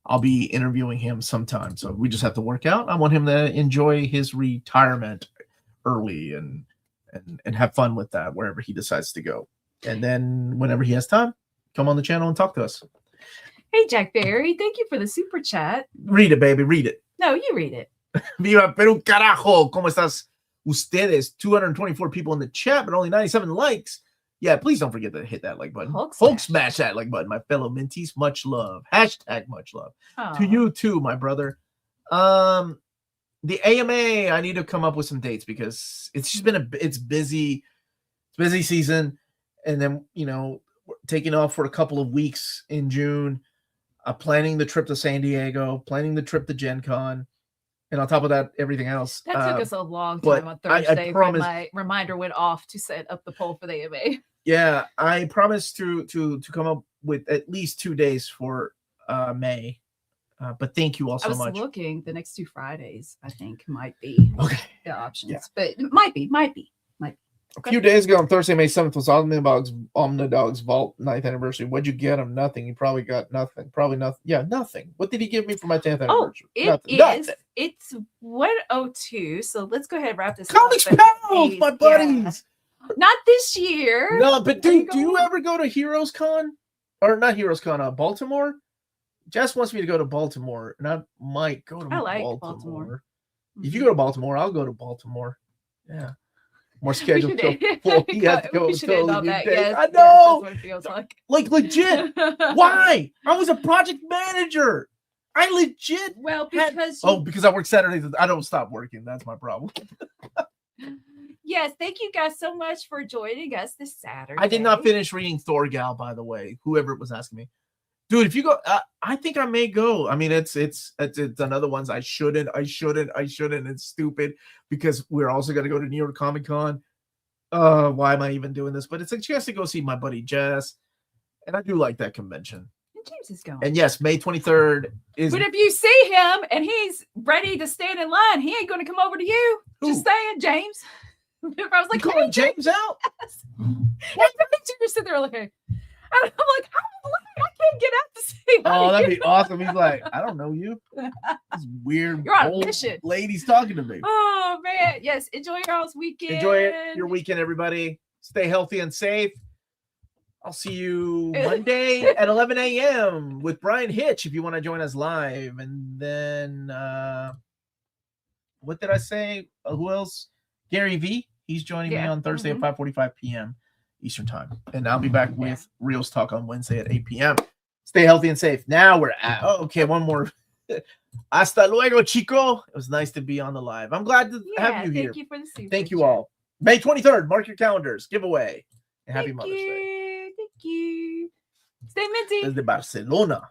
I'll be interviewing him sometime, so we just have to work out. I want him to enjoy his retirement early and have fun with that wherever he decides to go. And then whenever he has time, come on the channel and talk to us. Hey, Jack Berry, thank you for the super chat. Read it, baby. Read it. No, you read it. Viva Perú, carajo. ¿Cómo estás ustedes? 224 people in the chat, but only 97 likes. Yeah, please don't forget to hit that like button. Hulk smash that like button, my fellow minties. Much love. Hashtag much love. Aww. To you too, my brother. The AMA, I need to come up with some dates because it's just been it's busy. It's busy season. And then, taking off for a couple of weeks in June, planning the trip to San Diego, planning the trip to Gen Con, and on top of that, everything else. That took us a long time on Thursday. I my reminder went off to set up the poll for the AMA. Yeah, I promised to come up with at least 2 days for May. But thank you all so much. I was looking, the next 2 Fridays, I think, might be the options. Yeah. But it might be. A few days ago on Thursday, May 7th was Omnidog's Vault 9th anniversary. What'd you get him? Nothing. You probably got nothing. Probably nothing. Yeah, nothing. What did he give me for my 10th anniversary? Nothing. It's 102. So let's go ahead and wrap this up. Comics Pals, my buddies. Yeah. Not this year. No, but do you ever go to Heroes Con? Or not Heroes Con, Baltimore? Jess wants me to go to Baltimore, and I might go to Baltimore. If you go to Baltimore, I'll go to Baltimore. Yeah. More scheduled till 4. You have to go totally that. Yes, I know. That's what it feels like. Like legit. Why? I was a project manager. I legit. Well, because because I work Saturdays. I don't stop working. That's my problem. Yes, thank you guys so much for joining us this Saturday. I did not finish reading Thorgal, by the way. Whoever was asking me, dude, if you go, I think I may go. I mean, it's another ones I shouldn't. It's stupid because we're also going to go to New York Comic Con. Why am I even doing this? But it's a chance to go see my buddy Jess, and I do like that convention. And James is going. And yes, May 23rd is. But if you see him and he's ready to stand in line, he ain't going to come over to you. Who? Just saying, James. If I was like, you calling James out? Yes. What? You're sitting there looking. And I'm like, I can't get out to say. Oh, that'd be awesome. He's like, I don't know you. This weird old lady's talking to me. Oh man, yes. Enjoy your all's weekend. Enjoy your weekend, everybody. Stay healthy and safe. I'll see you Monday at 11 a.m. with Brian Hitch if you want to join us live. And then, what did I say? Who else? Gary V. He's joining me on Thursday at 5:45 p.m. Eastern time. And I'll be back with Reels Talk on Wednesday at 8 p.m. Stay healthy and safe. Now we're at, one more. Hasta luego, chico. It was nice to be on the live. I'm glad to have you here. Thank you for the super Thank you all. May 23rd, mark your calendars. Giveaway. And happy Mother's Day. Thank you. Stay minty. Desde Barcelona.